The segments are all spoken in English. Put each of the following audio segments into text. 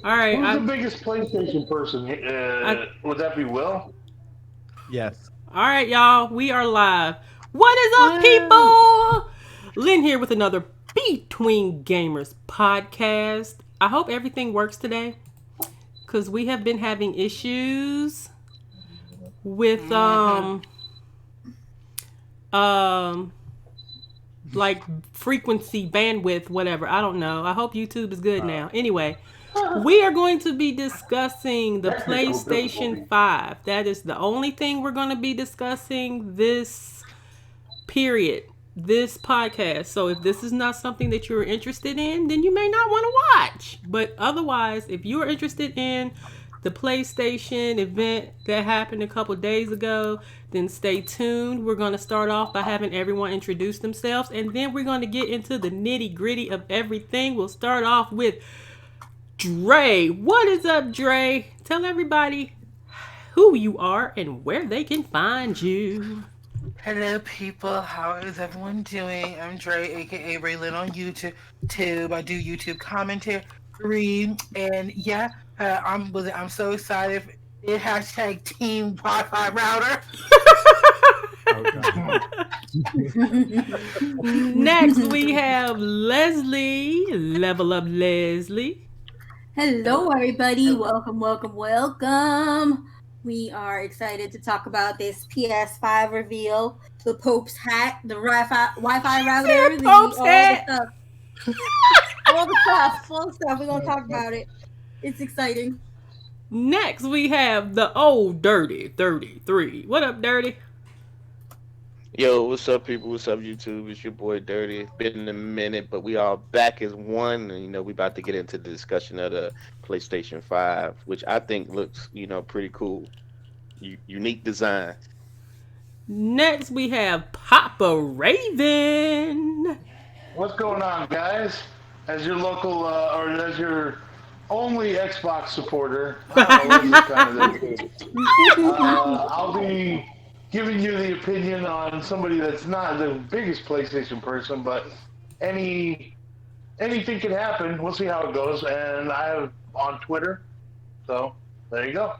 All right. Who's the biggest PlayStation person? Would that be Will? Yes. All right, y'all. We are live. What is up, Woo! people? Lynn here with another Between Gamers podcast. I hope everything works today because we have been having issues with um like frequency, bandwidth, whatever. I don't know. I hope YouTube is good now. Anyway, we are going to be discussing the Technical PlayStation difficulty. 5. That is the only thing we're going to be discussing this period, this podcast. So if this is not something that you're interested in, then you may not want to watch. But otherwise, if you are interested in the PlayStation event that happened a couple days ago, then stay tuned. We're going to start off by having everyone introduce themselves, and then we're going to get into the nitty gritty of everything. We'll start off with Dre. What is up, Dre? Tell everybody who you are and where they can find you. Hello, people. How is everyone doing? I'm Dre, aka Raylan on YouTube. I do YouTube commentary, and yeah, I'm so excited. It hashtag Team Wi-Fi Router. Next, we have Leslie. Level up, Leslie. Hello, everybody. Welcome, welcome, welcome. We are excited to talk about this PS5 reveal, the Pope's hat, the Wi-Fi router, Pope's hat. the stuff. All the stuff. We're going to talk about it. It's exciting. Next, we have the old Dirty 33. What up, Dirty? Yo, what's up, people? What's up, YouTube? It's your boy Dirty. It's been a minute, but we are back as one. And, we about to get into the discussion of the PlayStation 5, which I think looks, pretty cool. Unique design. Next, we have Papa Raven. What's going on, guys? As your local, or as your only Xbox supporter, I'll be giving you the opinion on somebody that's not the biggest PlayStation person, but anything can happen. We'll see how it goes. And I have on Twitter, so there you go.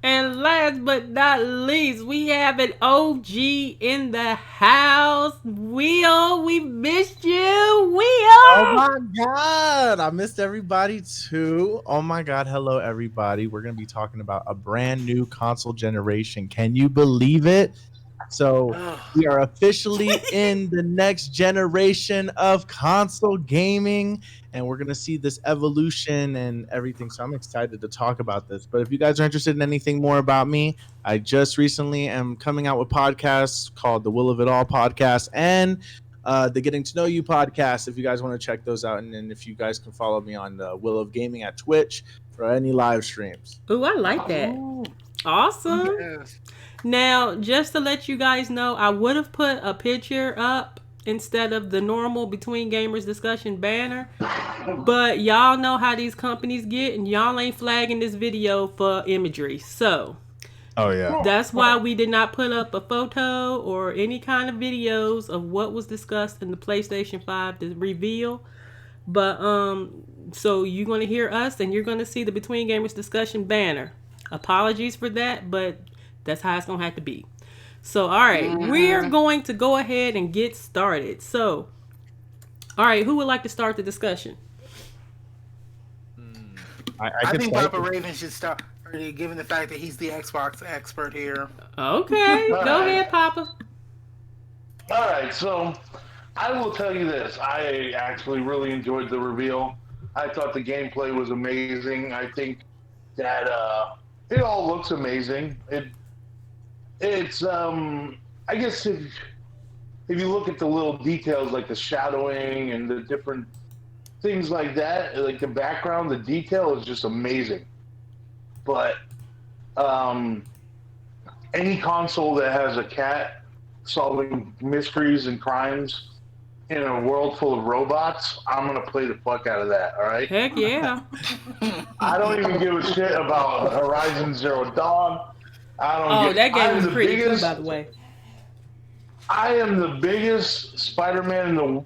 And last but not least, we have an OG in the house. Will, we missed you. Will. Oh my God. I missed everybody too. Oh my God. Hello, everybody. We're going to be talking about a brand new console generation. Can you believe it? So we are officially in the next generation of console gaming, and we're going to see this evolution and everything. So I'm excited to talk about this. But if you guys are interested in anything more about me, I just recently am coming out with podcasts called the Will of It All podcast and the Getting to Know You podcast, if you guys want to check those out. And then if you guys can follow me on the Will of Gaming at Twitch for any live streams. Ooh, I like that. Awesome. Yes. Now, just to let you guys know, I would have put a picture up instead of the normal Between Gamers discussion banner, but y'all know how these companies get, and y'all ain't flagging this video for imagery. So, Oh, yeah. that's why we did not put up a photo or any kind of videos of what was discussed in the PlayStation 5 to reveal. But, so you're going to hear us, and you're going to see the Between Gamers discussion banner. Apologies for that, but that's how it's going to have to be. So, all right, we're going to go ahead and get started. So, all right, who would like to start the discussion? I think Papa Raven should start, given the fact that he's the Xbox expert here. Okay, go ahead, Papa. All right, so I will tell you this. I actually really enjoyed the reveal. I thought the gameplay was amazing. I think that it all looks amazing. It's I guess if you look at the little details like the shadowing and the different things like that, like the background, the detail is just amazing. But any console that has a cat solving mysteries and crimes in a world full of robots, I'm gonna play the fuck out of that. All right. Heck yeah. I don't even give a shit about Horizon Zero Dawn. I don't. That game was pretty biggest, cool, by the way. I am the biggest Spider-Man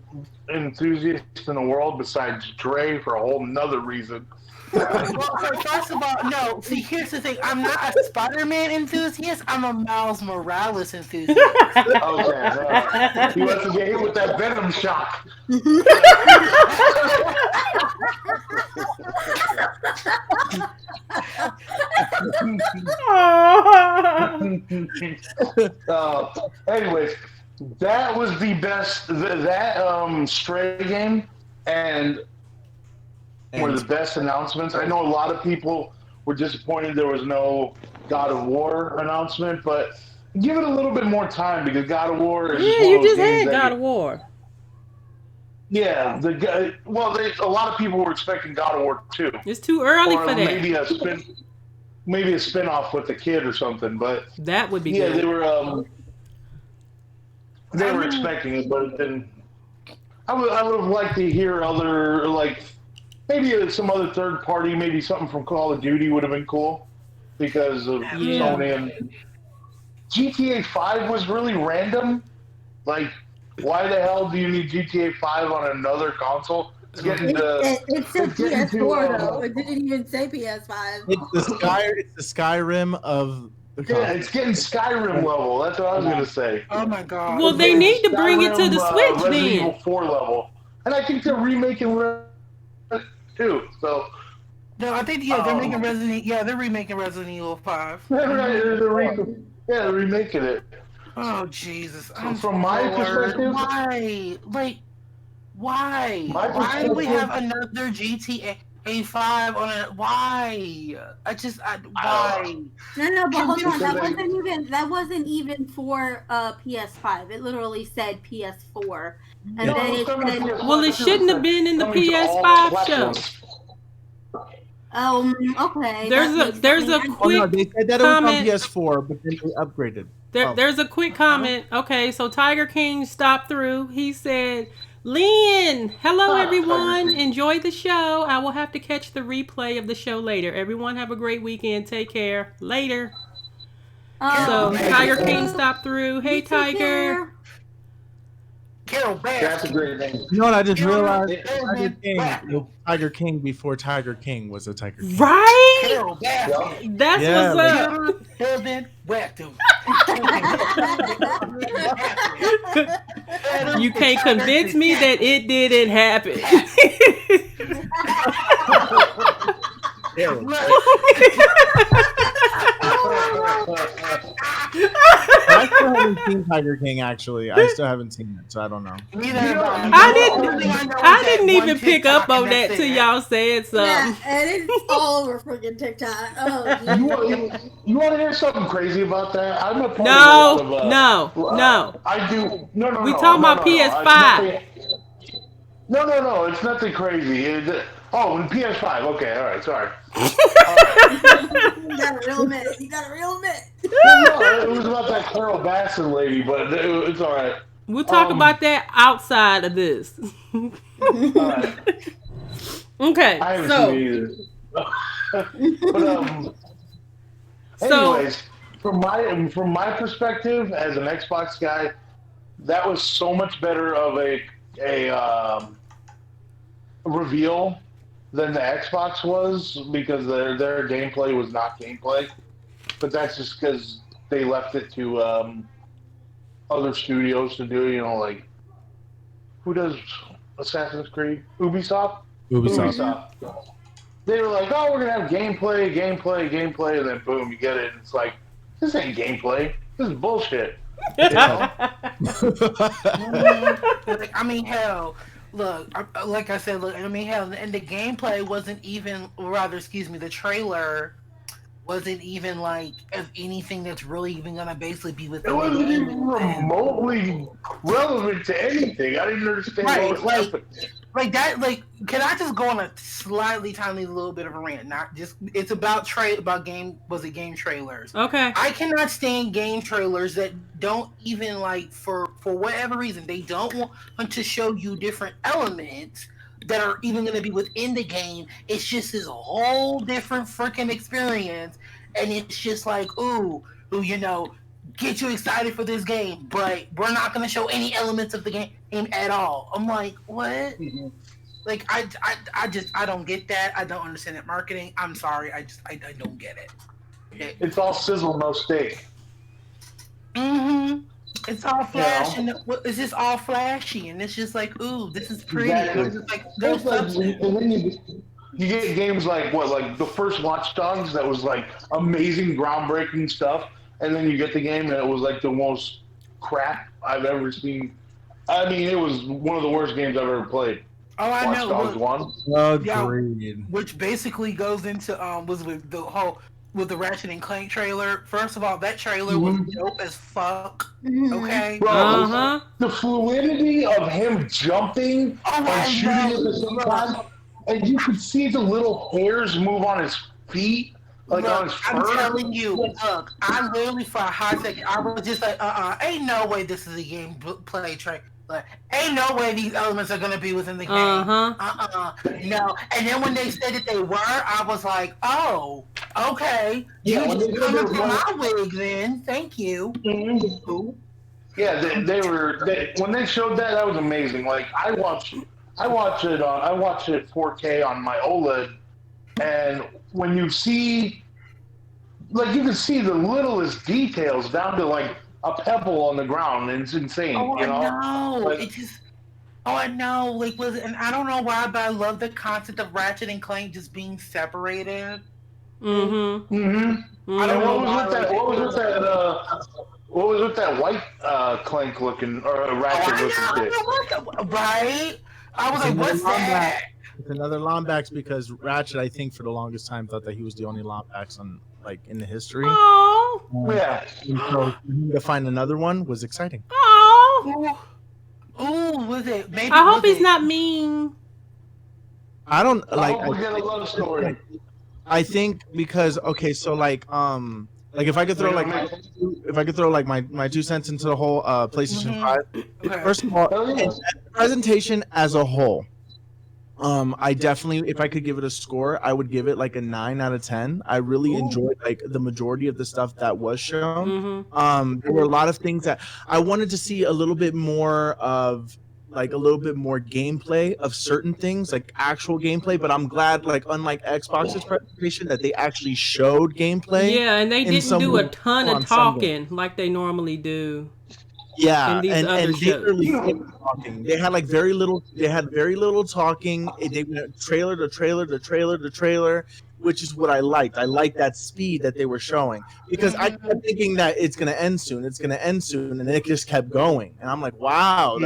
enthusiast in the world, besides Dre, for a whole nother reason. Well, first of all, no. See, here's the thing. I'm not a Spider-Man enthusiast. I'm a Miles Morales enthusiast. Okay, he wants to get hit with that venom shock. Anyways, that was the best. That Stray game and were the best announcements. I know a lot of people were disappointed there was no God of War announcement, but give it a little bit more time because God of War is Yeah, one you of those just games had that God of War. yeah, a lot of people were expecting God of War 2 It's too early or for maybe that. maybe a spin-off with the kid or something, but That would be yeah, good. they I were mean, expecting it, but it didn't. I would have liked to hear other like maybe some other third party, maybe something from Call of Duty would have been cool because of Yeah. Sony and GTA 5 was really random. Like, why the hell do you need GTA 5 on another console? It's getting to It said it's getting to PS4 though. It didn't even say PS5. It's the Skyrim of the yeah, console. it's getting Skyrim level. That's what I was gonna say. oh my god. Well, It's they getting need to bring it to Skyrim, the Switch Resident Evil then. 4 level, and I think they're remaking too. So No, I think they're making Resident. Yeah, they're remaking Resident Evil 5. they're remaking it. Oh Jesus! I'm From my Lord. perspective, Why? Like, why? my Why do we have perspective, another GTA 5 on it? Why? Why? No, but hold on. because they, That wasn't even for PS5. It literally said PS4, and no, then it's it coming to said, PS5 Well, it too. shouldn't have been in the Coming to all PS5 show. platforms. okay. There's that a makes- there's I a mean, Oh no, quick they said that it was on comment. PS4, but then they upgraded. There's a quick comment. Okay, so Tiger King stopped through. He said, Lynn, hello everyone. Enjoy the show. I will have to catch the replay of the show later. Everyone have a great weekend. Take care. Later. So Tiger King stopped through. Hey you take Tiger. care. Carol That's a Baskin. great name. You know what? I just realized Carol Tiger King before Tiger King was a Tiger King. Right? Baskin. That's Yeah, what's up. Hillman whacked him. You can't convince me that it didn't happen. I still haven't seen Tiger King. Actually, I still haven't seen it, so I don't know. I didn't even pick up on that till y'all said Yeah, something. and it's all over freaking TikTok. Oh, You want to hear something crazy about that? I'm a part No, of a lot of, no. I do. No. We talking about PS5. No. It's nothing crazy. PS5. Okay, all right. Sorry. you got a real minute. No, it was about that Carol Baskin lady, but it's all right. We'll talk about that outside of this. All right. Okay, I haven't so seen it either. But anyways, from my perspective as an Xbox guy, that was so much better of a reveal than the Xbox was because their gameplay was not gameplay. But that's just because they left it to other studios to do. You know, like who does Assassin's Creed? Ubisoft. They were like, "Oh, we're gonna have gameplay," and then boom, you get it. And it's like, this ain't gameplay. This is bullshit. You know? I mean, hell. Look, like I said, I mean, hell, and the gameplay wasn't even, or rather, excuse me, the trailer wasn't even like of anything that's really even gonna basically be within It the wasn't game. even remotely relevant to anything. I didn't understand what was happening. Like that, like, can I just go on a slightly tiny little bit of a rant? Not just, it's about game trailers. Okay. I cannot stand game trailers that don't even, like, for whatever reason, they don't want to show you different elements that are even going to be within the game. It's just this whole different freaking experience, and it's just like, ooh, you know, get you excited for this game, but we're not going to show any elements of the game at all. I'm like, what? Like I don't get that. I don't understand that marketing. I'm sorry. I don't get it. It's all sizzle, no steak. Mm-hmm. It's all You flash know? and it's just all flashy, and it's just like, ooh, this is pretty. And Exactly. I'm just like, It's there's like, substance. and then you get games like what, like the first Watch Dogs that was like amazing, groundbreaking stuff, and then you get the game and it was like the most crap I've ever seen. I mean, it was one of the worst games I've ever played. Oh, I Watch know. Dogs Look, 1. yeah, Agreed. which basically goes into was with the whole with the Ratchet and Clank trailer. First of all, that trailer was Mhm. dope as fuck. Mhm. Okay. Bro, Uh-huh. the fluidity of him jumping Oh, and I shooting at know. the same time, and you could see the little hairs move on his feet, like on Look, his I'm fur. telling you, look, I literally for a hot second, I was just like, ain't no way this is a game play track. Like, ain't no way these elements are gonna be within the game. Uh-huh. No. And then when they said that they were, I was like, oh, okay, you Yeah, when just they said they coming were for going, my wig then? Thank you. yeah, when they showed that, that was amazing. Like I watch it 4K on my OLED, and when you see, like, you can see the littlest details down to like a pebble on the ground, and it's insane, Oh, you I know. know. But It just. Oh, I know. Like, and I don't know why, but I love the concept of Ratchet and Clank just being separated. Mm-hmm. hmm I and don't Mm-hmm. know why. Like, what was with that white Clank looking or oh, Ratchet looking chick? I know. Right? I was It's like, another what's Lombax. that? It's another Lombax because Ratchet, I think, for the longest time, thought that he was the only Lombax on like in the history. Oh. Yeah. And so for him to find another one was exciting. Oh. Ooh, was it? Maybe I hope was he's it? not mean. I don't I like. hope we get a love story. I think because okay, so like if I could throw They're like gonna make. if I could throw like my 2 cents into the whole PlayStation Mhm. 5. Okay. First of all, Hell yeah. the presentation as a whole, I definitely, if I could give it a score, I would give it like a 9 out of 10. I really enjoyed like the majority of the stuff that was shown. Mm-hmm. There were a lot of things that I wanted to see a little bit more of, like a little bit more gameplay of certain things, like actual gameplay. But I'm glad, like unlike Xbox's presentation, that they actually showed gameplay Yeah, and they in didn't some do a ton of on some games. talking like they normally do in Yeah, these other and they shows. literally skipped talking. They had like very little. They had very little talking. They went trailer to trailer to trailer to trailer, which is what I liked. I liked that speed that they were showing because I kept thinking that it's gonna end soon. It's gonna end soon, and it just kept going. And I'm like, wow.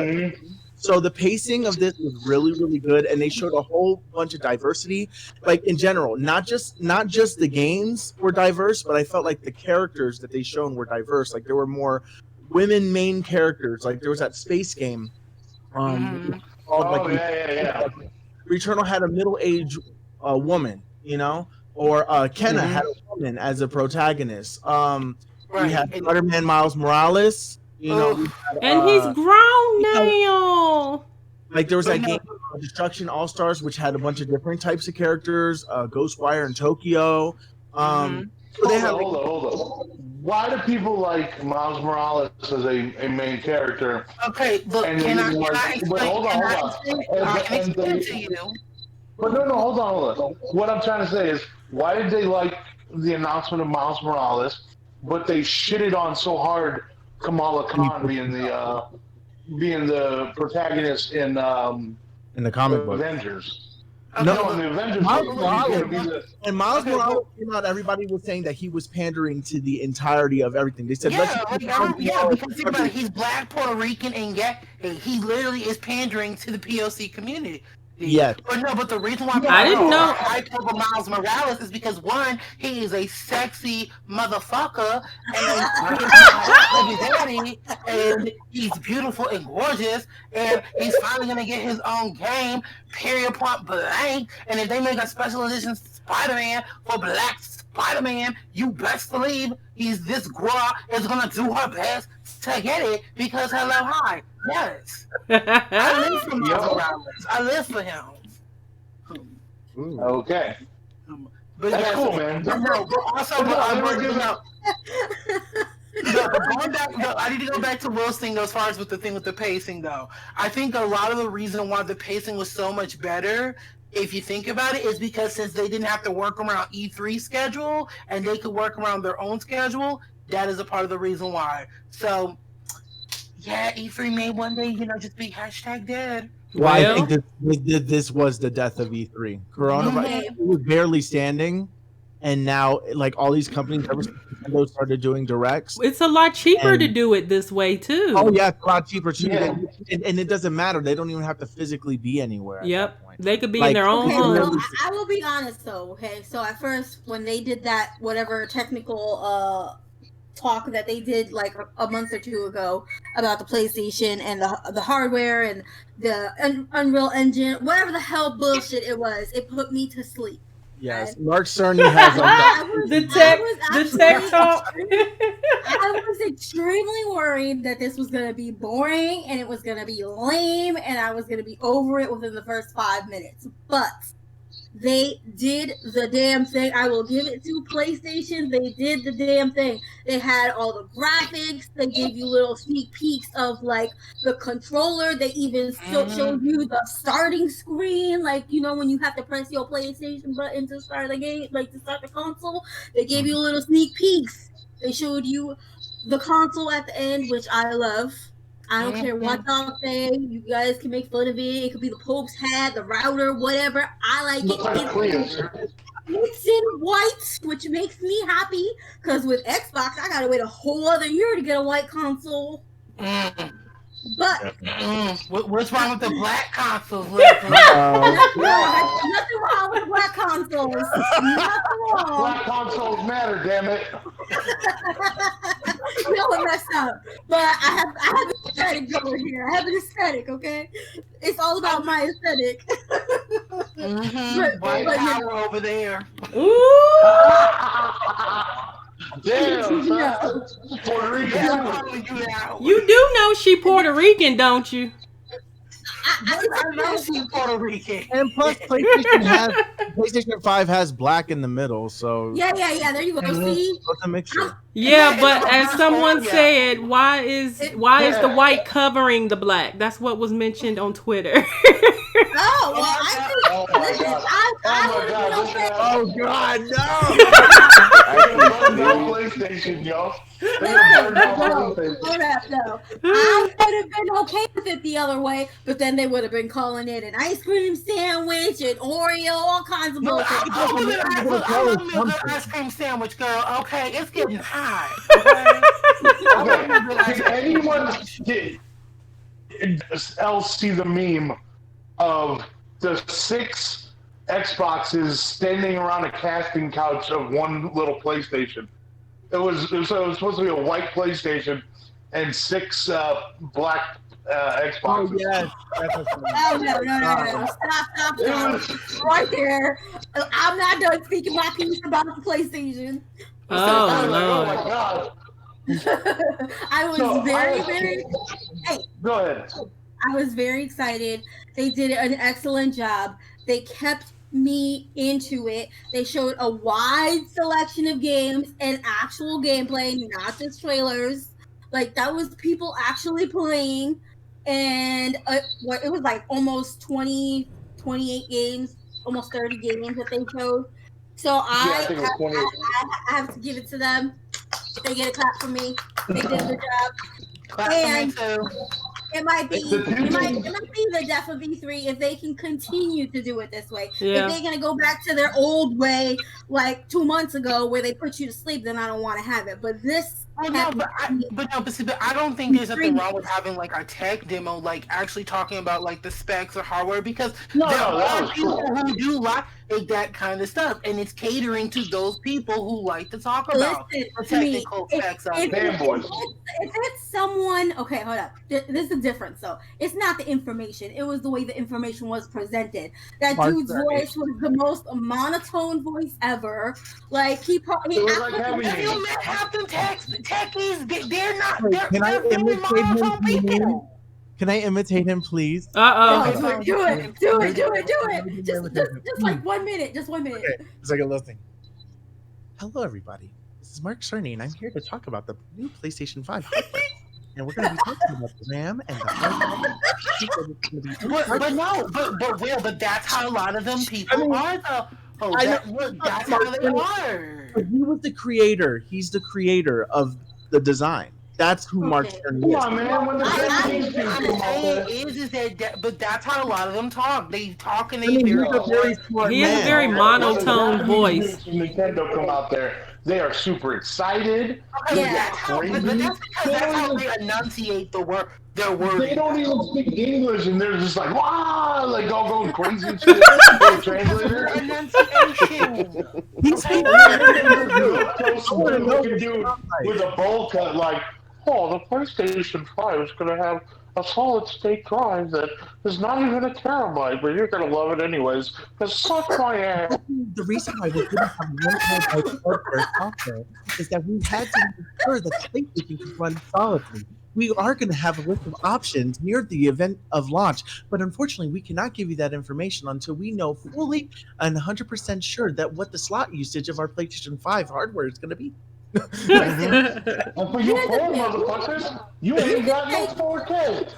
So the pacing of this was really, really good, and they showed a whole bunch of diversity, like in general, not just the games were diverse, but I felt like the characters that they shown were diverse. Like there were more women main characters. Like there was that space game, Mhm. called like Oh yeah. Returnal had a middle-aged woman, you know, or Kenna had a woman as a protagonist. We Right. had Spider-Man Miles Morales, you know, we Oh, had, And he's grown now. like there was that game Destruction All Stars, which had a bunch of different types of characters, Ghostwire in Tokyo. So they had Hold on. Why do people like Miles Morales as a main character? okay. Look, And can they I didn't like. But explain? hold Can on, I hold explain? on. I can And explain they, to you. but no, hold on. What I'm trying to say is, why did they like the announcement of Miles Morales, but they shitted on so hard Kamala Khan being the protagonist in in the comic book. Avengers? No, No, in the Avengers, Miles he's Morales. gonna be the. And Miles Okay, Morales came out, everybody was saying that he was pandering to the entirety of everything. They said, let's yeah, like, because think about it, he's black, Puerto Rican, and yet he literally is pandering to the POC community. Yes. But the reason why I didn't know. are hyped over Miles Morales is because one, he is a sexy motherfucker, and he is my baby daddy, and he's beautiful and gorgeous, and he's finally gonna get his own game. Period. Point blank. And if they make a special edition Spider-Man for Black Spider-Man, you best believe this girl is gonna do her best to get it because hello, hi, yes. I live for Miles Morales. I live for him. Okay. But That's yes, cool, man. But no, but also, But no, but, they were but, giving- no. but going back, no, I need to go back to Will's thing though, as far as with the thing with the pacing though. I think a lot of the reason why the pacing was so much better, if you think about it, is because since they didn't have to work around E3 schedule and they could work around their own schedule, that is a part of the reason why. So yeah, E3 may one day, just be #dead. Well, I think this was the death of E3. Coronavirus was barely standing, and now like all these companies ever since Nintendo started doing directs. It's a lot cheaper to do it this way too. Oh yeah, it's a lot cheaper too. Yeah. And it doesn't matter. They don't even have to physically be anywhere. Yep, they could be in their own home. So I will be honest though. Okay, so at first when they did that whatever technical talk that they did like a month or two ago about the PlayStation and the hardware and the Unreal Engine, whatever the hell bullshit it was, it put me to sleep. Yes, Mark Cerny has the tech talk. I was extremely worried that this was going to be boring and it was going to be lame and I was going to be over it within the first 5 minutes. But they did the damn thing. I will give it to PlayStation. They did the damn thing. They had all the graphics. They gave you little sneak peeks of like the controller. They even showed you the starting screen, like when you have to press your PlayStation button to start the game, like to start the console. They gave you little sneak peeks. They showed you the console at the end, which I love. I don't care what y'all say. You guys can make fun of it. It could be the Pope's hat, the router, whatever. I like it. It's in white, which makes me happy. Because with Xbox, I gotta wait a whole other year to get a white console. But what's wrong with the black consoles? Nothing wrong with black consoles. Nothing wrong. Black consoles matter, damn it. Y'all messed up. But I have an aesthetic over here. I have an aesthetic, okay? It's all about my aesthetic. White power over there. Ooh. Damn, Puerto Rican. You do know she Puerto Rican, don't you? I know she's Puerto Rican. And plus, PlayStation 5 has black in the middle, so yeah. There you go. See, it's a mixture. Yeah, but as someone said, why is the white covering the black? That's what was mentioned on Twitter. Oh well, Oh God, no! PlayStation, yo. Hold up, though. I would have been okay with it the other way, but then they would have been calling it an ice cream sandwich and Oreo, all kinds of bullshit. I love me a good ice cream sandwich, girl. Okay, it's getting hot. Okay. Did anyone else see the meme of the 6 Xboxes standing around a casting couch of one little PlayStation? It was supposed to be a white PlayStation and 6 black Xboxes. Oh yes. Oh no! Stop! Right there. I'm not done speaking my piece about the PlayStation. Oh my God! I was very. Hey, go ahead. I was very excited. They did an excellent job. They kept me into it. They showed a wide selection of games and actual gameplay, not just trailers. Like that was people actually playing, and it was like almost 28 games, almost 30 games that they showed. So I have to give it to them. They get a clap from me. They did a good job. Clap and for me too. It might be the death of E3 if they can continue to do it this way. Yeah. If they're gonna go back to their old way, like 2 months ago, where they put you to sleep, then I don't want to have it. But this, but I don't think there's nothing wrong with having like a tech demo, like actually talking about like the specs or hardware, because there are people who do like that kind of stuff, and it's catering to those people who like to talk about the technical specs of it. If it's someone, okay, hold up. This is a difference, though. It's not the information; it was the way the information was presented. That dude's voice was the most monotone voice ever. Like he half them techies, they're not. Can I imitate him? Can I imitate him, please? Do it. Just like 1 minute. Just 1 minute. Okay. It's like a little thing. Hello, everybody. This is Mark Cerny, and I'm here to talk about the new PlayStation 5 hardware. And we're going to be talking about the RAM and the hard But that's how a lot of them people are though. Oh, that's how they are. He was the creator. He's the creator of the design. That's who Mark Cerny Come is. on, man. When the Japanese dude come out there, Is that but that's how a lot of them talk. They talk and they He's very a very smart He has a man. very when monotone the voice. Japanese dudes from Nintendo come out there, they are super excited. Okay, They Yeah. get but crazy. that's how they enunciate their words. They don't even speak English, and they're just like, wow, like all going crazy and shit. Hey, translator. Enunciation. He's And then there's up close to a looking dude with a bowl cut, like, oh, the PlayStation 5 is going to have a solid state drive that is not even a terabyte, but you're going to love it anyways. Because suck my ass. The reason why we didn't have one terabyte hardware software is that we had to make sure that the PlayStation could run solidly. We are going to have a list of options near the event of launch, but unfortunately, we cannot give you that information until we know fully and 100% sure that what the slot usage of our PlayStation 5 hardware is going to be. And for you poor motherfuckers, you ain't got no 4K.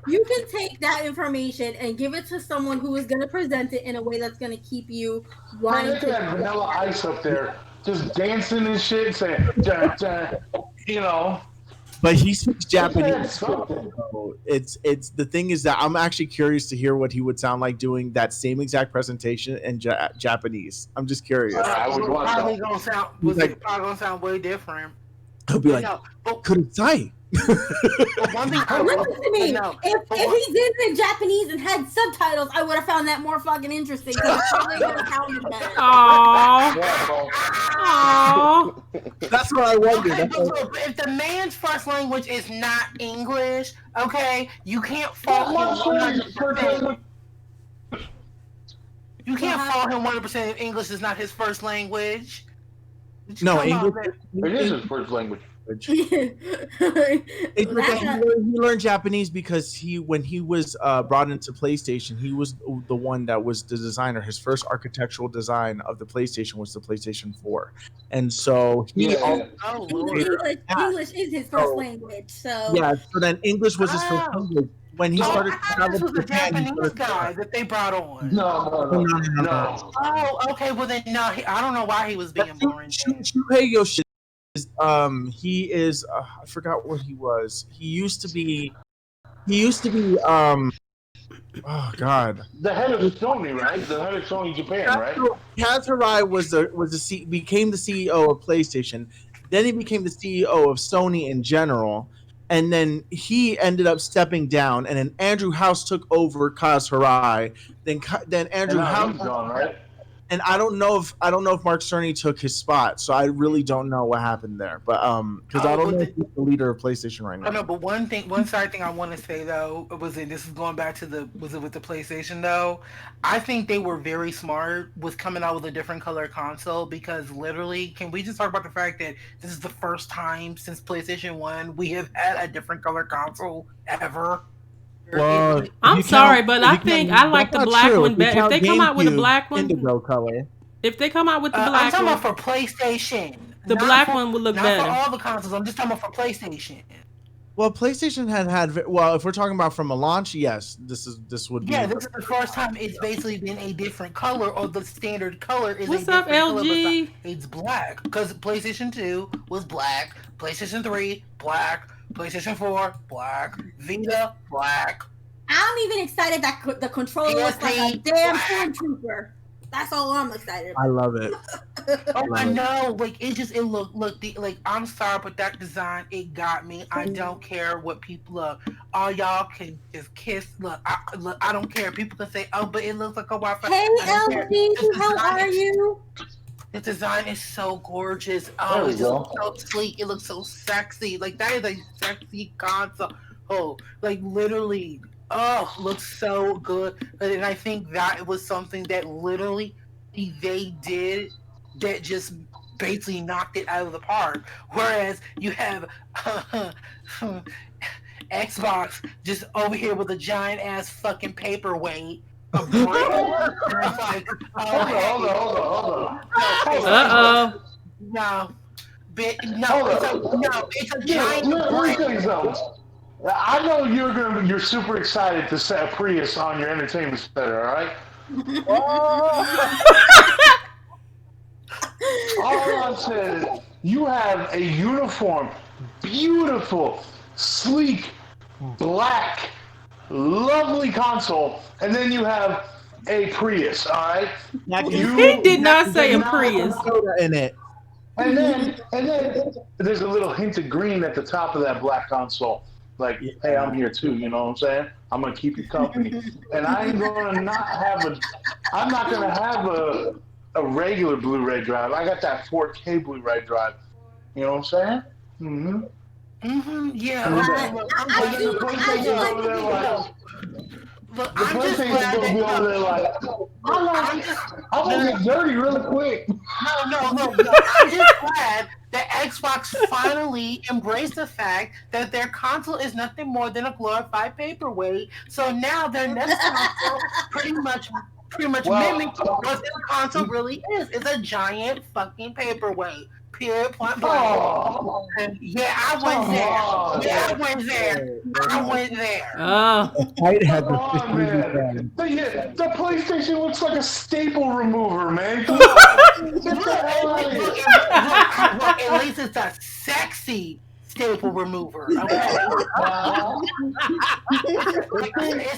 You can take that information and give it to someone who is going to present it in a way that's going to keep you Man, wanting they could have to. Vanilla Ice up there just dancing and shit and saying, dun, dun, you know. But he speaks Japanese. That's something. So it's the thing is that I'm actually curious to hear what he would sound like doing that same exact presentation in Japanese. I'm just curious. I would want Probably that. gonna sound Like- probably gonna sound way different. He'll be like, No, but "Kurosai." one thing Listen to me. No, If he did it in Japanese and had subtitles, I would have found that more fucking interesting. Because it probably would have sounded better. Aww. Yeah, bro. Aww. That's what I wondered. Okay, but look, if the man's first language is not English, okay, you can't fault him 100%. You can't fault him 100% if English is not his first language. No, Come on, English. man. It is his first language. He learned Japanese because when he was brought into PlayStation, he was the one that was the designer. His first architectural design of the PlayStation was the PlayStation 4, and so he. Yeah. Oh Lord. English is his first language, so Yeah, so then English was his first Oh. language. When he started I thought traveling this was to the Japan, he Japanese started- guy that they brought on. No. Oh, okay. Well then, no. I don't know why he was being boring. then. Shuhei Yoshida is he is I forgot what he was. He used to be oh god. The head of Sony, right? The head of Sony Japan, right? Kaz Hirai became the CEO of PlayStation. Then he became the CEO of Sony in general. And then he ended up stepping down, and then Andrew House took over Kaz Hirai. Then Andrew And now House, he's gone, right? and I don't know if Mark Cerny took his spot, so I really don't know what happened there. But because I don't know if he's the leader of PlayStation right now. I know, but one side thing I want to say though was that this is going back to with the PlayStation though. I think they were very smart with coming out with a different color console because literally, can we just talk about the fact that this is the first time since PlayStation 1 we have had a different color console ever? Well, I'm you sorry, count- but you I count- think I like that's the not black true. one If you better. If count they come out with a GameCube black one, indigo color. if they come out with the I'm black talking one, about for PlayStation. the Not black for- one would look not better. for all the consoles. I'm just talking about for PlayStation. Well, PlayStation had well, if we're talking about from a launch, yes, this would be. Yeah, this is the first time it's basically been a different color, or the standard color is What's a up, different color. LG? It's black because PlayStation 2 was black, PlayStation 3 black, PlayStation 4 black, Vita black. I'm even excited that the controller looks like a PSP damn black. stormtrooper. That's all I'm excited about. I love it. Oh, I Right. know. Like it looked like I'm sorry, but that design it got me. I don't care what people look. All y'all can just kiss. Look, I don't care. People can say, "Oh, but it looks like a Wi-Fi." Hey I don't care. LG, This how design are is- you? The design is so gorgeous. There Oh, we it just go. looks so sleek. It looks so sexy. Like that is a sexy console. Oh, like literally. Oh, looks so good. And I think that was something that literally they did that just basically knocked it out of the park. Whereas you have Xbox just over here with a giant ass fucking paperweight. Of bricks. And it's like, oh, Hold on. Uh-oh. No, Hold it's a Yeah, giant let me tell brick. you something. I know you're super excited to set a Prius on your entertainment center, all right? Oh! All I'm saying is you have a uniform, beautiful, sleek, black, lovely console, and then you have a Prius, all right? That can He You did not that say can a put Prius. soda in it. and then there's a little hint of green at the top of that black console. Like, Yeah. hey, I'm here too, you know what I'm saying? I'm gonna keep you company. And I'm not gonna have a regular Blu-ray drive. I got that 4K Blu-ray drive. You know what I'm saying? Mm-hmm. Yeah. And Okay. then, Look, and then the I do PlayStation's like over the there visual. like, look, the I'm just PlayStation's glad gonna that be over there like, look, I'm just I'm no, gonna get dirty really quick. no. I'm just glad that Xbox finally embraced the fact that their console is nothing more than a glorified paperweight. So now their next console pretty much mimics Well, what their console really is. It's a giant fucking paperweight. Period. Point blank. oh, And yeah, I went come there. on. Yeah, I went there. I went there. Oh, The fight has Come on, officially man. begun. The PlayStation looks like a staple remover, man. Come on. Get Look, the hell out of here. at least it's a sexy staple remover. Okay, it's a Yeah,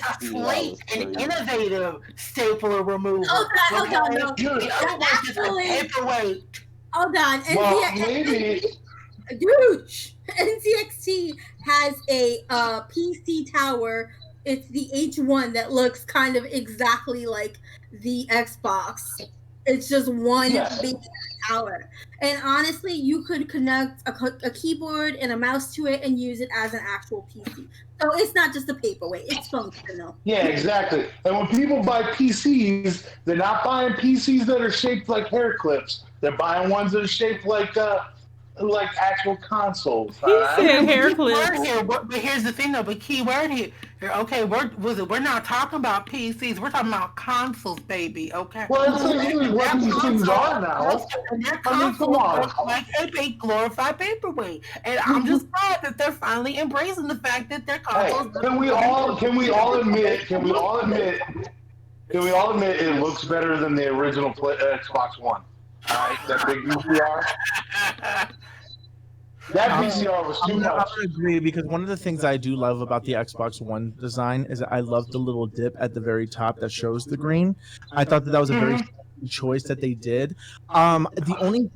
I sleek was and crazy. innovative stapler remover. Hold on, Okay, no. Dude, the other one's just a Actually, paperweight. hold on. well, maybe. Dude, NCXT has a PC tower. It's the H1 that looks kind of exactly like the Xbox. It's just one Yes. big tower. And honestly, you could connect a keyboard and a mouse to it and use it as an actual PC. So it's not just a paperweight, it's functional. Yeah, exactly. And when people buy PCs, they're not buying PCs that are shaped like hair clips. They're buying ones that are shaped like actual consoles. All he right. said But hair key word clips. here. But here's the thing, though. But key word here. Okay, we're not talking about PCs. We're talking about consoles, baby. Okay. Well, that's basically what Their these things console, are now. their I mean, come console on. looks like a big glorified paperweight, and I'm just glad that they're finally embracing the fact that their Hey, consoles. can we all admit it looks better than the original Xbox One? All right, that big VCR. That VCR was too I'm much. gonna agree because one of the things I do love about the Xbox One design is that I love the little dip at the very top that shows the green. I thought that was a very choice that they did. The only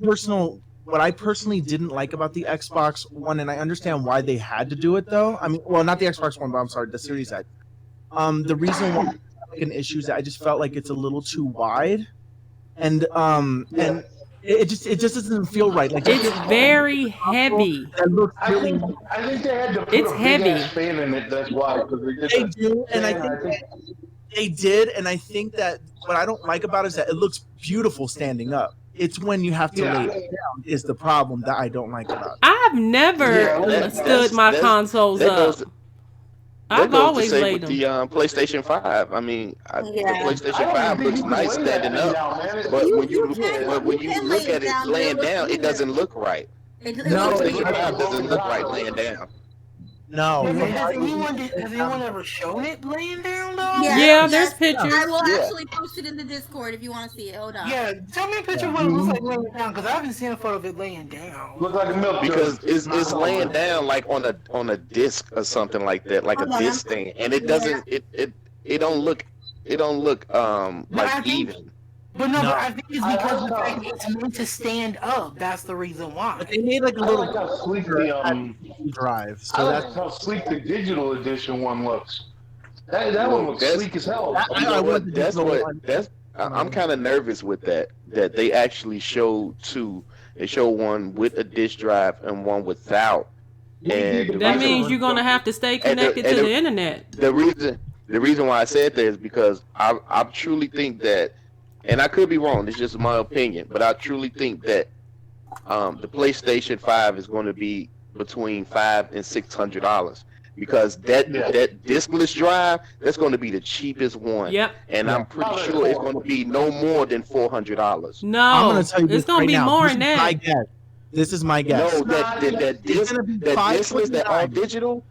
what I personally didn't like about the Xbox One, and I understand why they had to do it though. I mean, well, not the Xbox One, but I'm sorry, the Series X. The reason why an issue is that I just felt like it's a little too wide, and it just doesn't feel right. Like It's very heavy. it looks I really. think they had to put It's a big heavy. ass fan in it. That's why. They do, and I think they did, and I think that what I don't like about it is that it looks beautiful standing up. It's when you have to lay it down is the problem that I don't like about it. I've never Yeah, stood my consoles that up. goes that I've goes to always say laid with them. the PlayStation 5. I mean, the Yeah. PlayStation 5 looks nice standing up, but when you look at it laying down, it doesn't look right. It The No, PlayStation it- 5 doesn't look right laying down. No, Has anyone ever shown it laying down though? Yeah, there's pictures. I will Yeah. actually post it in the Discord if you want to see it. Hold on. Yeah, tell me a picture of what it looks like laying down, because I haven't seen a photo of it laying down. Look like a milk Because jug. it's laying down like on a disc or something like that, like a Hold on, disc thing, and it doesn't it don't look like even. But No. but I think it's because the fact that it's meant to stand up. That's the reason why. they made like a I little like how sleek drive. I So like that's how sleek the digital edition one looks. That one looks That's- sleek as hell. You I know want what? the That's digital what one. that's. I'm kind of nervous with that they actually showed two. They show one with a disk drive and one without. And the That reason- means you're gonna have to stay connected to the internet. the reason why I said that is because I truly think that, and I could be wrong. It's just my opinion, but I truly think that the PlayStation 5 is going to be between $500 and $600 because that diskless drive, that's going to be the cheapest one. Yep. And I'm pretty sure it's going to be no more than $400. No, I'm gonna tell you it's this gonna right be now. more This than is my that. guess. This is my guess. No, that It's gonna be diskless, that all $529.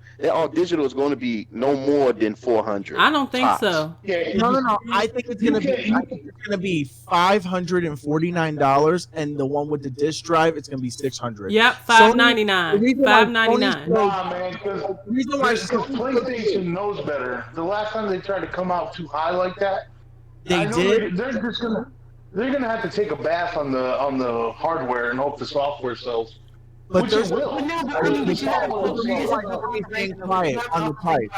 digital, is going to be no more than 400. I don't think tops. so. Yeah, No. I think it's gonna be. I think it's gonna be $549, and the one with the disc drive, it's gonna be $600. Yep, $599. $599. Nah, man, because The reason why PlayStation knows better. The last time they tried to come out too high like that, they I know did. they're gonna have to take a bath on the hardware and hope the software sells. But Which there's it will. No, but I mean, but you gotta There's a reason why they quiet on the price.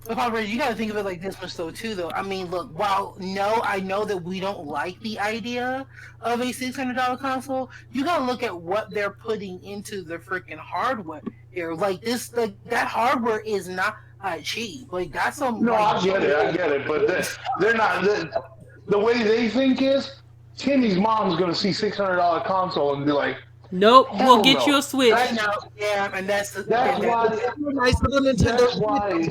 But Papa, you gotta think of it like this much though too though. I mean, look, I know that we don't like the idea of a $600 console, you gotta look at what they're putting into the freaking hardware here. Like that hardware is not cheap. Like that's some. No, I get it, but they're not. The way they think is, Timmy's mom's gonna see $600 console and be like, Nope, Hell we'll get no. you a Switch. I know, yeah, and that's that's why. Nice little That's Nintendo. why.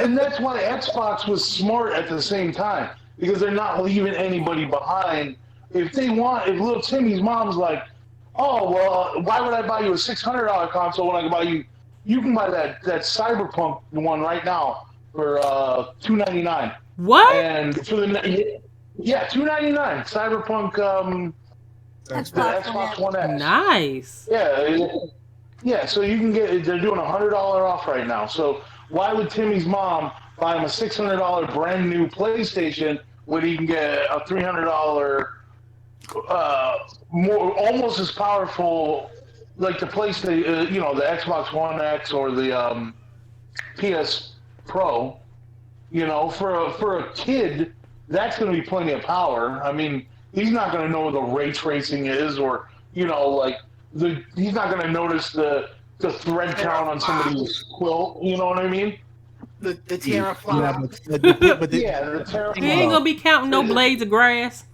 And that's why Xbox was smart at the same time, because they're not leaving anybody behind. If little Timmy's mom's like, oh well, why would I buy you a $600 console when I can buy you can buy that Cyberpunk one right now for $299. What? And for $299 Cyberpunk the Xbox One X. Nice. Yeah. So you can get. They're doing $100 off right now. So why would Timmy's mom buy him a $600 brand new PlayStation when he can get a $300 more, almost as powerful, like the PlayStation, the Xbox One X or the PS Pro? For a kid, that's going to be plenty of power. I mean, he's not going to know what the ray tracing is, or he's not going to notice the thread count on somebody's quilt. You know what I mean? the teraflops. Yeah, but The teraflops. He ain't gonna be counting no blades of grass.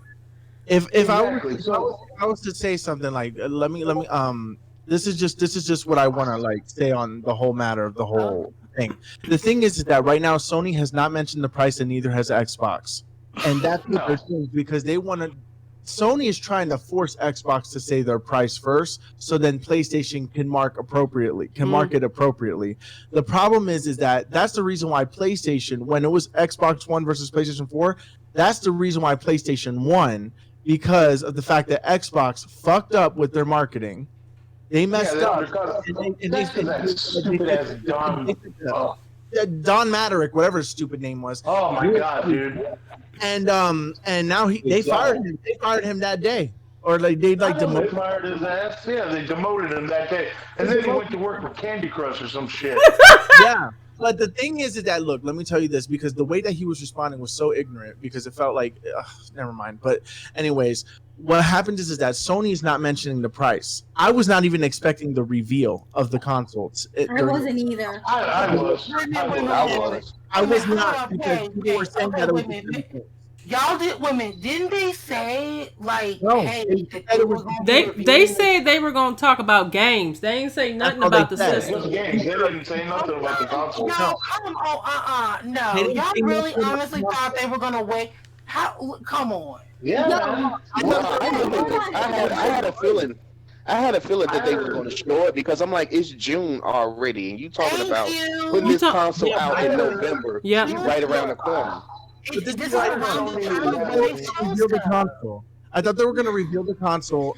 If Exactly. I was to say something like, let me this is just what I want to like say on the whole matter of the whole thing. The thing is that right now Sony has not mentioned the price, and neither has Xbox, and that's what they're doing because they want to. Sony is trying to force Xbox to say their price first, so then PlayStation can market appropriately. The problem is that that's the reason why PlayStation, when it was Xbox One versus PlayStation 4, that's the reason why PlayStation won, because of the fact that Xbox fucked up with their marketing. They messed up. Don Maderick, whatever his stupid name was. Oh my god, dude! And now they fired him. They fired him that day, or they demoted. They fired his ass. Yeah, they demoted him that day, and then he went to work with Candy Crush or some shit. Yeah. But the thing is that, look, let me tell you this, because the way that he was responding was so ignorant, because it felt like, never mind. But anyways, what happened is that Sony is not mentioning the price. I was not even expecting the reveal of the consoles. I wasn't either. I was not, because people were saying that it was. Y'all didn't they say like, no, hey, they said they were gonna talk about games. They ain't say nothing about the system. Games. They didn't say nothing about the console. No, no. Y'all really honestly thought they were gonna wait? How? Come on. Yeah. No. I had a feeling. I had a feeling that they were going to show it, because I'm like, it's June already, and you talking about putting this console out in November. Yeah. Right around the corner. But this is why reveal the console. I thought they were going to reveal the console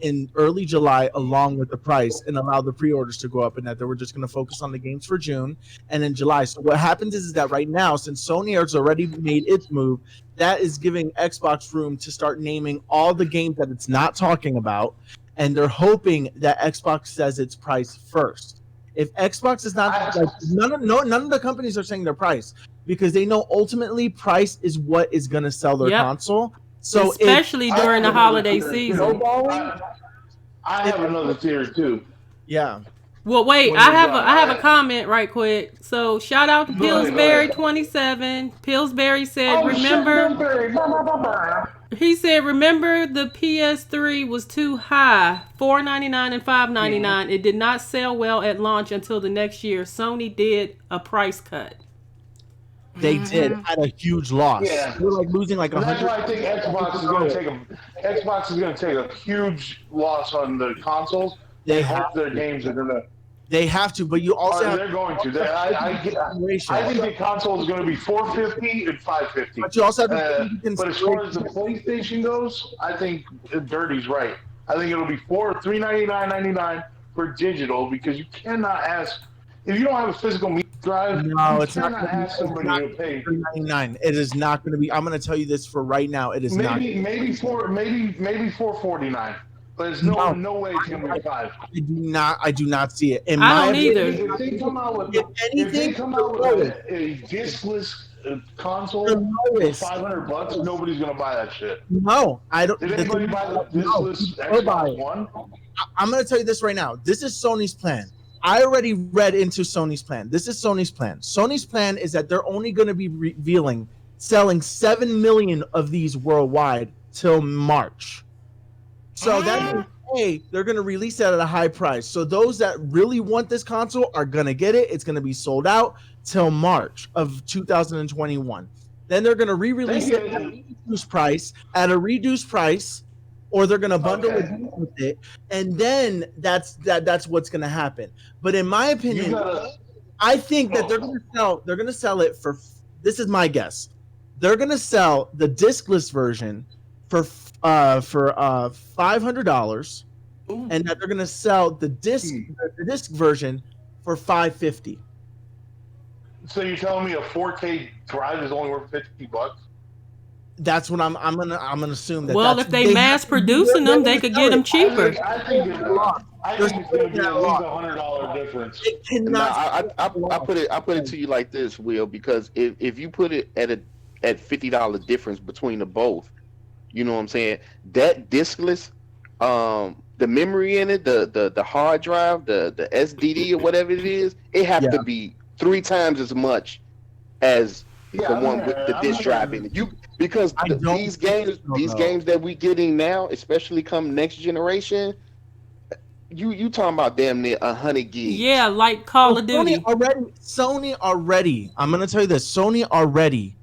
in early July along with the price, and allow the pre-orders to go up, and that they were just going to focus on the games for June and in July. So what happens is that right now, since Sony has already made its move, that is giving Xbox room to start naming all the games that it's not talking about, and they're hoping that Xbox says its price first. If Xbox is not, none of the companies are saying their price, because they know ultimately price is what is going to sell their console. So especially during the holiday season. I have another theory too. Yeah. Well, wait. I have a comment right quick. So shout out to Pillsbury 27. Pillsbury said, "Remember." He said, "Remember, the PS3 was too high, $499 and $599. It did not sell well at launch until the next year. Sony did a price cut." They did at a huge loss. Yeah. They're like losing like And that's 100. why I think Xbox is going to take a huge loss on the consoles. They hope their games are going to. They have to, but you also have, they're going to. I think the console is going to be $450 and $550. but you also have but as far as the PlayStation goes, I think Dirty's right. I think it'll be $399.99 for digital, because you cannot ask if you don't have a physical media drive. No, it's not. Ask somebody to pay $399. It is not going to be. I'm going to tell you this for right now. It is not. maybe $449. But there's no way it's gonna be $5. I do not see it. I don't either. If they come out with a discless console for $500, nobody's gonna buy that shit. No, I don't. Did anybody buy the discless Xbox One? I'm going to tell you this right now. This is Sony's plan. I already read into Sony's plan. This is Sony's plan. Sony's plan is that they're only going to be selling 7 million of these worldwide till March. So that means, hey, they're going to release that at a high price. So those that really want this console are going to get it. It's going to be sold out till March of 2021. Then they're going to re-release it at a reduced price, or they're going to bundle it with it, and then that's what's going to happen. But in my opinion, I think that they're going to sell it for, this is my guess, they're going to sell the discless version for $500, and that they're going to sell the disc version for $550. So you're telling me a 4K drive is only worth $50? That's what I'm gonna assume that. Well, if they mass producing them, they could get them cheaper. I think it's going to be at least $100 difference. It cannot. I put it to you like this, Will, because if you put it at $50 difference between the both, you know what I'm saying? That discless, the memory in it, the hard drive, the SDD or whatever it is, it have to be 3 times as much as the one with the disc drive in it. Because these games that we getting now, especially come next generation, you talking about damn near 100 gigs. Yeah, like Call of Duty. Sony already. I'm gonna tell you this. Sony already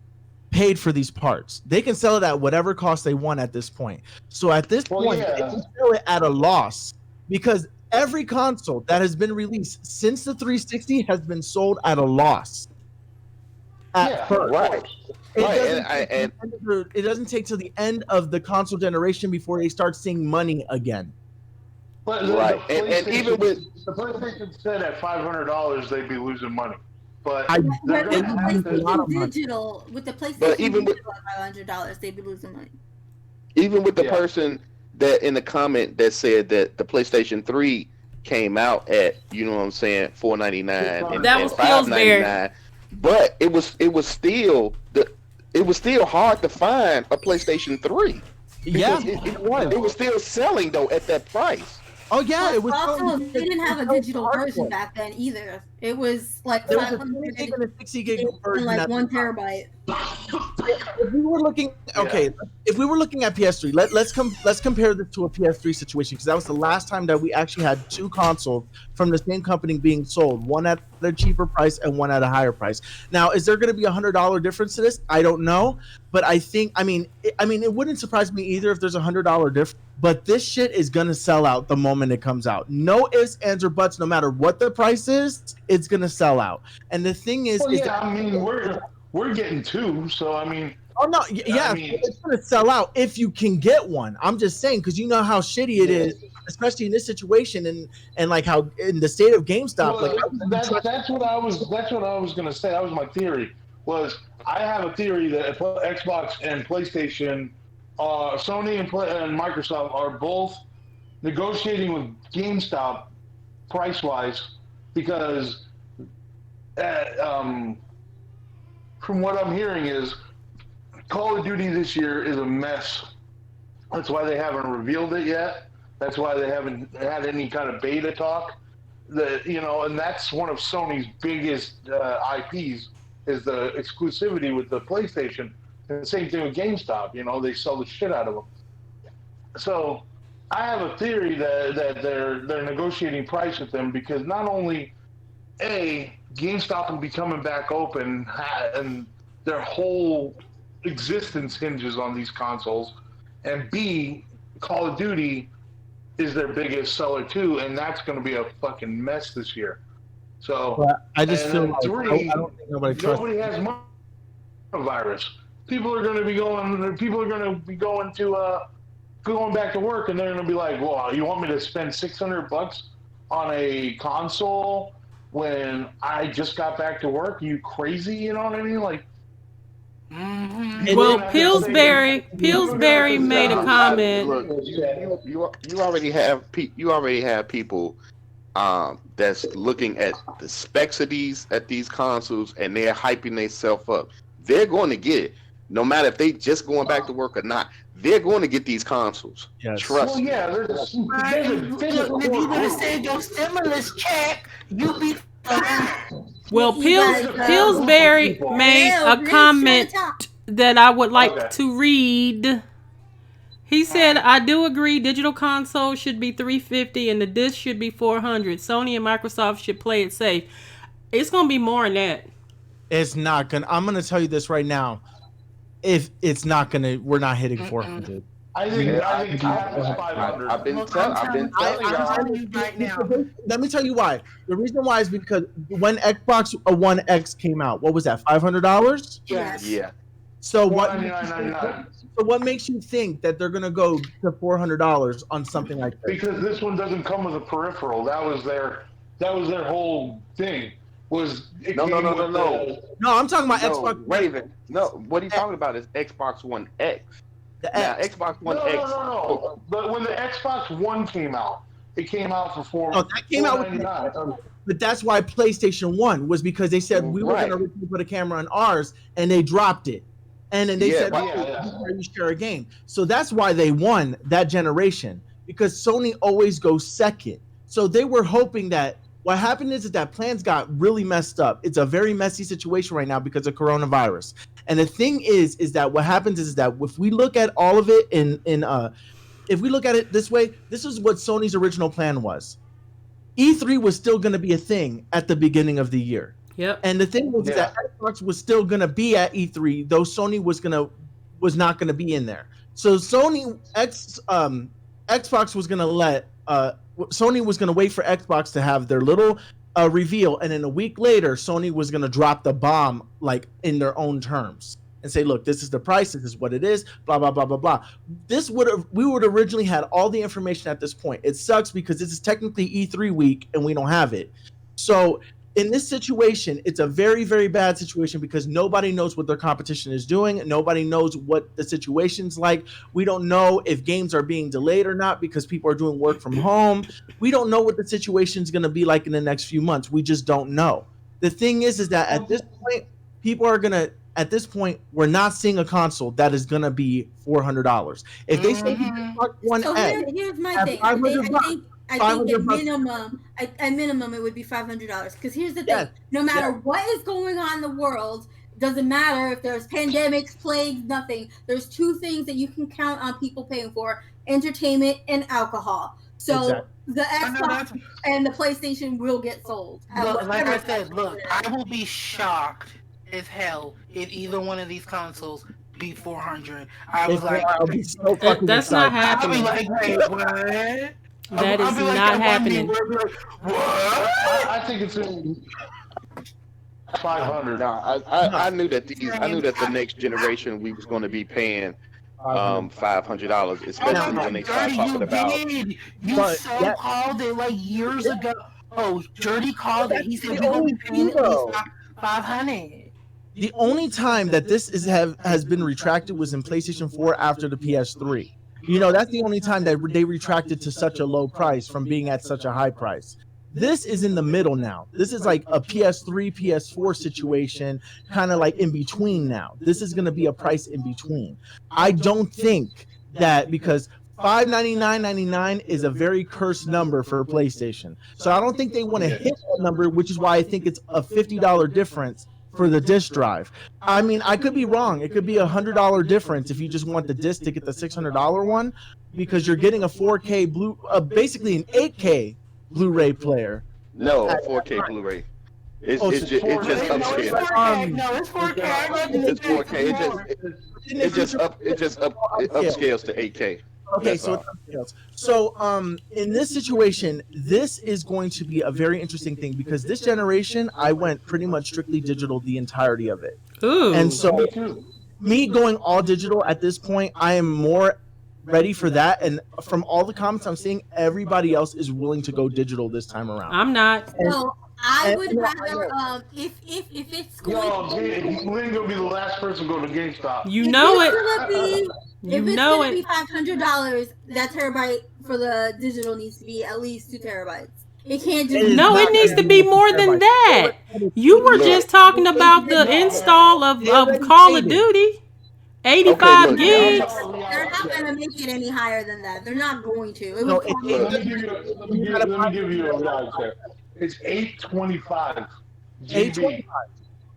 paid for these parts. They can sell it at whatever cost they want at this point. So at this point, they can sell it at a loss, because every console that has been released since the 360 has been sold at a loss. Right. It doesn't take till the end of the console generation before they start seeing money again. But and even with the PlayStation said at $500 they'd be losing money. But with the PlayStation even Digital at $500, they'd be losing money. Even with the person that in the comment that said that the PlayStation 3 came out at, you know what I'm saying, $499 and That was $599, but it was still hard to find a PlayStation 3. Yeah, it was still selling though at that price. Oh yeah, it was. Also, they didn't have a digital version back then either. It was like 500 gig and a 60 gig version, like 1 terabyte. If we were looking, if we were looking at PS3, let's compare this to a PS3 situation, because that was the last time that we actually had 2 consoles from the same company being sold, one at a cheaper price and one at a higher price. Now, is there going to be $100 difference to this? I don't know, but I think, I mean, it wouldn't surprise me either if there's $100 difference. But this shit is gonna sell out the moment it comes out. No ifs, ands, or buts. No matter what the price is, it's gonna sell out. And the thing is, we're getting 2, so I mean. Oh no, it's gonna sell out if you can get one. I'm just saying, because you know how shitty it is, especially in this situation, and like how in the state of GameStop. Well, that's what I was gonna say. That was my theory. I have a theory that Xbox and PlayStation. Sony and Microsoft are both negotiating with GameStop price-wise, because from what I'm hearing is Call of Duty this year is a mess. That's why they haven't revealed it yet. That's why they haven't had any kind of beta talk. And that's one of Sony's biggest IPs is the exclusivity with the PlayStation. And the same thing with GameStop. They sell the shit out of them. So I have a theory that they're negotiating price with them because not only GameStop will be coming back open, and their whole existence hinges on these consoles, and B, Call of Duty is their biggest seller too, and that's going to be a fucking mess this year. So, But I just and feel then like three, I don't think nobody trusts. nobody has coronavirus. People are going to be going. People are going to be going to going back to work, and they're going to be like, "Well, you want me to spend $600 on a console when I just got back to work? You crazy? You know what I mean? Like." Well, Pillsbury made a comment. Look, you already have people that's looking at the specs of these consoles, and they're hyping themselves up. They're going to get it, no matter if they just going back to work or not. They're going to get these consoles. Yes. Trust me. Yeah, there's If you would have saved your stimulus check, you'd be fine. Well, You guys, Pillsbury made a comment that I would like Okay. to read. He said, "I do agree. Digital console should be $350 and the disc should be $400. Sony and Microsoft should play it safe." It's gonna be more than that. It's not gonna. I'm gonna tell you this right now. If it's not gonna, we're not hitting 400. I think cap is 500. I've been Look, telling I'm y'all. telling you right now. Let me tell you why. The reason why is because when Xbox One X came out, what was that? $500. Yes. Yeah. So what? $499.99. So what makes you think that they're gonna go to $400 on something like that? Because this one doesn't come with a peripheral. That was their whole thing. Was it No. came with the- No, I'm talking about No, Xbox. Raven. No, what are you talking about is Xbox One X. The Now, X. Xbox One No. X. But when the Xbox One came out, it came out for Oh, that came out with $499. But that's why PlayStation 1 was because they said we were Right. going to put a camera on ours, and they dropped it. And then they Yeah, said, but- "Oh, this is where you share a game." So that's why they won that generation, because Sony always goes second. So they were hoping that what happened is that plans got really messed up. It's a very messy situation right now because of coronavirus. And the thing is that what happens is that if we look at all of it if we look at it this way, this is what Sony's original plan was. E3 was still going to be a thing at the beginning of the year. Yep. And the thing was that Xbox was still going to be at E3, though Sony was not going to be in there. So Xbox was going to let Sony was going to wait for Xbox to have their little reveal, and then a week later, Sony was going to drop the bomb like in their own terms and say, "Look, this is the price. This is what it is." Blah blah blah blah blah. We would originally had all the information at this point. It sucks because this is technically E3 week and we don't have it. So in this situation, it's a very, very bad situation because nobody knows what their competition is doing. Nobody knows what the situation's like. We don't know if games are being delayed or not because people are doing work from home. We don't know what the situation's going to be like in the next few months. We just don't know. The thing is that at this point, at this point, we're not seeing a console that is going to be $400. If they say Xbox One So X, here's my at thing. $500 I think at $500 minimum it would be $500. Because here's the thing: Yes. no matter what is going on in the world, doesn't matter if there's pandemics, plagues, nothing. There's two things that you can count on people paying for: entertainment and alcohol. So Exactly. the Xbox and the PlayStation will get sold. Look, like I said, look, I will be shocked as hell if either one of these consoles be 400. I was like, I'll be so fucking That's not excited. I'll be happening. like, wait, what? That is not happening. What? I think it's in 500. No, I knew that the next generation we was going to be paying $500, especially when they start talking about. You But so that- called it like years ago. Oh, Dirty called it. He said That's we're the gonna be only paying thing, at though. least 500. The only time that this has been retracted was in PlayStation 4 after the PS3. You know, that's the only time that they retracted to such a low price from being at such a high price. This is in the middle now. This is like a PS3, PS4 situation, kind of like in between now. This is going to be a price in between. I don't think that because $599.99 is a very cursed number for PlayStation. So I don't think they want to hit that number, which is why I think it's a $50 difference for the disc drive. I mean, I could be wrong. It could be $100 difference if you just want the disc to get the $600 one, because you're getting a 4K basically an 8K Blu-ray player. No, a 4K Blu-ray. It's Oh, it's so just, it's just No, it's upscale. 4K. No, it's 4K. I read the It's 4K. It just upscales to 8K. Okay, That's so all. it's something else. So, in this situation, this is going to be a very interesting thing because this generation, I went pretty much strictly digital the entirety of it, Ooh. and so Me too. me going all digital at this point, I am more ready for that. And from all the comments I'm seeing, everybody else is willing to go digital this time around. I'm not. So I And- would and- rather if it's Yo, going Lynn gonna be the last person to go to GameStop. You know if it. it's gonna be You if it's know gonna be it. $500, that terabyte for the digital needs to be at least 2 terabytes. It can't just is No, not it needs gonna to be be more than terabytes. that. You were Look. just talking about the install of Call of Duty. 85 look, gigs. They're not gonna make it any higher than that. They're not going to. It No, would cost Look. Let me give you a guide there. It's 825 GB.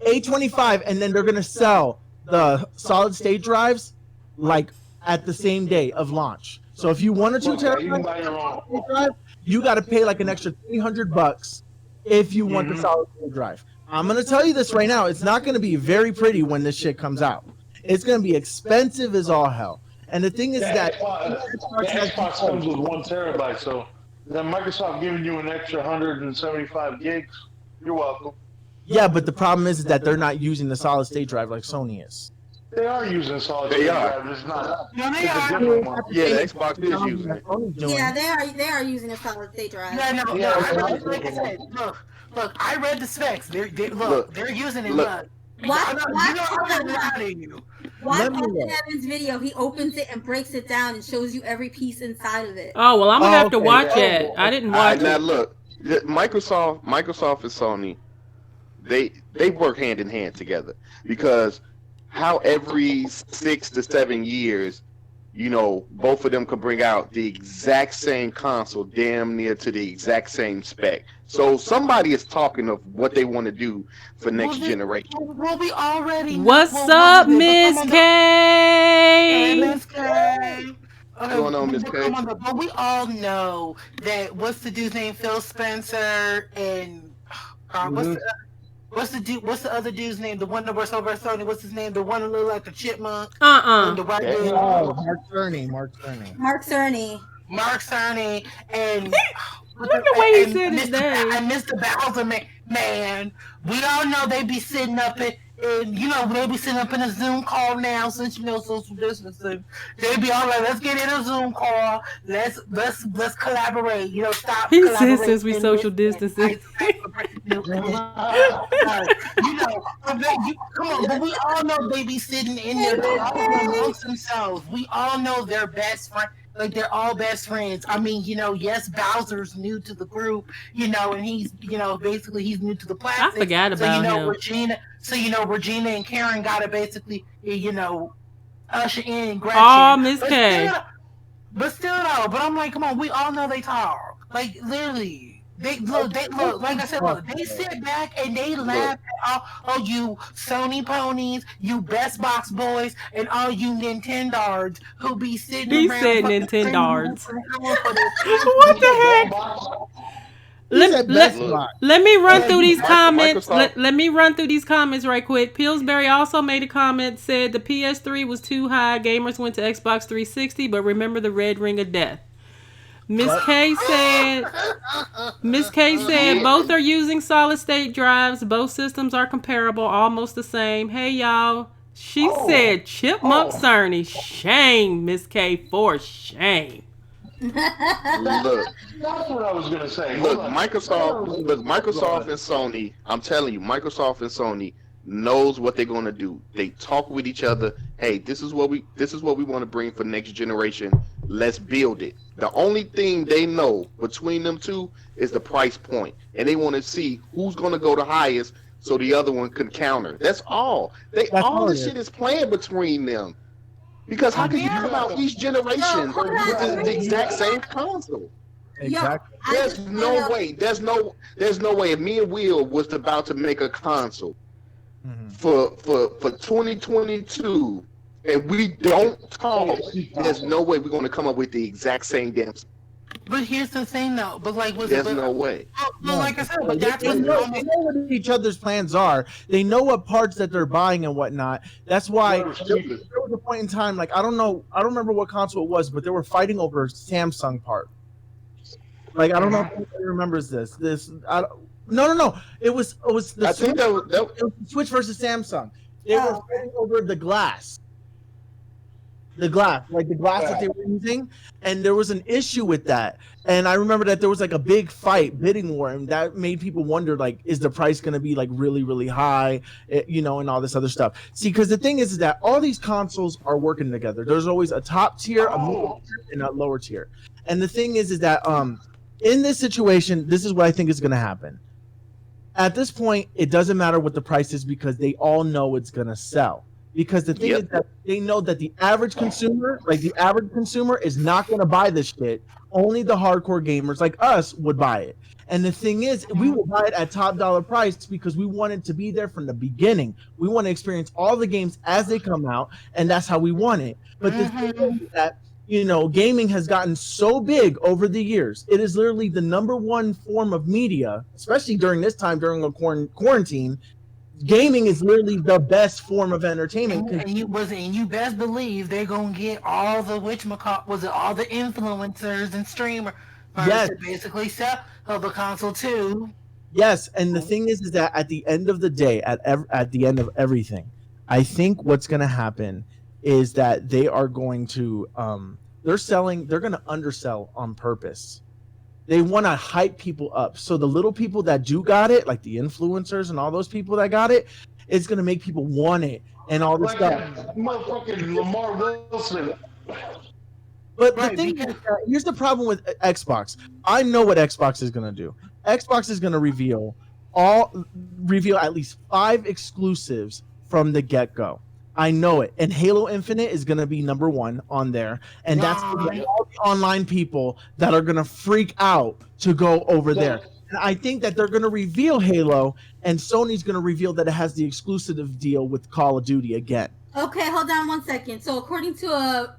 825, and then they're gonna sell the solid state drives like at the same day of launch. So if you want a 2 Okay, you can terabyte buy your own. drive, you got to pay like an extra $300 if you want the Mhm. solid state drive. I'm gonna tell you this right now. It's not gonna be very pretty when this shit comes out. It's gonna be expensive as all hell. And the thing is that The Xbox comes with 1 terabyte, so then Microsoft giving you an extra 175 gigs. You're welcome. yeah, but the problem is that they're not using the solid state drive like Sony is. They are using solid They state are. drive. It's not. No, they It's a are. different one. Yeah, the Xbox is using it. Sony's doing Yeah, it. they are using a solid state drive. Yeah, no, Yeah, no. okay. Like I said, look. I read the specs. Look. They're using it. Look. Look. Watch, I'm not lying to you. watch Let me Austin look. Evans' video. He opens it and breaks it down and shows you every piece inside of it. Oh, well, I'm going to have to Okay. watch it. I didn't All right, watch now it. look, Microsoft and Sony, they work hand in hand together because how every 6 to 7 years, both of them can bring out the exact same console, damn near to the exact same spec. So somebody is talking of what they want to do for next generation. Well, we already. What's well, up, we- Miss Hey, K? Miss K. What's going on, Miss K? But we all know that what's the dude's name? Phil Spencer and what's the other dude's name? The one that works over at Sony. What's his name? The one that look like a chipmunk. And the white Yeah. dude. Oh, Mark Cerny. Mark Cerny. Mark Cerny. And Look at the way he said his Mr. name. And Mr. Bowser, man, we all know they be sitting up and they be sitting up in a Zoom call now since social distancing. They be all like, let's get in a Zoom call. Let's collaborate. Stop. He said collaborating since we and social this distancing. Come on, but we all know they be sitting in there talking amongst themselves. We all know they're best friends. Like they're all best friends. I mean, yes, Bowser's new to the group, and he's, basically he's new to the platform. I forgot about him. Regina and Karen got to basically, usher in Gretchen. Oh, Miss K. But I'm like, come on, we all know they talk. Like literally. They look, like I said, they sit back and they laugh at all you Sony ponies, you Best Box boys, and all you Nintendards who be sitting He around. said fucking Nintendards. What the heck? Let me run through these comments. Let me run through these comments right quick. Pillsbury also made a comment, said the PS3 was too high. Gamers went to Xbox 360, but remember the red ring of death. Miss K said both are using solid state drives. Both systems are comparable, almost the same. Hey y'all. She said Chipmunk Cerny. Shame, Miss K, for shame. Look, That's what I was gonna say. look, Microsoft and Sony. I'm telling you, Microsoft and Sony knows what they're gonna do. They talk with each other. Hey, this is what we want to bring for next generation. Let's build it. The only thing they know between them two is the price point, and they want to see who's gonna go the highest, so the other one can counter. That's all. All this shit is playing between them. Because how can you come out each generation with the exact same console? Exactly. There's no way. There's no way. If me and Will was about to make a console, for 2022, and we don't talk, there's no way we're going to come up with the exact same damn. But here's the thing, though. But like, was There's it? no way. Well, like I said, but that's They what know, almost. they know what each other's plans are. They know what parts that they're buying and whatnot. That's why there was a point in time, like I don't remember what console it was, but they were fighting over a Samsung part. Like I don't know if anybody remembers this. No. It was the I think that was it was Switch versus Samsung. They were fighting over the glass. Like the glass that they were using, and there was an issue with that. And I remember that there was like a big fight, bidding war, and that made people wonder, like, is the price going to be like really, really high, and all this other stuff. See, because the thing is that all these consoles are working together. There's always a top tier, a middle tier, and a lower tier. And the thing is that in this situation, this is what I think is going to happen. At this point, it doesn't matter what the price is because they all know it's going to sell. Because the thing is that they know that the average consumer, is not going to buy this shit. Only the hardcore gamers like us would buy it. And the thing is, we will buy it at top dollar price because we want it to be there from the beginning. We want to experience all the games as they come out, and that's how we want it. But the thing is that, gaming has gotten so big over the years. It is literally the number one form of media, especially during this time, during a quarantine. Gaming is literally the best form of entertainment. And you best believe they're gonna get all the all the influencers and streamers to basically sell the console too. Yes, and the thing is that at the end of the day, at the end of everything, I think what's going to happen is that they are going to they're going to undersell on purpose. They want to hype people up. So the little people that do got it, like the influencers and all those people that got it, it's going to make people want it and all this stuff. Motherfucking Lamar Wilson. But the thing is, here's the problem with Xbox. I know what Xbox is going to do. Xbox is going to reveal at least 5 exclusives from the get-go. I know it. And Halo Infinite is going to be number 1 on there. And that's for all the online people that are going to freak out to go over there. And I think that they're going to reveal Halo, and Sony's going to reveal that it has the exclusive deal with Call of Duty again. Okay, hold on one second. So according to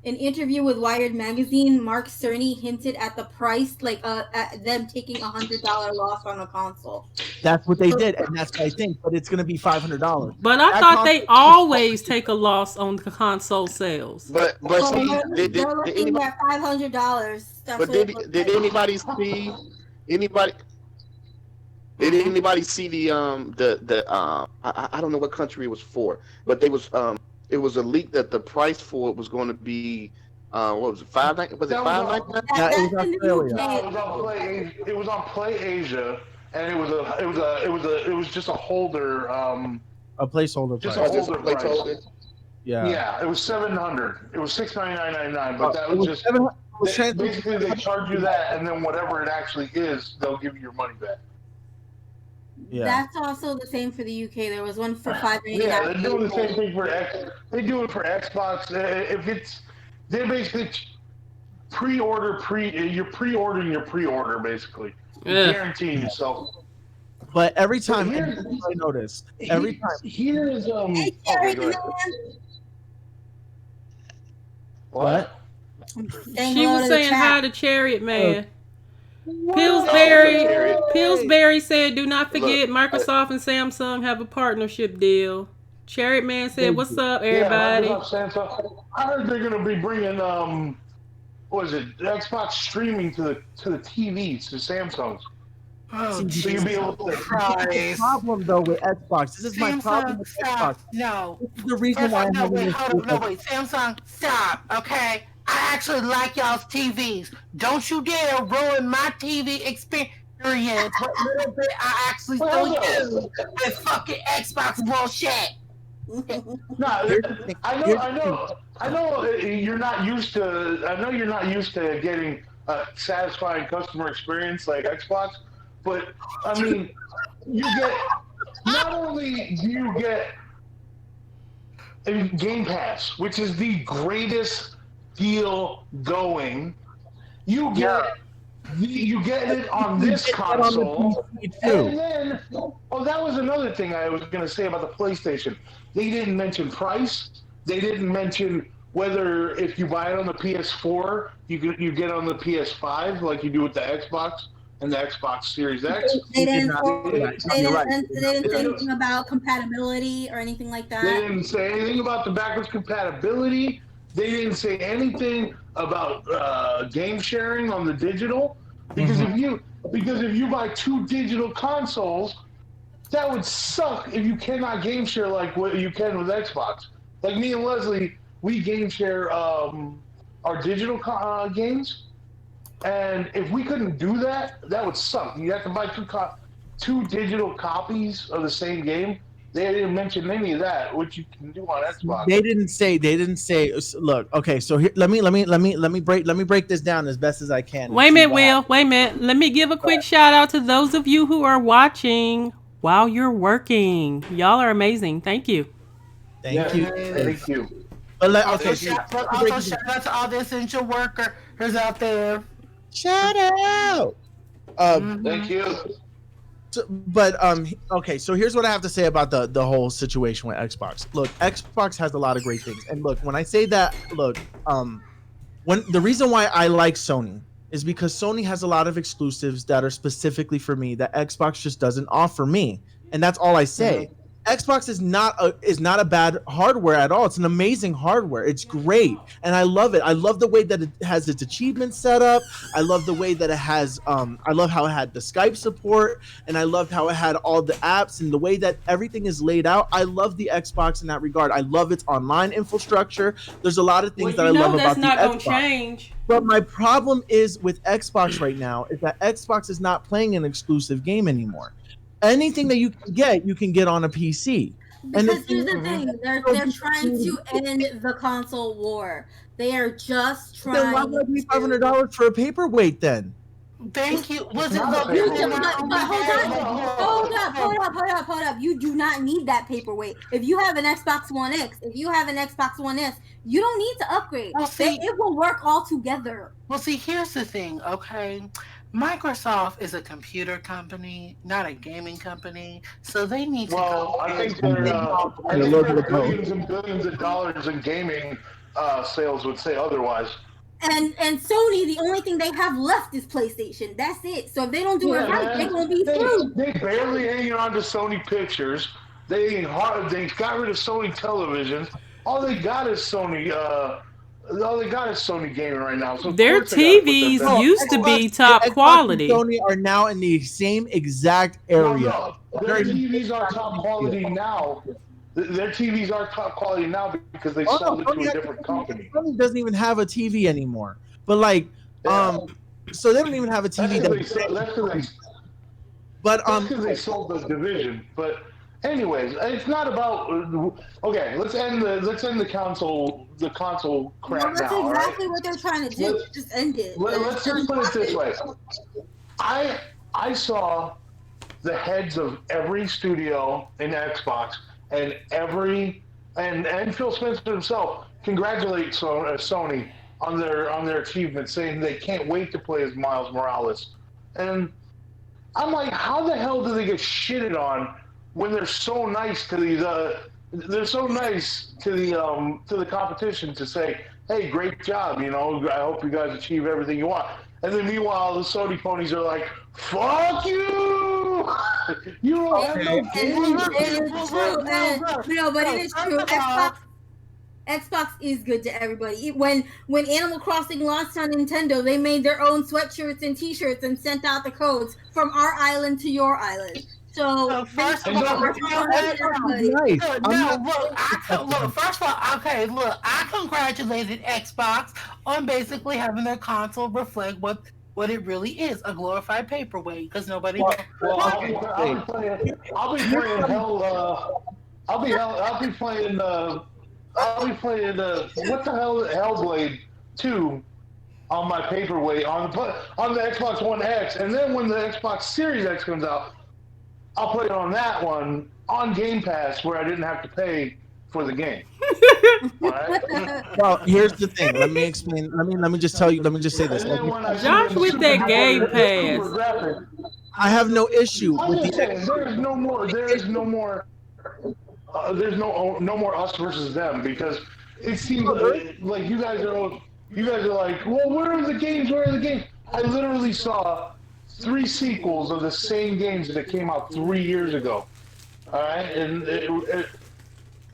an interview with Wired Magazine, Mark Cerny hinted at the price, at them taking $100 loss on a console. That's what they did, and that's what I think. But it's going to be $500. But I thought they always take a loss on the console sales. But see, they're looking at $500. But did anybody see anybody? Did anybody see the I don't know what country it was for, but they was it was a leak that the price for it was going to be what was it, $5.99? Was it $5.99? It was on Play Asia, and it was just a holder. A placeholder just price. a holder price. Yeah, it was $700. It was $699.99, but that was just basically they charge you that, and then whatever it actually is, they'll give you your money back. Yeah. That's also the same for the UK. There was one for $5.99. Yeah, they're doing the same thing for They do it for Xbox. They basically you're pre-ordering your pre-order basically, guaranteeing yourself. But every time, I notice every time. Here is What? She was saying hi to Chariot Man. Pillsbury said, "Do not forget, Microsoft and Samsung have a partnership deal." Chariot Man said, "What's up, everybody?" I heard they're going to be bringing what is it? Xbox streaming to the TVs, to Samsungs. Oh, so you'll be able to. The problem though with Xbox. This is my problem with Xbox. No. This is the reason why I'm having this. Wait. Samsung, stop. Okay. I actually like y'all's TVs. Don't you dare ruin my TV experience. What little bit I actually still use this fucking Xbox bullshit. No, I know you're not used to. I know you're not used to getting a satisfying customer experience like Xbox, but I mean, you get. Not only do you get a Game Pass, which is the greatest deal going, you get You get it on You this get that on the console, PC and too. then, oh, that was another thing I was going to say about the PlayStation. They didn't mention price. They didn't mention whether if you buy it on the PS4, you get on the PS5 like you do with the Xbox and the Xbox Series X. They They did didn't. not say that. They You're didn't. right. They didn't say They anything about compatibility or anything like that. didn't say anything about the backwards compatibility. They didn't say anything about game sharing on the digital. Because Mhm. if you buy two digital consoles, that would suck if you cannot game share like what you can with Xbox. Like me and Leslie, we game share our digital games, and if we couldn't do that, that would suck. You have to buy two digital copies of the same game. They didn't mention any of that, which you can do on Xbox. They didn't say. They didn't say. Look, okay. So here, let me break this down as best as I can and Wait a see minute, what Will. happened. Wait a minute. Let me give a quick shout out to those of you who are watching while you're working. Y'all are amazing. Thank you. Thank you. Thank you. But Also, okay. So but let me break also it down. shout out to all the essential workers out there. Shout out. Thank you. But okay, so here's what I have to say about the whole situation with Xbox. Look, Xbox has a lot of great things, and look, when I say that, look, when the reason why I like Sony is because Sony has a lot of exclusives that are specifically for me that Xbox just doesn't offer me, and that's all I say. Xbox is not a bad hardware at all. It's an amazing hardware. It's great, and I love it. I love the way that it has its achievements set up. I love the way that it has. I love how it had the Skype support, and I loved how it had all the apps and the way that everything is laid out. I love the Xbox in that regard. I love its online infrastructure. There's a lot of things that I love That's about the not gonna Xbox. change. But my problem is with Xbox right now is that Xbox is not playing an exclusive game anymore. Anything that you can get on a PC. And Because here's the thing, they're trying to end the console war. They are just then why trying would I pay to. $500 for a paperweight then? Thank you. Was it not the a You paperweight. but hold up. You do not need that paperweight. If you have an Xbox One X, if you have an Xbox One S, you don't need to upgrade. Well, see- It will work all together. Well, see, here's the thing, okay? Microsoft is a computer company, not a gaming company, so they need to Well, go. I think And their a little bit of both. billions and billions of dollars in gaming sales would say otherwise. And Sony, the only thing they have left is PlayStation. That's it. So if they don't do it right, they're gonna be screwed. They barely hanging on to Sony Pictures. They got rid of Sony Television. All they got is Sony. All they got is Sony gaming right now. So of Their course they gotta put TVs their best- used to be top Xbox quality. and Sony are now in the same exact No, area. no. Their TVs are top quality now. Their TVs are top quality now because they sold it to a different company. Sony doesn't even have a TV anymore. But like, so they don't even have a TV. That's But because they sold the division. But anyways, it's not about. Okay, let's end the console crap Well, that's now. exactly all right? what they're trying to do. Let's- Just end it. Let's just put it this way. I saw the heads of every studio in Xbox and and Phil Spencer himself congratulate Sony on their achievement, saying they can't wait to play as Miles Morales. And I'm like, how the hell do they get shitted on when they're so nice to these? They're so nice to the competition to say, "Hey, great job! You know, I hope you guys achieve everything you want." And then meanwhile, the Sony ponies are like, "Fuck you! You don't have no game." It's true. But it is true. Xbox is good to everybody. When Animal Crossing launched on Nintendo, they made their own sweatshirts and T-shirts and sent out the codes from our island to your island. So First of And all, don't- nice. first of all, okay, look, I congratulated Xbox on basically having their console reflect what it really is, a glorified paperweight, because nobody. Well, I'll be playing Hell. I'll be playing what the hell, Hellblade 2 on my paperweight on the Xbox One X, and then when the Xbox Series X comes out, I'll play it on that one on Game Pass where I didn't have to pay for the game. All right. Well, here's the thing. Let me explain. Let me just tell you. Let me just say this. And then when I see Josh them with that Game super Pass. graphic, I have no issue I'm with just the. saying, there's no more us versus them because it seems like you guys are like, well, where are the games? Where are the games? I literally saw 3 sequels of the same games that came out 3 years ago. All right, and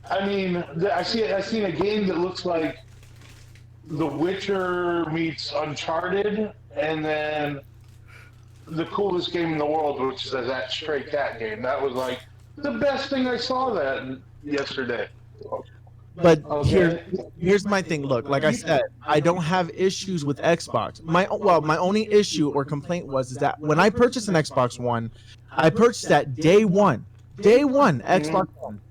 I mean, I seen a game that looks like The Witcher meets Uncharted, and then the coolest game in the world, which is that Stray Cat game. That was like the best thing I saw that yesterday. But Okay. here's my thing. Look, like I said, I don't have issues with Xbox. My only issue or complaint was is that when I purchased an Xbox One, I purchased that day one, Xbox One,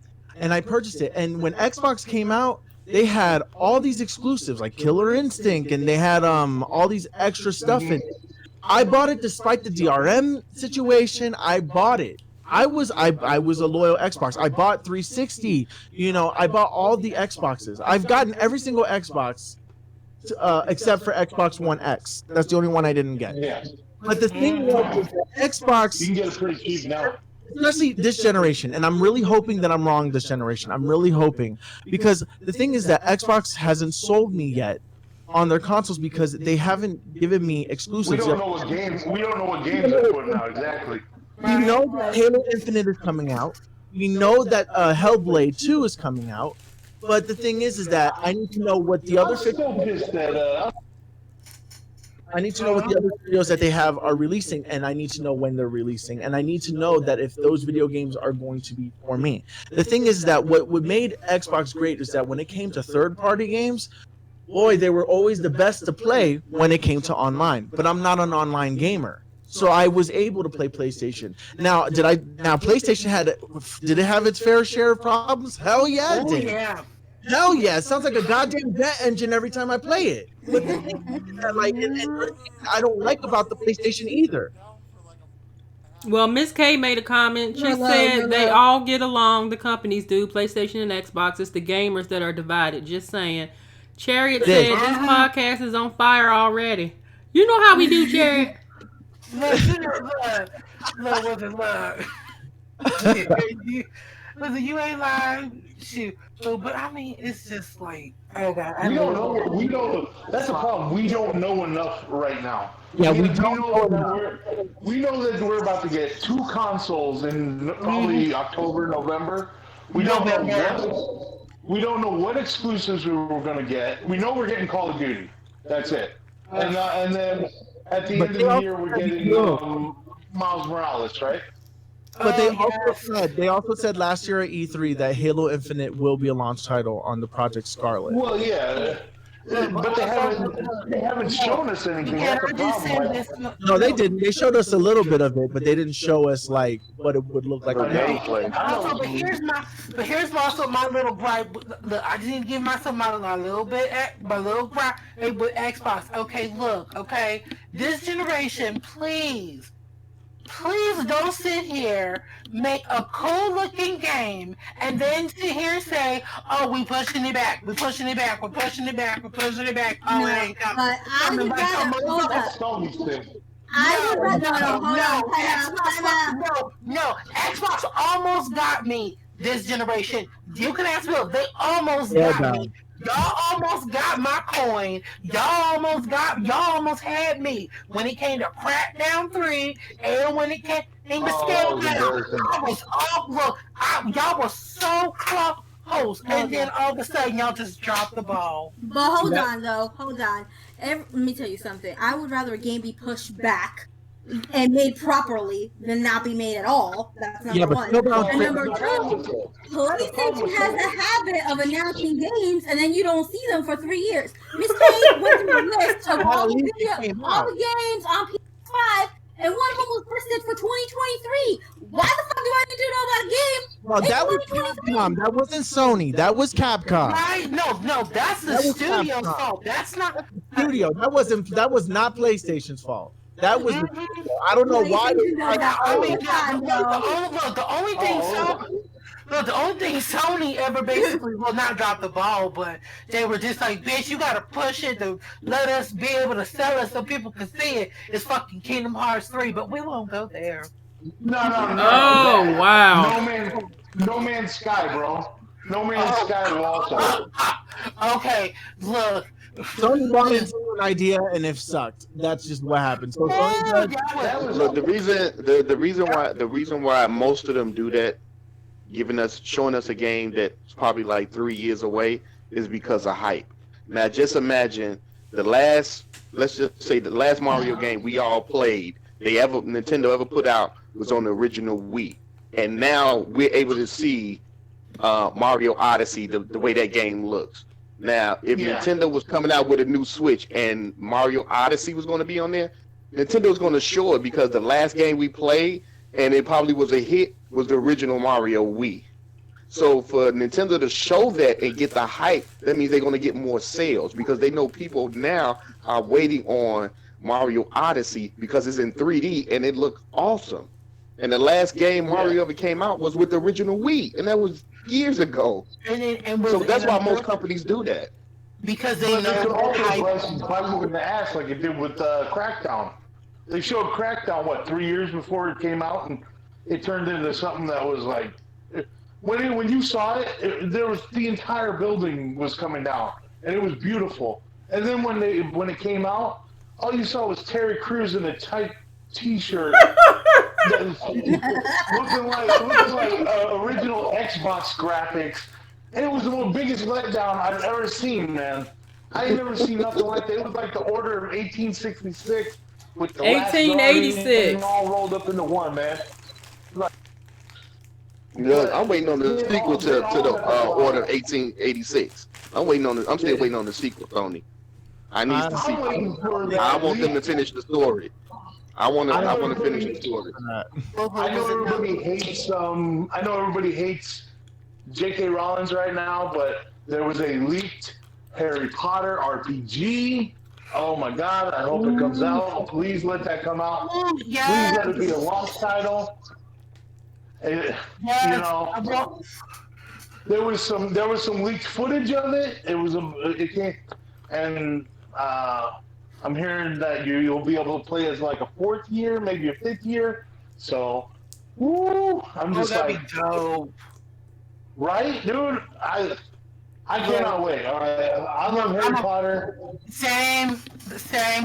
and I purchased it. And when Xbox came out, they had all these exclusives like Killer Instinct, and they had all these extra stuff in it. I bought it despite the DRM situation. I bought it. I was a loyal Xbox. I bought 360. You know, I bought all the Xboxes. I've gotten every single Xbox except for Xbox One X. That's the only one I didn't get. Yeah. But the thing was, is that You Xbox, can get it pretty cheap now. especially this generation, and I'm really hoping that I'm wrong this generation. I'm really hoping because the thing is that Xbox hasn't sold me yet on their consoles because they haven't given me exclusives. We don't know what games. We don't know what games they're putting out exactly. We know that Halo Infinite is coming out. We know that Hellblade 2 is coming out. But the thing is that I need to know what the other I need to know what the other videos that they have are releasing, and I need to know when they're releasing, and I need to know that if those video games are going to be for me. The thing is that what made Xbox great is that when it came to third-party games, boy, they were always the best to play when it came to online. But I'm not an online gamer. So I was able to play PlayStation. Now, PlayStation did it have its fair share of problems? Hell yeah, it did. Yeah. Hell yeah, it sounds like a goddamn jet engine every time I play it. But the thing is that, like, and I don't like about the PlayStation either. Well, Miss K made a comment. She Hello, said hello. they all get along. The companies do. PlayStation and Xbox. It's the gamers that are divided. Just saying. Chariot It is. said this podcast is on fire already. You know how we do, Chariot. Look, you know, love wasn't love. Listen, you ain't lying. Shoot. But I mean, it's just like, oh God. We don't know. We don't. That's the problem. We don't know enough right now. Yeah, we don't know know that we know that we're about to get 2 consoles in probably October, November. We don't know what exclusives we were going to get. We know we're getting Call of Duty. That's it. And then at the end of the year, we're getting Miles Morales, right? But they also said last year at E3 that Halo Infinite will be a launch title on the Project Scarlet. Well, yeah. But they haven't shown us anything. Yeah, That's the I just said problem. this. No, they didn't. They showed us a little bit of it, but they didn't show us like what it would look like. Gameplay. Also, but here's also my little gripe. Look, I didn't give myself my little gripe with Xbox. Okay, look, okay, this generation, please don't sit here, make a cool looking game, and then sit here and say, oh, we pushing it back. Oh, it ain't coming. But I would rather hold up. That's Sony's thing. I would rather hold on. No, Xbox almost got me this generation. You can ask Will, they almost got me. Y'all almost got my coin. Y'all almost had me when it came to Crackdown 3 and when it came to Scale Down. I was y'all were so close, and then all of a sudden y'all just dropped the ball. But hold on. Let me tell you something. I would rather a game be pushed back and made properly than not be made at all. That's number one. And number two, PlayStation has a habit of announcing games and then you don't see them for 3 years. Miss K went through a list of all the games on PS5, and one of them was listed for 2023. Why the fuck do I need to know about a game? Well, that was Capcom. That wasn't Sony. That was Capcom. Right? No, that's the studio's fault. That's not studio. That was not PlayStation's fault. That was I don't know why. The only thing Look, the only thing Sony ever basically, well, not dropped the ball, but they were just like, bitch, you gotta push it to let us be able to sell it so people can see it. It's fucking Kingdom Hearts 3, but we won't go there. No. Oh That wow. No Man's Sky, bro. No Man's Oh. Sky also. Okay, look. Sony brought into an idea and it sucked. That's just what happened. So Sony Yeah, said, That was Look, the reason why most of them do that, showing us a game that's probably like 3 years away, is because of hype. Now, just imagine let's just say the last Mario game we all played, Nintendo ever put out was on the original Wii, and now we're able to see Mario Odyssey the way that game looks. Now, if Yeah. Nintendo was coming out with a new Switch and Mario Odyssey was going to be on there, Nintendo's going to show it because the last game we played, and it probably was a hit, was the original Mario Wii. So for Nintendo to show that and get the hype, that means they're going to get more sales because they know people now are waiting on Mario Odyssey because it's in 3D and it looks awesome. And the last game Mario ever came out was with the original Wii, and that was years ago. So that's why most companies do that. because they But they could know also hype. bite you in the ass like it did with Crackdown. They showed Crackdown, what, 3 years before it came out, and it turned into something that was like... When you saw it, there was the entire building was coming down, and it was beautiful. And then when it came out, all you saw was Terry Crews in a tight T-shirt, that was looking like original Xbox graphics, and it was the biggest letdown I've ever seen, man. I ain't never seen nothing like that. It was like the Order of 1866 with the last Guardian 1886. all rolled up into one, man. Yeah, I'm waiting on the sequel to the Order 1886. I'm still waiting on the sequel, Tony. I need the I'm sequel. waiting for that. I want them to finish the story. I want to finish the story. I know everybody hates. I know everybody hates J.K. Rowling right now, but there was a leaked Harry Potter RPG. Oh my God! I hope it comes out. Please let that come out. Oh, Please let it be a launch title. You know, there was some leaked footage of it. It came, and I'm hearing that you'll be able to play as like a fourth year, maybe a fifth year. So, woo! I'm just that'd like, be dope. right, dude. I cannot wait. All right, I love Harry Potter. Same,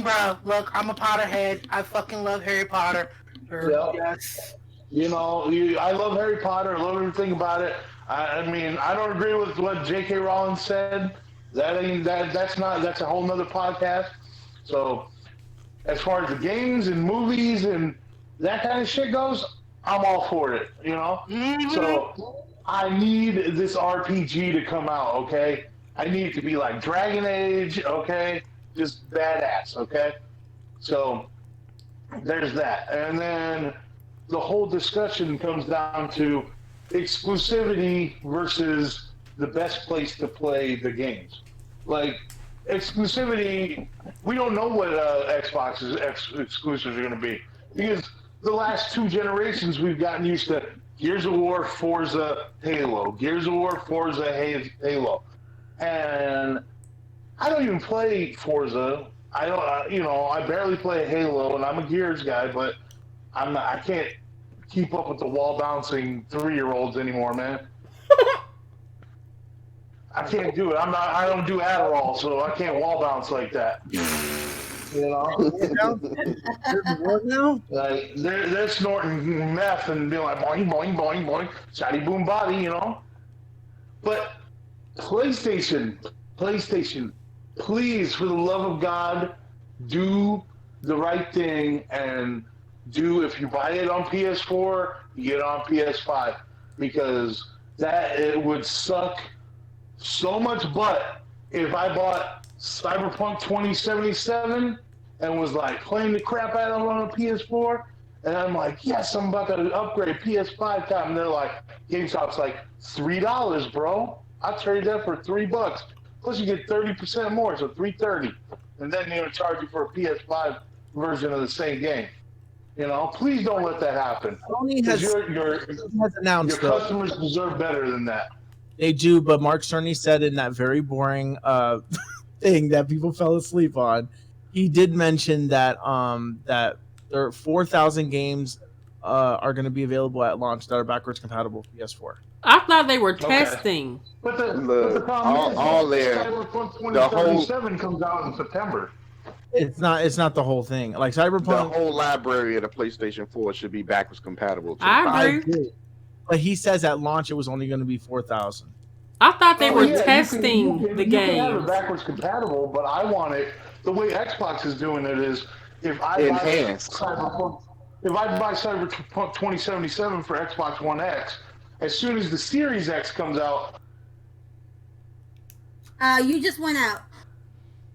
bro. Look, I'm a Potterhead. I fucking love Harry Potter. Yep. Yes. You know, I love Harry Potter. I love everything about it. I mean, I don't agree with what J.K. Rowling said. That's a whole nother podcast. So, as far as the games and movies and that kind of shit goes, I'm all for it. You know. Mm-hmm. So, I need this RPG to come out. Okay, I need it to be like Dragon Age. Okay, just badass. Okay, so there's that, and then the whole discussion comes down to exclusivity versus the best place to play the games. Like exclusivity, we don't know what Xbox's exclusives are going to be because the last two generations we've gotten used to Gears of War, Forza, Halo, Gears of War, Forza, Halo, and I don't even play Forza. I don't, I barely play Halo, and I'm a Gears guy, but I can't keep up with the wall bouncing 3-year-olds anymore, man. I can't do it. I don't do Adderall, so I can't wall bounce like that. You know? What now? Like they're snorting meth and being like boing boing boing boing, shotty boom body, you know. But PlayStation, please, for the love of God, do the right thing and if you buy it on PS4, you get it on PS5 because it would suck so much butt if I bought Cyberpunk 2077 and was like playing the crap out of it on a PS4, and I'm like, yes, I'm about to upgrade PS5 time, and they're like, GameStop's like $3, bro. I'll trade that for $3. Plus you get 30% more, so $330, and then they're gonna charge you for a PS5 version of the same game. Please don't let that happen. Sony Because has, has your announced though customers deserve better than that. they do, but Mark Cerny said in that very boring thing that people fell asleep on, he did mention that there are 4,000 games are going to be available at launch that are backwards compatible for PS4. I thought they were Okay. testing. But the Look, problem is, all there, Cyberpunk the whole 2077 comes out in September. It's not the whole thing. Like the Cyberpunk, whole library of the PlayStation 4 should be backwards compatible to the I I console. agree. agree, but he says at launch it was only going to be 4,000. I thought they Oh were yeah, testing the you can have it games. backwards compatible, but I want it the way Xbox is doing it is if I buy Enhanced. Cyberpunk, if I buy Cyberpunk 2077 for Xbox One X, as soon as the Series X comes out, You just went out.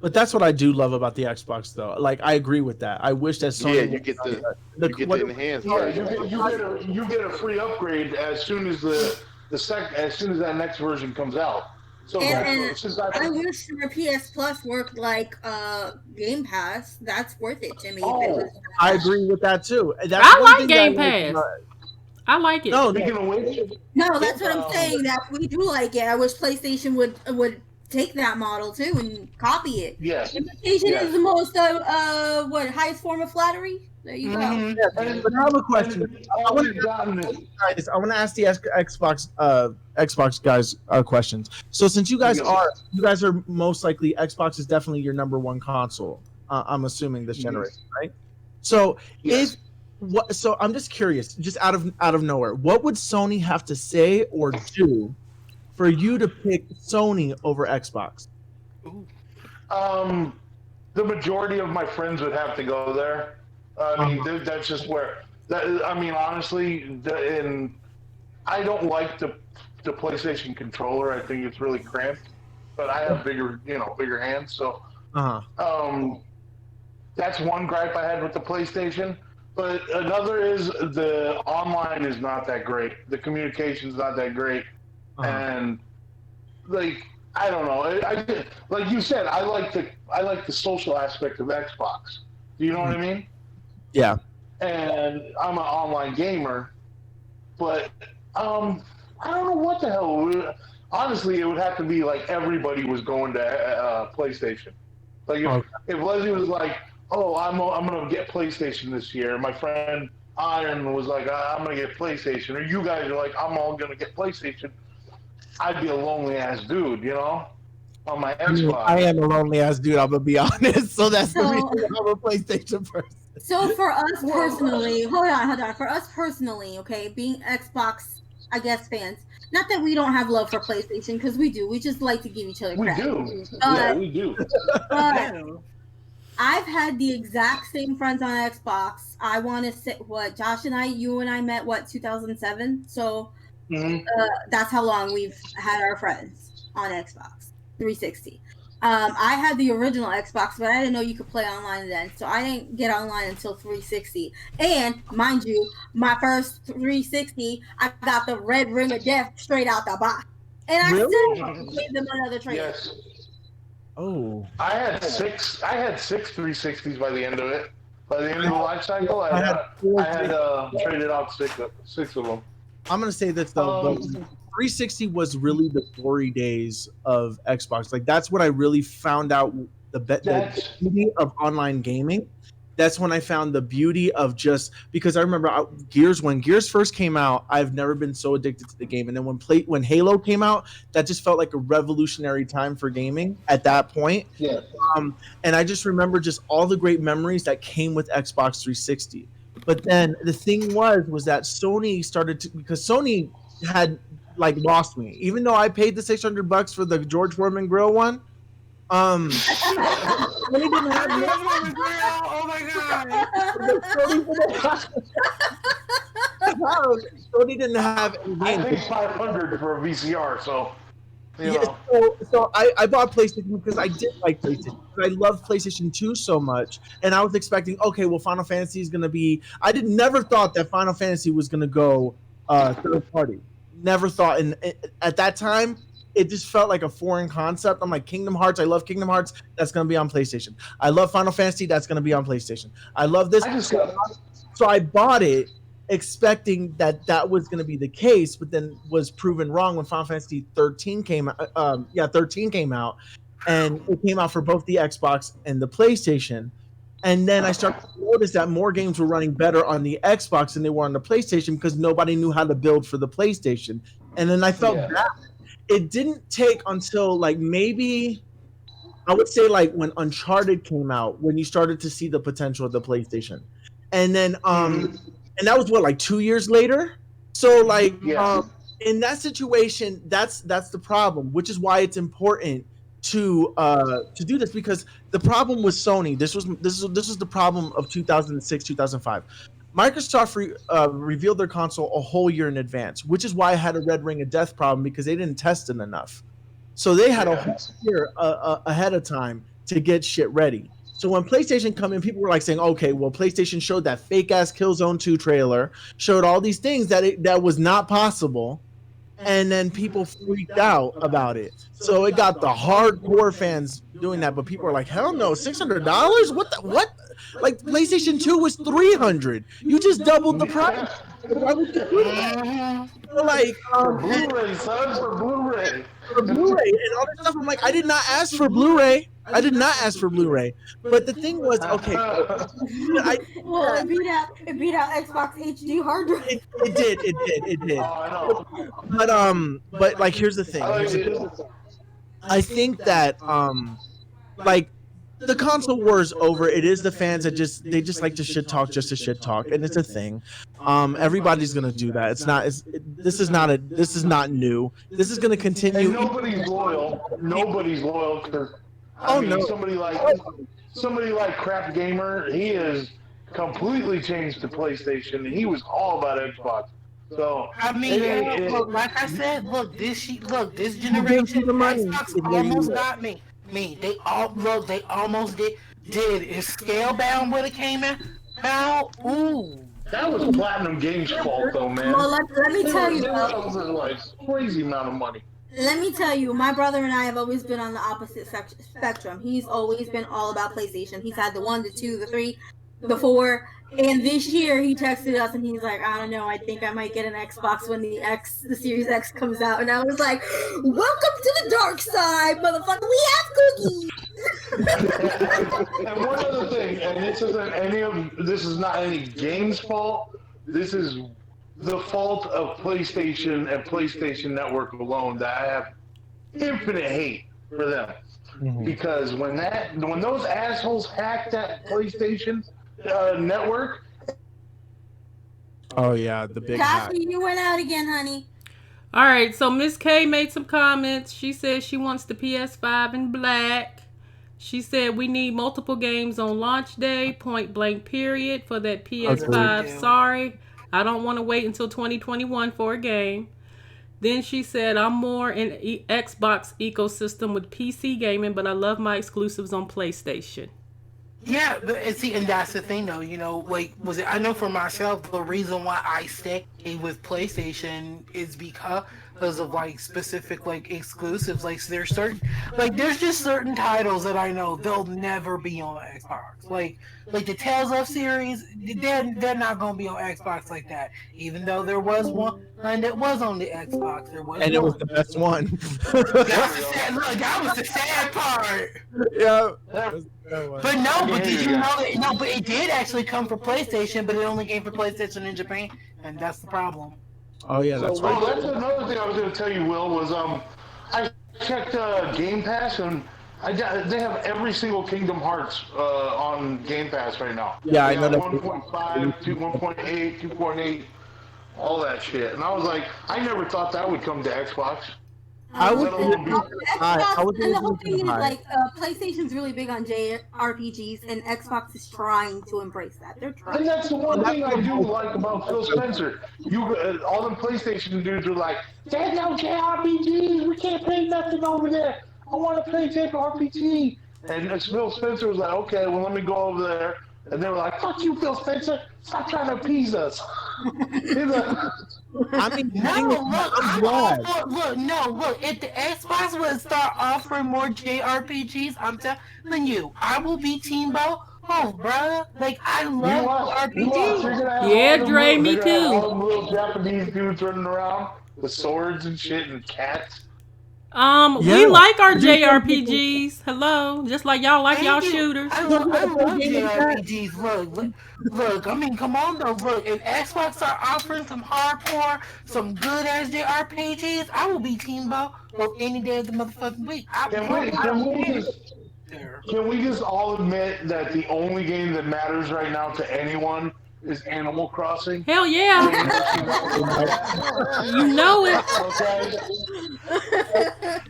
But that's what I do love about the Xbox, though. Like I agree with that. I wish that Sony Yeah, would you get have the done that. you get What- the enhanced yeah, version. you get a free upgrade as soon as as soon as that next version comes out. So And since I wish your PS Plus worked like Game Pass. That's worth it to me. If it was I agree with that too. That's I one like thing Game that I Pass. like I like it. no, speaking of which, No, that's what I'm saying. That we do like it. I wish PlayStation would take that model too and copy it. yes, Imitation yes. is the most highest form of flattery. There you go. Mhm. but I have a question. I want I want to ask the Xbox guys questions. So since you guys are most likely Xbox is definitely your number one console. I'm assuming this generation, right? So Yes. so I'm just curious, just out of nowhere, what would Sony have to say or do for you to pick Sony over Xbox? The majority of my friends would have to go there. I mean, that's just where. I mean, honestly, and I don't like the PlayStation controller. I think it's really cramped. But I have bigger hands, so Uh-huh. that's one gripe I had with the PlayStation. But another is the online is not that great. The communication's not that great, and like I don't know. Like you said, I like the social aspect of Xbox. Do you know what I mean? Yeah. And I'm an online gamer, but I don't know what the hell. Honestly, it would have to be like everybody was going to PlayStation. Like if Leslie was like, "Oh, I'm gonna get PlayStation this year," my friend Iron was like, "I'm gonna get PlayStation," or you guys are like, "I'm all gonna get PlayStation," I'd be a lonely ass dude, on my Xbox. I am a lonely ass dude. I'm gonna be honest. So that's the So- reason I'm a PlayStation person. So for us personally, hold on. For us personally, okay, being Xbox, I guess fans. Not that we don't have love for PlayStation, because we do. We just like to give each other We crap. do. Yeah, we do. But Yeah. I've had the exact same friends on Xbox. I want to say what Josh and you and I met 2007. So Mhm. that's how long we've had our friends on Xbox 360. I had the original Xbox, but I didn't know you could play online then, so I didn't get online until 360. And mind you, my first 360, I got the red ring of death straight out the box, and I still gave them another trade. Yes. Oh. I had six 360s by the end of it. By the end of the life cycle, I had traded out six of them. I'm gonna say this though, but 360 was really the glory days of Xbox. Like that's when I really found out the beauty of online gaming. That's when I found the beauty of just because I remember when Gears first came out, I've never been so addicted to the game. And then when Halo came out, that just felt like a revolutionary time for gaming at that point. Yeah. And I just remember just all the great memories that came with Xbox 360. But then the thing was that Sony started to, because Sony had like lost me, even though I paid the $600 for the George Foreman grill one. Sony didn't have Oh my god! Sony didn't have I paid $500 for a VCR, so you know. So I bought PlayStation because I did like PlayStation. I love PlayStation 2 so much, and I was expecting, okay, well, Final Fantasy is gonna be. Never thought that Final Fantasy was gonna go third party. Never thought, and at that time, it just felt like a foreign concept. I'm like, Kingdom Hearts. I love Kingdom Hearts. That's gonna be on PlayStation. I love Final Fantasy. That's gonna be on PlayStation. I love this. So I bought it expecting that that was going to be the case, but then was proven wrong when Final Fantasy 13 came out. 13 came out, and it came out for both the Xbox and the PlayStation. And then I started to notice that more games were running better on the Xbox than they were on the PlayStation because nobody knew how to build for the PlayStation. And then I felt Yeah. bad. It didn't take until like maybe I would say like when Uncharted came out, when you started to see the potential of the PlayStation. And then and that was what, like 2 years later? So like Yeah. in that situation, that's the problem, which is why it's important to do this, because the problem with Sony, this was the problem of 2006, 2005. Microsoft revealed their console a whole year in advance, which is why I had a Red Ring of Death problem, because they didn't test it enough. So they had a Yeah. whole year ahead of time to get shit ready. So when PlayStation come in, people were like saying, "Okay, well, PlayStation showed that fake ass Killzone 2 trailer, showed all these things that was not possible." And then people freaked out about it. So it got the hardcore fans doing that, but people are like, "Hell no, $600? What the what? Like PlayStation 2 was 300. You just doubled the price. Why would you do that?" So like For Blu-ray, son, for Blu-ray. for Blu-ray and all that stuff. I'm like, I did not ask for Blu-ray. I did not ask for Blu-ray. But the thing was, okay, I Well, it beat out Xbox HD hard drive. it did. Oh, I know. But like, here's the thing. I think that like the console war is over. It is the fans that they just like to shit talk just to shit talk, and it's a thing. Everybody's gonna do that. This is not new. This is gonna And continue. nobody's loyal. Nobody's loyal because Oh, no. somebody like Crap Gamer, he has completely changed to PlayStation, and he was all about Xbox. So I mean, look, like I said, this generation, the money. Xbox almost got me. They almost did. If Scalebound would have came out, ooh. that was Platinum Games' fault, though, man. Well, let me tell you, That was like crazy amount of money. let me tell you, my brother and I have always been on the opposite spectrum. He's always been all about PlayStation. He's had the 1, the 2, the 3, the 4. And this year he texted us and he's like, I don't know, I think I might get an Xbox when the Series X comes out. And I was like, welcome to the dark side, motherfucker. We have cookies. And one other thing, and this is not any game's fault. This is the fault of PlayStation and PlayStation Network alone, that I have infinite hate for them. Because when those assholes hacked that PlayStation network. Oh yeah, the big hack. Tasha, you went out again, honey. All right, so Miss K made some comments. She said she wants the PS5 in black. She said we need multiple games on launch day, point blank period, for that PS5. Agreed. Sorry, I don't want to wait until 2021 for a game. Then she said, I'm more in Xbox ecosystem with PC gaming, but I love my exclusives on PlayStation. Yeah, but and that's the thing though, I know for myself, the reason why I stay with PlayStation is because of specific exclusives. There's just certain titles that I know they'll never be on Xbox. Like the Tales of series, they're not gonna be on Xbox like that. Even though there was one that was on the Xbox, and it was the best one. That was the sad part. Yeah. But did you know that? No, but it did actually come for PlayStation, but it only came for PlayStation in Japan, and that's the problem. Oh yeah, that's right. That's another thing I was going to tell you, Will, was I checked Game Pass, and they have every single Kingdom Hearts on Game Pass right now. Yeah, I know that. 1.5, 1.8, 2.8, all that shit. And I was like, I never thought that would come to Xbox. I was Xbox, and the whole thing is PlayStation's really big on JRPGs, and Xbox is trying to embrace that. They're trying. And that's the one thing I do like about Phil Spencer. All them PlayStation dudes are like, there's no JRPGs. We can't play nothing over there. I want to play JRPG. And Phil Spencer was like, okay, well, let me go over there. And they were like, fuck you, Phil Spencer. Stop trying to appease us. I mean, if the Xbox would start offering more JRPGs, I'm telling you, I will be Teambo Oh, bruh. Like, I You love watch, you watch. They're RPGs. gonna have Yeah, all them Dre, little. me They're gonna have too. all them little Japanese dudes running around with swords and shit and cats. We Yeah. like our Did you guys JRPGs. Hello, just like y'all like y'all Thank you. shooters. I play a love game like that? JRPGs. Look. I mean, come on though. Look, if Xbox are offering some hardcore, some good ass JRPGs, I will be Team Both any day of the motherfucking week. Can Look, we I can don't we care. just can we just all admit that the only game that matters right now to anyone is Animal Crossing? Hell I yeah, don't know if you know you know it. that.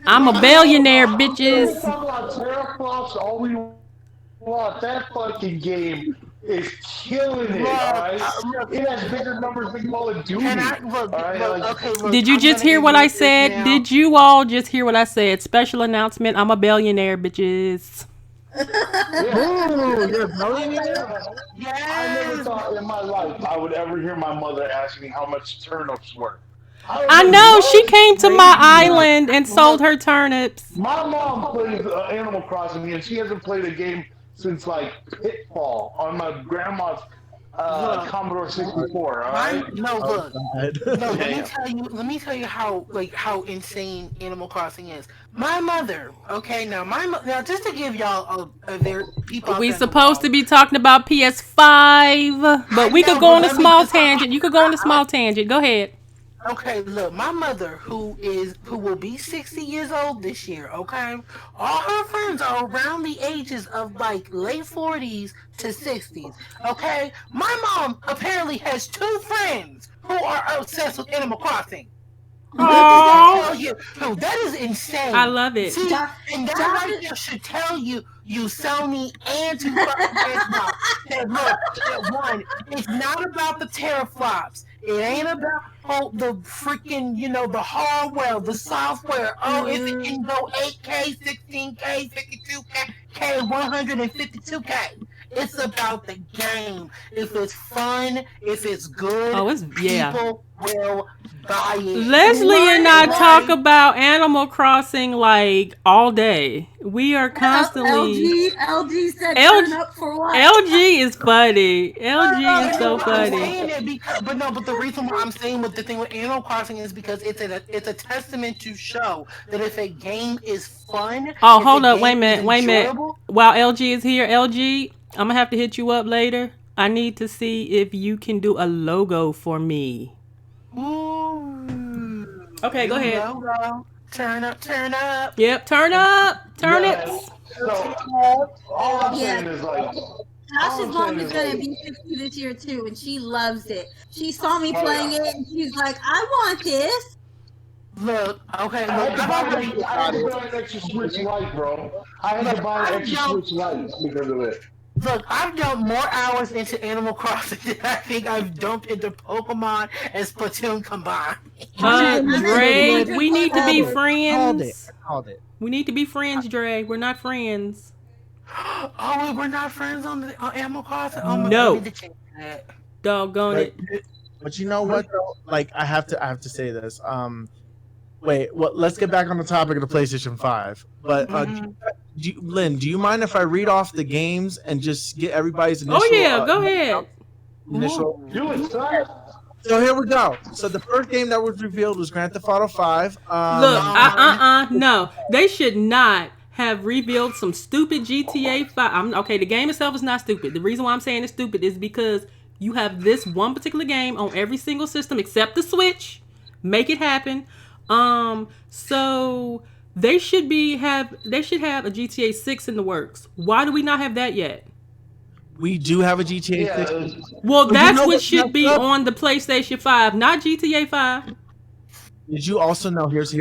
I'm a billionaire, Okay? We bitches. talk about teraflops all we want. That fucking game is killing it. All right, Look. it has bigger numbers than Call of Can Duty. I look? All right, Look. like Okay. Look. Did you I'm just gonna hear what I admit this said? now. Did you all just hear what I said? Special announcement. I'm a billionaire, bitches. Ooh, you're a billionaire? I never Yes. thought in my life I would ever hear my mother ask me how much turnips were. I was I like, know she what? came to my Look. island and sold Look. her turnips. My mom plays Animal Crossing, and she hasn't played a game since like Pitfall on my grandma's Look. Commodore 64. All My right. no. Oh, Look. God. No, let me Yeah. tell you. Let me tell you how insane Animal Crossing is. My mother. Okay, now just to give y'all a very people out We there in the supposed world. to be talking about PS5, I but we could know, go but on a let me small just. tangent. You could go on a small tangent. Go ahead. Okay, look, my mother, who will be 60 years old this year. Okay, all her friends are around the ages of like late 40s to 60s. Okay, my mom apparently has two friends who are obsessed with Animal Crossing. What does that tell Oh, you? No, that is I insane. love it. See, Josh, and that Josh right is there should tell you, you Sony and two fucking Xbox, that look, that one, it's not about the teraflops. It ain't about the freaking, the hardware, the software. Oh, if it can go 8K, 16K, 52K, 152K. It's about the game. If it's fun, if it's good, Oh, it's yeah. people will buy it. Leslie and I talk Okay? about Animal Crossing like all day. We are constantly LG said turn LG. up for what? LG is funny. LG is But so no, I'm funny. saying it because, but the reason why I'm saying with the thing with Animal Crossing is because it's a testament to show that if a game is fun, Oh, if a hold up. game is Wait a minute. enjoyable. While LG is here, LG, I'm going to have to hit you up later. I need to see if you can do a logo for me. Ooh, Okay, go new ahead. logo. Turn up, turn up. Yep, turn up. Yeah. Turnips. So all I'm Yeah, saying is like, all Josh's I'm mom saying is is gonna like, be 60 this year too, and she loves it. She saw me oh playing yeah. it, and she's like, "I want this." Look, okay, I look, had to I've buy already an, I had to buy an extra Switch Lite, bro. I had to look, buy an I've extra done Switch Lite because of it. Look, I've dumped more hours into Animal Crossing than I think I've dumped into Pokemon and Splatoon combined. I'm at Dre, 200 we plus need to be hours. Called it. friends. I called it. We need to be friends, Dre. We're not friends. Oh, wait, we're not friends on Animal Crossing? Oh, my, we need No. to change that. Doggone But it. but you know what though? Like I have to say this. Wait, well, let's get back on the topic of the PlayStation 5. But Mhm. Lynn, do you mind if I read off the games and just get everybody's Oh, initial yeah. Go ahead. initial? Ooh. Do it, son. So here we go. So the first game that was revealed was Grand Theft Auto 5. Look, Yawn. no. They should not have revealed some stupid GTA 5. Okay, the game itself is not stupid. The reason why I'm saying it's stupid is because you have this one particular game on every single system except the Switch. Make it happen. So they should have a GTA 6 in the works. Why do we not have that yet? We do have a GTA 6. Yeah, Well, But you that's know what what's should messed be up? on the PlayStation 5, not GTA 5. Did you also know here's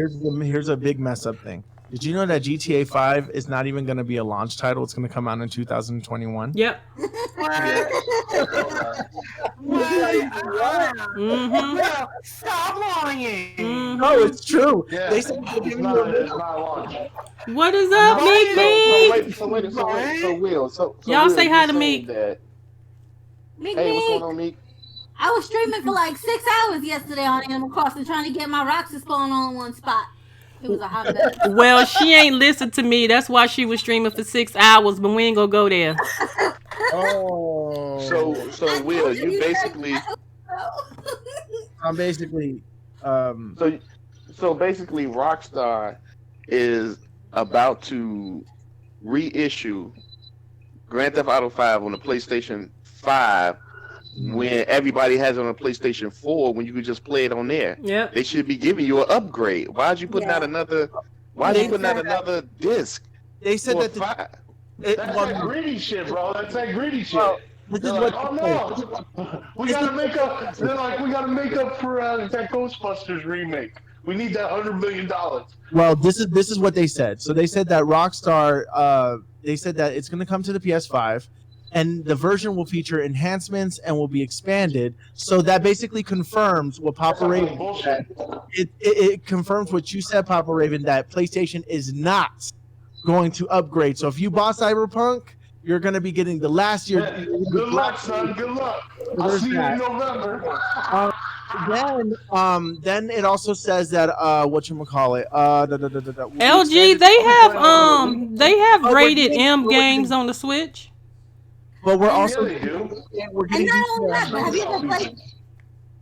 a big mess up thing. Did you know that GTA 5 is not even going to be a launch title? It's going to come out in 2021. Yep. What? yeah. I saw that. What? Mhm. Well, stop lying. No, Mhm. it's true. Yeah, They said it's not. It's not launched. What is I'm up, not Meek lying. Meek? So Y'all Will, say you hi to saying Meek. that? Meek Hey, what's going Meek. on, Meek? I was streaming for like 6 hours yesterday on Animal Crossing, trying to get my rocks spawn all in one spot. It was a hot mess. Well, she ain't listened to me. That's why she was streaming for 6 hours, but we ain't gonna go there. Oh, So I Will, told you you guys basically I'm basically so so basically Rockstar is about to reissue Grand Theft Auto 5 on the PlayStation 5 when everybody has it on a PlayStation 4 when you could just play it on there. Yep. They should be giving you an upgrade. Why'd you putting out Yeah. another why Yeah, you putting out exactly. another disc they said for that the, five? That's well, that no, greedy shit, bro. That's that greedy shit. well, this They're is like, what oh they no, we gotta make up. They're like, we gotta make up for that Ghostbusters remake. We need that $100 million. Well, this is what they said. So they said that Rockstar, they said that it's going to come to the PS5, and the version will feature enhancements and will be expanded. So that basically confirms what That's Papa not Raven bullshit. said. It confirms what you said, Papa Raven, that PlayStation is not going to upgrade. So if you bought Cyberpunk, you're going to be getting the last year. Good luck, son. Good luck. So I'll there's see you that. in November. Then it also says that whatchamacallit, LG, they have Oh, rated M games on the Switch. but we're Yeah, also they do. we're And getting not only that, but have you Show ever played people.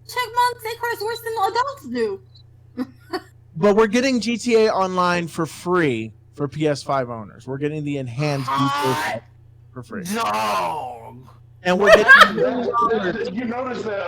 Checkmark? They curse worse than adults do. but we're getting GTA Online for free for PS5 owners. We're getting the enhanced Hot for free, dog. and we're getting You notice that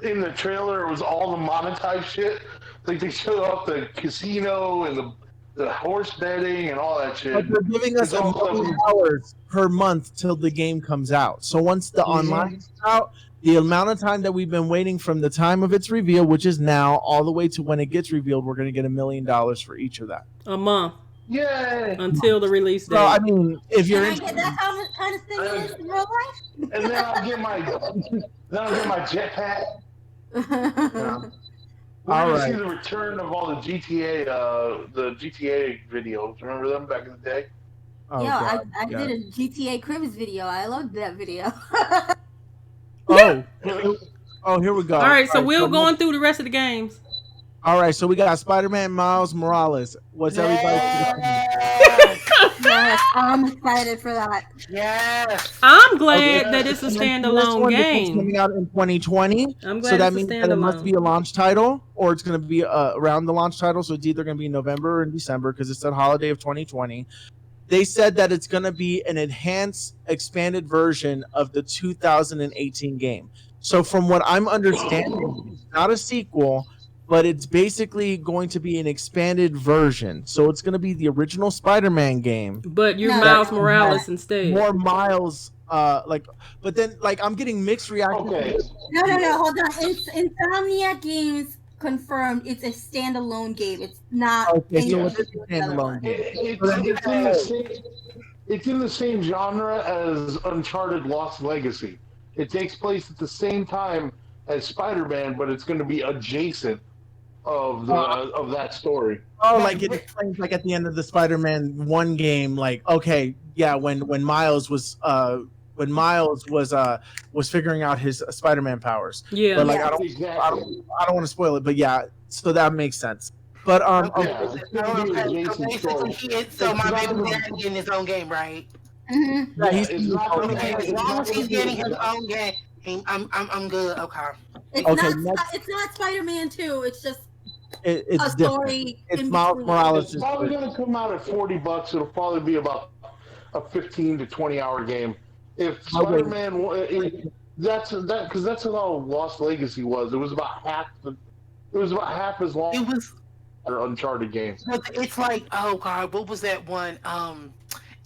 in the trailer it was all the monetized shit. Like they showed off the casino and the horse betting and all that shit. but they're giving us It's all $1 million stuff- per month till the game comes out. So once the online comes out, the amount of time that we've been waiting from the time of its reveal, which is now, all the way to when it gets revealed, we're going to get $1 million for each of that. A month Yay! until the release date. So I mean, if you're Can I in, get that kind of stimulus in real life? And then I'll get my jetpack. We're All gonna right. see the return of all the GTA videos. Remember them back in the day? oh, Yo, God, I yeah. did a GTA Cribs video. I loved that video. Oh, here we go. All right, so we're so going through the rest of the games. All right, so we got Spider-Man Miles Morales. What's everybody? Yes. Yes, I'm excited for that. Yes. I'm glad Okay. that it's a This standalone one, this one's coming game. out in 2020. I'm glad So that it's a means that it must be standalone. a launch title, or it's going to be around the launch title. So it's either going to be November or in December because it's the holiday of 2020. They said that it's going to be an enhanced, expanded version of the 2018 game. So from what I'm understanding, it's not a sequel, but it's basically going to be an expanded version. So it's going to be the original Spider-Man game, But you're No, Miles no, Morales instead. more Miles. But then I'm getting mixed reactions. Okay. No, hold on. Insomniac Games confirmed it's a standalone game. It's not. Okay, so anything it's a to do with the other standalone one. game. It's in the same genre as Uncharted Lost Legacy. It takes place at the same time as Spider-Man, but it's going to be adjacent of that story. Oh, like it explains like at the end of the Spider-Man 1 game, like okay, yeah, when Miles was figuring out his Spider-Man powers. Yeah. But like Yeah. I don't want to spoil it, but yeah, so that makes sense. But Yeah, it's going to be adjacent story. So my baby dad's getting his own game, right? Mhm. yeah, he's it's not gonna Okay, as long as he's getting his own game, I'm good. Okay. It's Okay, not. next- It's not Spider-Man 2. It's just it's a different. story. It's in Miles between. Morales. It's probably going to come out at $40. It'll probably be about a 15 to 20 hour game. If Spider-Man, that's how Lost Legacy was. It was about half as long It was. as an Uncharted game. It's like, oh god, what was that one?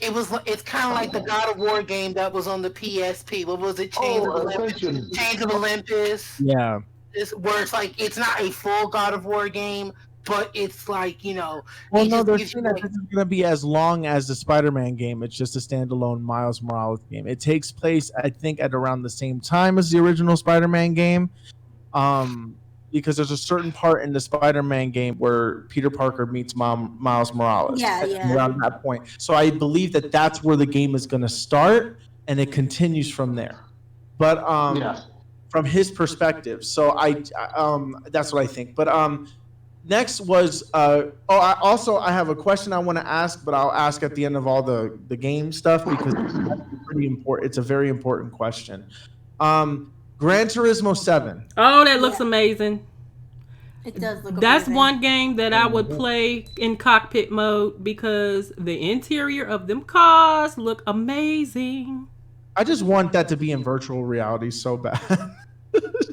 It's kind of like the God of War game that was on the PSP. What was it? Chains of Olympus. Ascension. Chains of Olympus. Yeah. Where it's like it's not a full God of War game, but it's like Well, it no, just they're gives saying you, that like- this is going to be as long as the Spider-Man game. It's just a standalone Miles Morales game. It takes place, I think, at around the same time as the original Spider-Man game, because there's a certain part in the Spider-Man game where Peter Parker meets Miles Morales. Yeah. Around that point, so I believe that that's where the game is going to start, and it continues from there. But Yeah. from his perspective, so I that's what I think. But Next was I have a question I want to ask, but I'll ask at the end of all the game stuff because it's pretty important. It's a very important question. Gran Turismo 7. Oh, that looks Yeah. amazing. It does look That's amazing. one game that I would play in cockpit mode because the interior of them cars look amazing. I just want that to be in virtual reality so bad.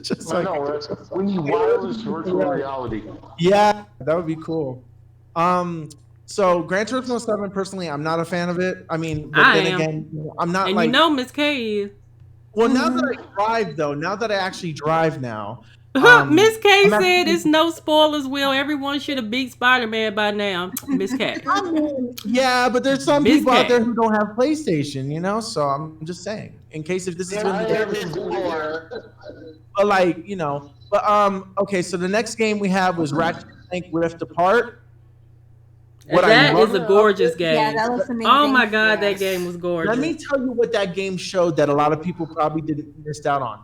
Just I like, know, right? We need wireless virtual reality. yeah, that would be cool. So Gran Turismo 7, personally, I'm not a fan of it. I mean, but I then am. again, I'm not And like, you know Miss K is. well, now that I drive though, now that I actually drive now, Miss K I'm said actually, it's no spoilers, Will. Everyone should have beat Spider-Man by now. Miss K. yeah, but there's some Miss people out there K. who don't have PlayStation, so I'm just saying, in case if this is when I the haven't been here. but okay, so the next game we have was Ratchet and Clank Rift Apart. What I That is love a gorgeous Yeah, game. that looks amazing. Oh my god, that Yes. game was Let me gorgeous. tell you what that game showed that a lot of people probably didn't missed out on.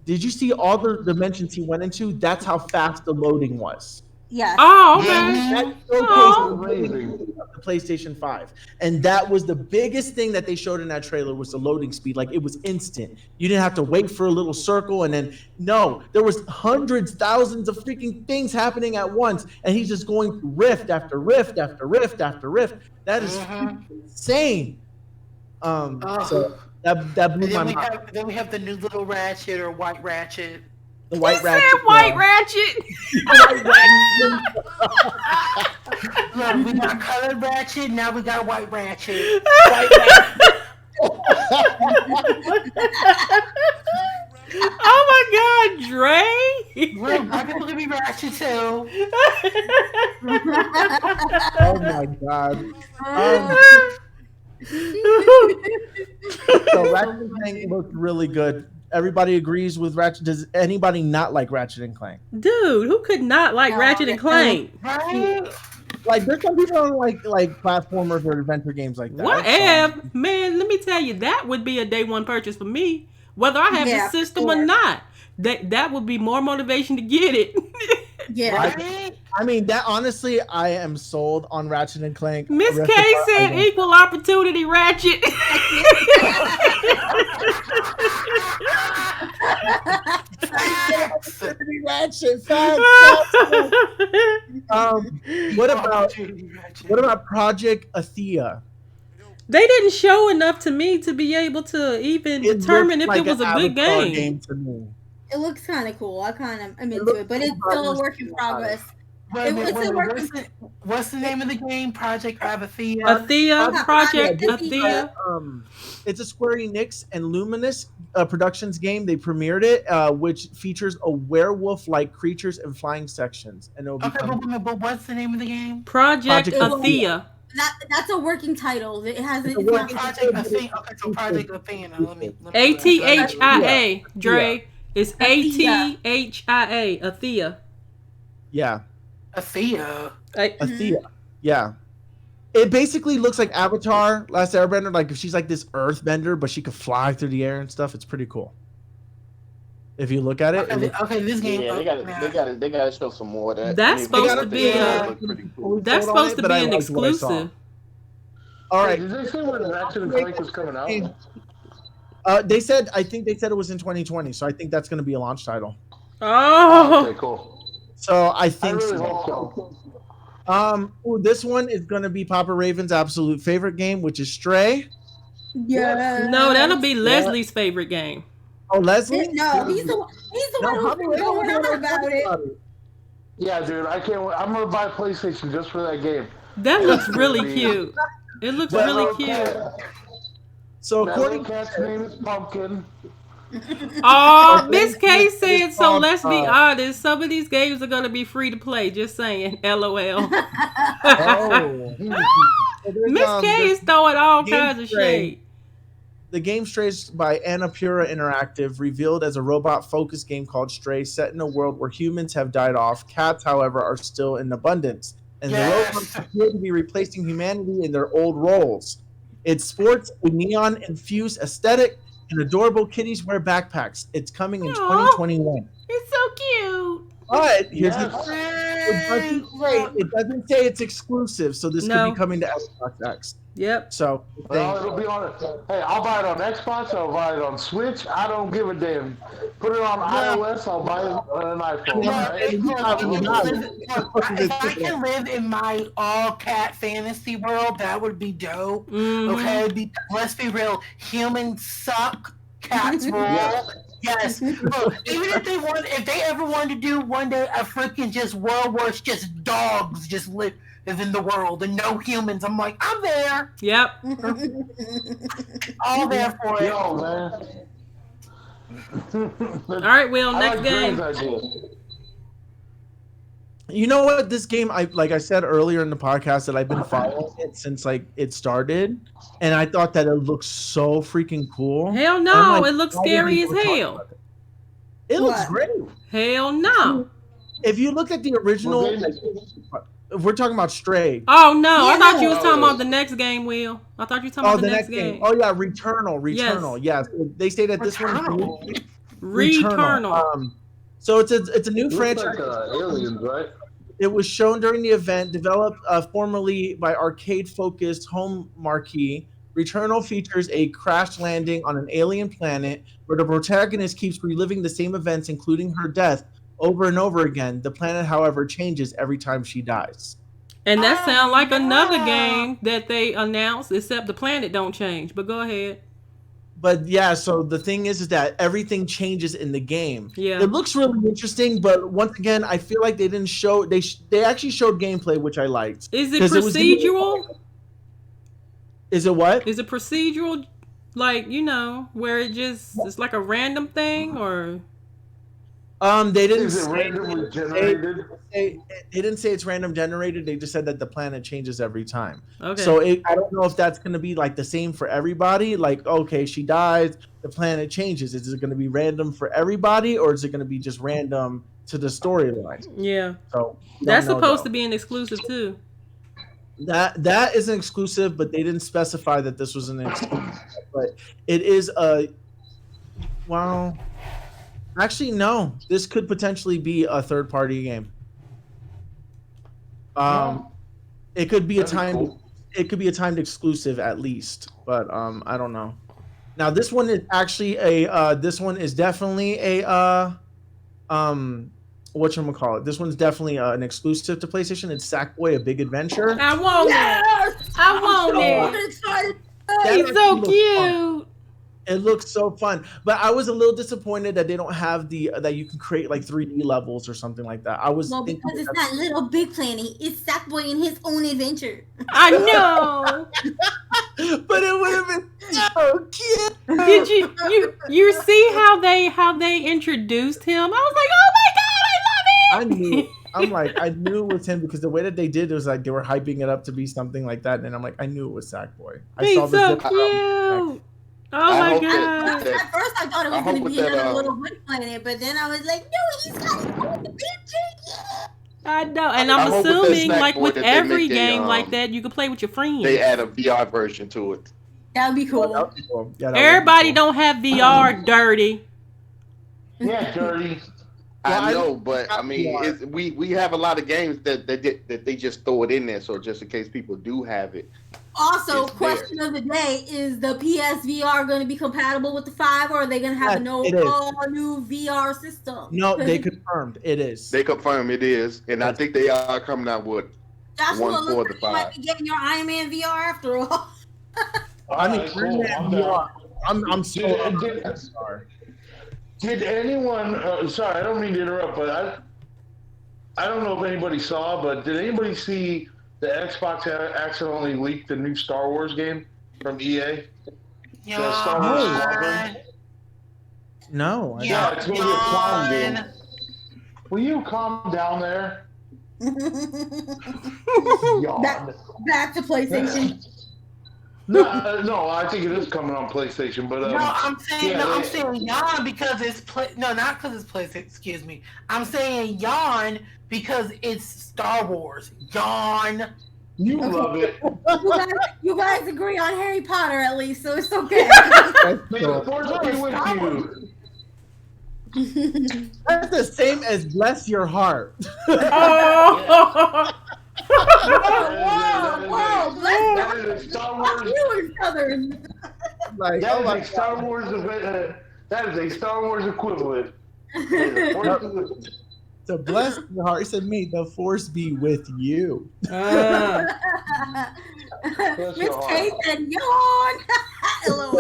Did you see all the dimensions he went into? That's how fast the loading was. Yes. Oh, okay. That Mhm. showcased Oh. the loading speed of the PlayStation 5. And that was the biggest thing that they showed in that trailer was the loading speed. Like it was instant. You didn't have to wait for a little circle and then no, there was hundreds, thousands of freaking things happening at once. And he's just going through rift after rift after rift after rift. That is freaking insane. So that blew And my then mind. we have the new little Ratchet or White Ratchet. The He White said Ratchet. White Ratchet. Look, we got colored Ratchet. Now we got White Ratchet. Oh my god, Dre. Well, my people can be Ratchet too. Oh my god. So Ratchet and Clank looked really good. Everybody agrees with Ratchet. Does anybody not like Ratchet and Clank? Dude, who could not like No, Ratchet and Clank? Right? Like, there's some people who don't like platformers or adventure games like that. Whatever. Man, let me tell you, that would be a day one purchase for me. Whether I have Yeah, the system sure. or not. That would be more motivation to get it. Yeah. Right? I mean, that honestly, I am sold on Ratchet and Clank. Miss Rift K Apart, I said don't- equal opportunity Ratchet. Ratchet, facts. What about Project Athea? They didn't show enough to me to be able to even It determine if looked it was like a an good Avatar game. to me. It looks kind of cool. I'm into looks it, but it's cool, still a but work in progress. Wait a minute, It's a work in what's the name of the game? Project Avathea? Athea, Project Yeah, Athea. It's a Square Enix and Luminous Productions game. They premiered it, which features a werewolf-like creatures and flying sections, and it'll be Okay, but what's the name of the game? Project Project Athea. That's a working title. It has It's a it's not working Project Athena. Okay, so Project Athena. Let me ATHIA. Dre. It's Athea. ATHIA. Athea. Yeah, Athea. Athea. Yeah. It basically looks like Avatar, Last Airbender. Like she's like this earthbender, but she could fly through the air and stuff. It's pretty cool. If you look at it, Okay, this game. Yeah, they gotta show some more of that. That's supposed to be that look pretty cool. That's sold on supposed it, to but be I an liked what I saw. exclusive. all right. Did they say when Ratchet and Clank was coming out? I think they said it was in 2020, so I think that's going to be a launch title. Oh. Okay, cool. So I I think really so. hope so. This one is going to be Papa Raven's absolute favorite game, which is Stray. Yeah. No, that'll be Leslie's favorite game. Oh, Leslie? No, he's the one Papa who's Raven going was on the about one it. Yeah, dude, I can't wait. I'm gonna buy a PlayStation just for that game. That looks really cute. It looks really cute. So That according little cat's name is Pumpkin. Oh, Miss K said, so called, let's be honest. Some of these games are going to be free to play. Just saying. LOL. oh, Miss K is throwing all Game kinds of Stray. shade. The game Strays by Annapurna Interactive, revealed as a robot-focused game called Stray, set in a world where humans have died off. Cats, however, are still in abundance, and the robots appear to be replacing humanity in their old roles. It sports a neon-infused aesthetic, and adorable kitties wear backpacks. It's coming in Aw. 2021. It's so cute. But here's Yes. the It doesn't say it's exclusive, so this could be No. coming to Xbox X. Yep. So Well, it'll be on. Hey, I'll buy it on Xbox. I'll buy it on Switch. I don't give a damn. Put it on iOS. I'll buy it on an iPhone. If I can live in my all cat fantasy world, that would be dope. Mhm. Okay, let's be real. Humans suck. Cats rule. Yes. Look, even if they ever wanted to do one day a freaking just world where it's just dogs just live in the world and no humans, I'm like, I'm there. Yep. All there for it. Yo, man. All right, Will. Next game. You know what? This game, I said earlier in the podcast that I've been following it since like it started, and I thought that it looked so freaking cool. Hell no, like, it looks scary as hell. It looks great. Hell no. If you look at the original, if we're talking about Stray. Oh no, I thought you was talking about the next game, Will. I thought you were talking about the next game. Oh yeah, Returnal. Yes. They say that this one is Returnal. So it's a new franchise. Like, aliens, right? It was shown during the event, developed formerly by arcade-focused home marquee. Returnal features a crash landing on an alien planet where the protagonist keeps reliving the same events, including her death, over and over again. The planet, however, changes every time she dies. And that sounds like another game that they announced, except the planet don't change. But go ahead. But yeah, so the thing is that everything changes in the game. Yeah, it looks really interesting, but once again, I feel like they didn't show. They actually showed gameplay, which I liked. Is it procedural? Is it what? Is it procedural? Like, where it's like a random thing, or? They didn't. Is it randomly generated? They didn't say it's random generated. They just said that the planet changes every time. Okay. So I don't know if that's going to be like the same for everybody. Like, okay, she dies, the planet changes. Is it going to be random for everybody, or is it going to be just random to the storyline? Yeah. So that's supposed to be an exclusive too. That is an exclusive, but they didn't specify that this was an exclusive. But it is a actually, no. This could potentially be a third-party game. It could be It could be a timed exclusive at least, but I don't know. Now this one is actually This one is definitely whatchamacallit. This one's definitely an exclusive to PlayStation. It's Sackboy: A Big Adventure. I want it. I want it. He's so cute. It looks so fun, but I was a little disappointed that they don't have that you can create like 3D levels or something like that. I was because it's not Little Big Planet. It's Sackboy in his own adventure. I know, but it would have been so cute. Did you see how they introduced him? I was like, oh my god, I love it. I knew. I knew it was him because the way that they did it was like they were hyping it up to be something like that, and I'm like, I knew it was Sackboy. He's so cute. Oh my god! At first, I thought it was going to be another Little Big Planet, but then I was like, no, he's got his own adventure. I know, and I'm assuming, like with every game like that, you can play with your friends. They add a VR version to it. That would be cool. Yeah, everybody don't have VR, dirty. Yeah, dirty. I know, but I mean, we have a lot of games that they just throw it in there, so just in case people do have it. Also, question of the day: is the PSVR going to be compatible with the 5, or are they going to have all new VR system? No, they confirmed it is. They confirmed it is, and I think they are coming out with one for the 5. Might be getting your Iron Man VR after all. I mean, cool. VR. I'm so sorry. Did anyone? Sorry, I don't mean to interrupt, but I don't know if anybody saw, but did anybody see the Xbox accidentally leaked the new Star Wars game from EA? Yeah. The Star Wars Squadron? No. Yeah, it's going to be a clown game. Will you calm down there? Back to PlayStation. No, I think it is coming on PlayStation, but I'm saying yawn because it's not because it's PlayStation. Excuse me. I'm saying yawn because it's Star Wars. Yawn. You love it. You guys agree on Harry Potter at least, so it's okay. May the force be with you. That's the same as bless your heart. Oh. Whoa! That is a Star Fuck Wars. you and Southern. Like, That oh is my a Star Wars event. That is a Star Wars equivalent. to bless your heart. He said, "May the force be with you." Uh, Bless Miss your K heart. said yawn. LOL.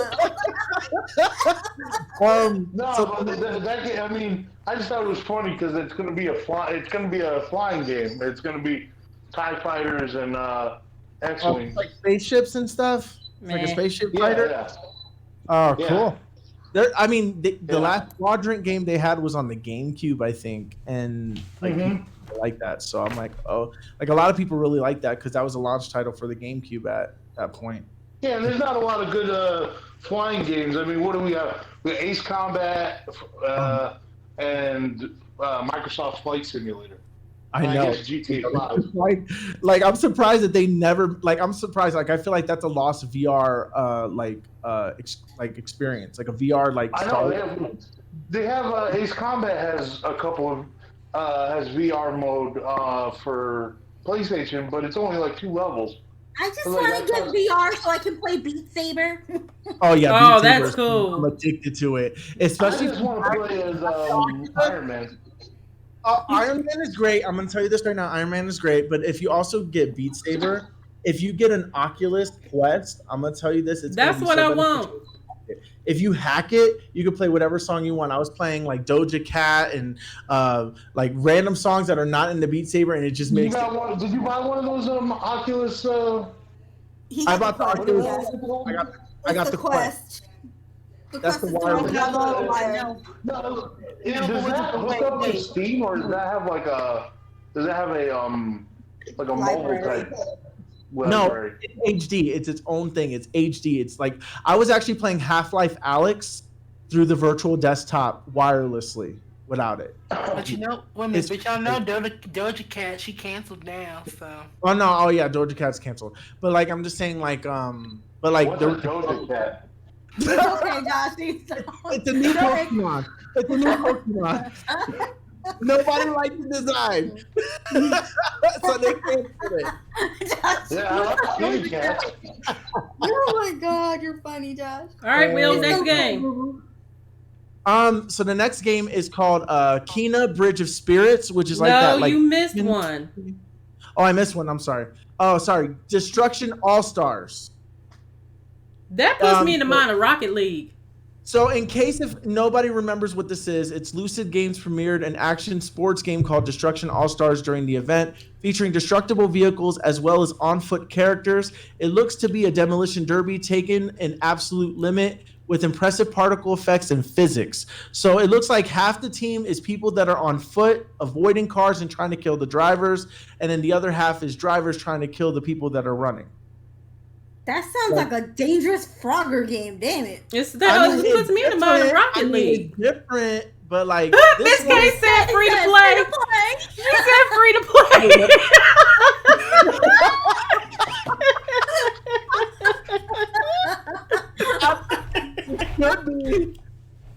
No, So but that game, I mean, I just thought it was funny because it's going to be a flying game. It's going to be TIE fighters and X-wings. like spaceships and stuff. It's like a Meh. spaceship Yeah, fighter. yeah, Oh, Yeah. cool. There, I mean, the Yeah. last quadrant game they had was on the GameCube, I think, and like Mhm. people like that. So I'm like, oh, like a lot of people really like that because that was a launch title for the GameCube at that point. yeah. And there's not a lot of good flying games. I mean, what do we have? We have Ace Combat and Microsoft Flight Simulator. I And know. I guess GTA 5. Like I'm surprised that they never like. I'm surprised. Like I feel like that's a lost VR experience, like a VR like. I Star know they have Ace Combat has a couple of has VR mode for PlayStation, but it's only like 2 levels. I just Like, want to that's get VR so I can play Beat Saber. Oh yeah, Oh, Beat that's Saber is cool. I'm addicted to it, I especially. just want to play as Iron Man. Iron Man is great. I'm gonna tell you this right now. Iron Man is great, but if you also get Beat Saber, if you get an Oculus Quest, I'm gonna tell you this. It's That's gonna be what so I beneficial. want. If you hack it, you can play whatever song you want. I was playing like Doja Cat and like random songs that are not in the Beat Saber, and it just Did you makes. did you buy one of those Oculus? I bought the Oculus. Yes. I got the Quest. The That's Quest the is wireless. the wireless. No, No, does but that hook up to Steam or does that have like a like a mobile Library. type No, library? it's HD. It's its own thing. It's HD. It's like I was actually playing Half-Life Alyx through the virtual desktop wirelessly without it. But you know, women, It's- but y'all know Doja Cat, she canceled now, so. Oh no! Oh yeah, Doja Cat's canceled. But like I'm just saying, like but like What's a Doja Cat? It's okay, Josh. it's a new Pokemon. It's a new Pokemon. Nobody liked the design, so they canceled it. Josh, Yeah, I like Kitty Cat. oh my God, you're funny, Josh. All right, Will, It's next so game. So the next game is called Kena Bridge of Spirits, which is like No, that. Like you missed one. oh, I missed one. I'm sorry. Oh, sorry. Destruction All Stars. That puts me in the mind of Rocket League. So, in case if nobody remembers what this is, it's Lucid Games premiered an action sports game called Destruction All Stars during the event, featuring destructible vehicles as well as on-foot characters. It looks to be a demolition derby taken an absolute limit with impressive particle effects and physics. So it looks like half the team is people that are on foot, avoiding cars and trying to kill the drivers, and then the other half is drivers trying to kill the people that are running. That sounds like a dangerous Frogger game. Damn it. It's that it puts me in the mind of Rocket it's League. different, but like Miss one- K said free to Free play. to play. She said free to play.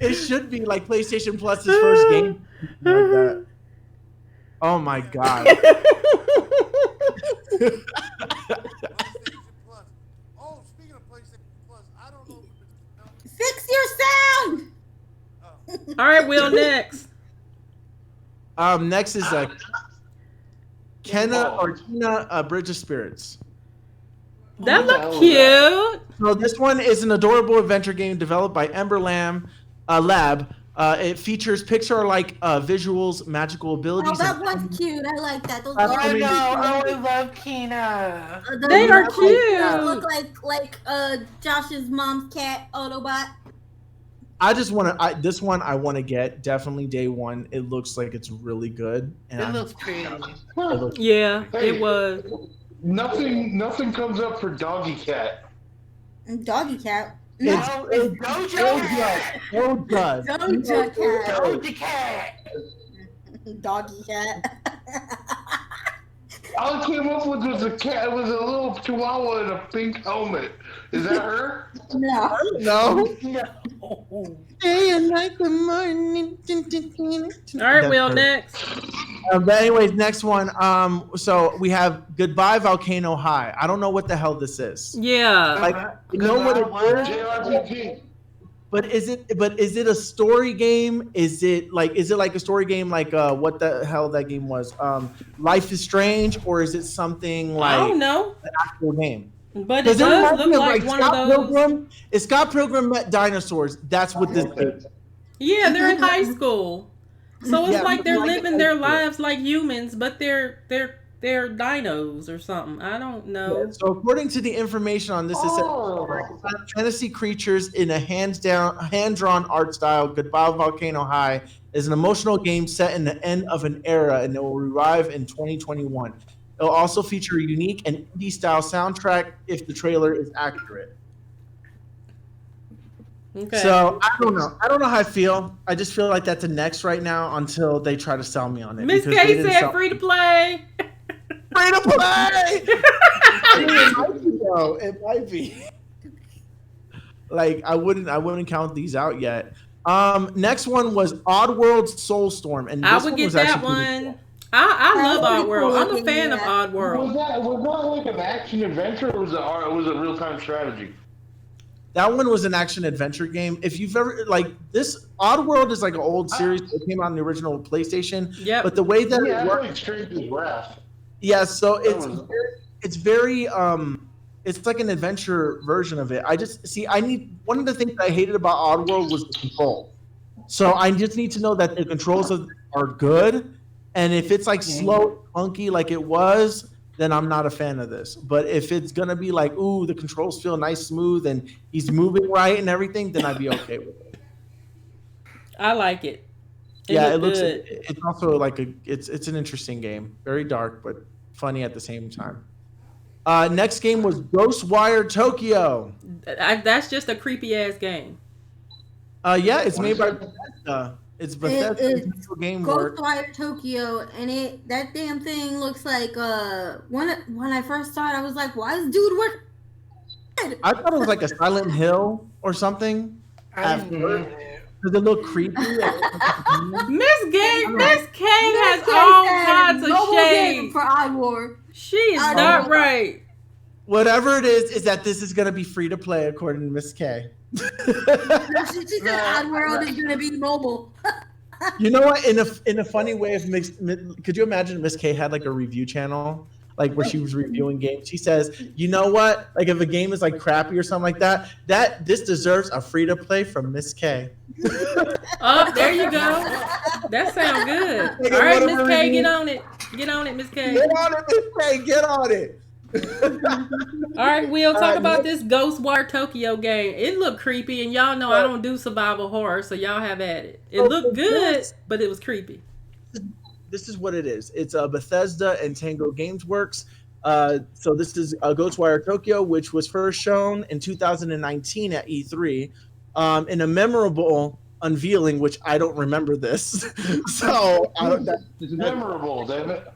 it should be like PlayStation Plus's first game. Like that. Oh my god. PlayStation Plus. Oh, speaking of PlayStation Plus, I don't know if it's Fix your sound. All right, Will, next. Next is Kena Bridge of Spirits. That look cute. So this one is an adorable adventure game developed by Ember Lab. It features Pixar-like visuals, magical abilities. Oh, that one's cute. I like that. Those I little mean- I really love Kena. They are Look cute. like Josh's mom's cat Autobot. I just want to. This one I want to get definitely day one. It looks like it's really good. And It looks pretty. Yeah, it was. Nothing comes up for Doggy Cat. And Doggy Cat. It's No, it's Doja Cat. Doja. Doja Cat. Doja Cat. Doggy Cat. All I came up with was a cat. It was a little chihuahua in a pink helmet. Is that her? No. No. No. Day and night, the morning. All right, That's Will, her. next. But anyways, next one. So we have Goodbye Volcano High. I don't know what the hell this is. Yeah. Like, you know what it is? JRPG. But is it a story game? Is it like a story game like what the hell that game was? Life is Strange, or is it something I don't like know. an actual game? But it Because it does reminds look me of like one of Scott those. Pilgrim. If Scott Pilgrim met dinosaurs, that's what this is. Yeah, they're in high school. So it's Yeah, like they're like living high their school. lives like humans, but they're dinos or something. I don't know. Yeah, so according to the information on this, it says fantasy creatures in a hand-drawn art style. Goodbye Volcano High is an emotional game set in the end of an era, and it will revive in 2021. It'll also feature a unique and indie-style soundtrack if the trailer is accurate. Okay. So I don't know. I don't know how I feel. I just feel like that's a next right now until they try to sell me on it. Miss because they K didn't said sell- free to play. free to play. It might be, though. It might be. Like I wouldn't count these out yet. Next one was Oddworld's Soulstorm, and I this would one get was that actually pretty one. I love That's pretty Oddworld. cool I'm a looking, fan of yeah. Oddworld. Was that like an action adventure, or was it real time strategy? That one was an action adventure game. If you've ever this, Oddworld is like an old series that came out on the original PlayStation. Yep. But the way that Yeah, it I works, played Stranger's Wrath. yeah. So was- it's very it's like an adventure version of it. I just see. I need one of the things I hated about Oddworld was the control. So I just need to know that the controls are good, and if it's like slow, clunky like it was, then I'm not a fan of this. But if it's gonna be like, ooh, the controls feel nice, smooth, and he's moving right and everything, then I'd be okay with it. I like it. Yeah, it looked looks. good. It's also like it's an interesting game, very dark but funny at the same time. Next game was Ghostwire Tokyo. That's just a creepy ass game. Yeah, it's What made is by it? Bethesda. It's Bethesda It's Game Work. Ghostwire Tokyo, and that damn thing looks like when I first saw it, I was like, why is dude work? I thought it was like a Silent Hill or something. I At didn't first. know that. Does it look creepy? Miss K has all kinds of Mobile game shades. for Oddworld. She is I not know. right. Whatever it is that this is going to be free to play according to Miss K. She said Oddworld is gonna be mobile. You know what? In a funny way, could you imagine Miss K had like a review channel, like where she was reviewing games? She says, you know what? Like if a game is like crappy or something like that, this deserves a free to play from Miss K. Oh, there you go. That sounds good. Like, All right, whatever Miss K, review- get on it. Get on it, Miss K. Get on it, Miss K. Get on it. All right, we'll talk All right, about next- this Ghostwire Tokyo game. It looked creepy, and y'all know I don't do survival horror, so y'all have at it. It looked good, but it was creepy. This is what it is. It's Bethesda and Tango Games Works. So this is Ghostwire Tokyo, which was first shown in 2019 at E3 in a memorable unveiling, which I don't remember this. So It's memorable, damn it.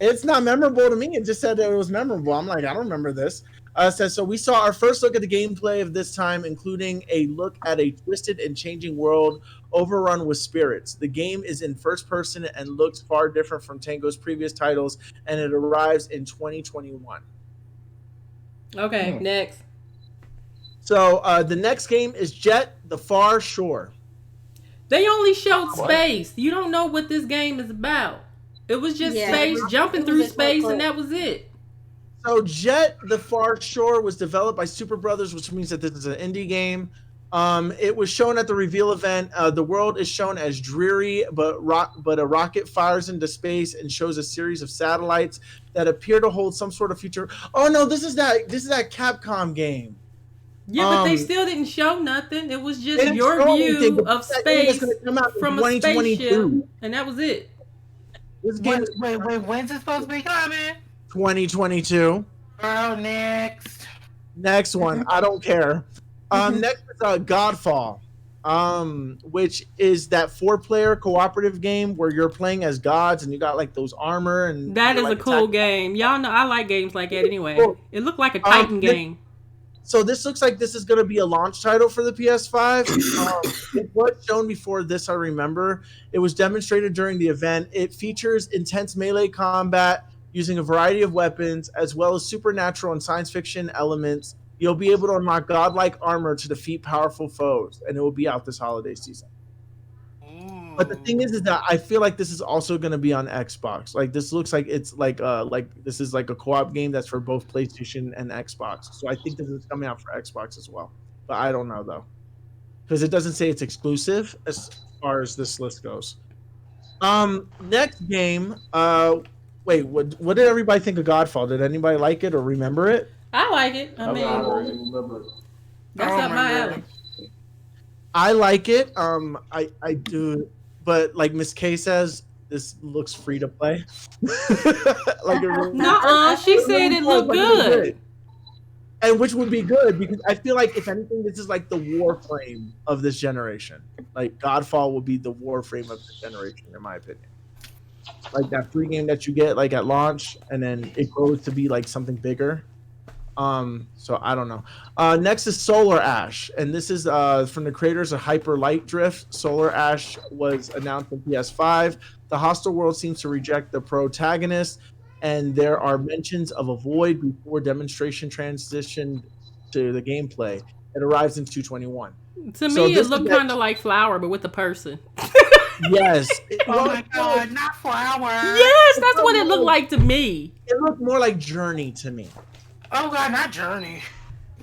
it's not memorable to me. It just said that it was memorable. I'm like, I don't remember this. Says, so we saw our first look at the gameplay of this time, including a look at a twisted and changing world overrun with spirits. The game is in first person and looks far different from Tango's previous titles, and it arrives in 2021. Okay, next. So the next game is Jet: The Far Shore. They only showed space. You don't know what this game is about. It was just Yeah, space, jumping it was through a short space, clip. and that was it. So Jet: The Far Shore was developed by Super Brothers, which means that this is an indie game. It was shown at the reveal event. The world is shown as dreary, but a rocket fires into space and shows a series of satellites that appear to hold some sort of future. Oh no, this is that Capcom game. Yeah, but they still didn't show nothing. It was They just didn't your show anything, view but of that game is space gonna come out in from a spaceship, 2022. and that was it. This game Wait, is when's it supposed to be coming? 2022. Girl, next. Next one, I don't care. Next is Godfall, which is that 4-player cooperative game where you're playing as gods and you got like those armor and That you're, is like, a cool attacking. game. Y'all know I like games like that anyway. Cool. It looked like a Titan game. So this looks like this is going to be a launch title for the PS5. It was shown before this, I remember. It was demonstrated during the event. It features intense melee combat using a variety of weapons, as well as supernatural and science fiction elements. You'll be able to unlock godlike armor to defeat powerful foes, and it will be out this holiday season. But the thing is that I feel like this is also going to be on Xbox. Like this looks like it's like this is like a co-op game that's for both PlayStation and Xbox. So I think this is coming out for Xbox as well. But I don't know though, because it doesn't say it's exclusive as far as this list goes. Next game. Wait, what did everybody think of Godfall? Did anybody like it or remember it? I like it. I mean, that's up my alley. I like it. I do, but like Miss K says, this looks free to play. Like Nuh-uh, she said it looked good. And which would be good because I feel like if anything, this is like the warframe of this generation. Like Godfall will be the warframe of this generation, in my opinion. Like that free game that you get like at launch, and then it grows to be like something bigger. So I don't know. Next is Solar Ash, and this is from the creators of Hyper Light Drift. Solar Ash was announced on PS5. The hostile world seems to reject the protagonist, and there are mentions of a void before demonstration transitioned to the gameplay. It arrives in 221. To me, it looked kind of like Flower, but with a person. Yes. Oh my god, not Flower. Yes, that's what it looked like to me. It looked more like Journey to me. Oh god, not Journey.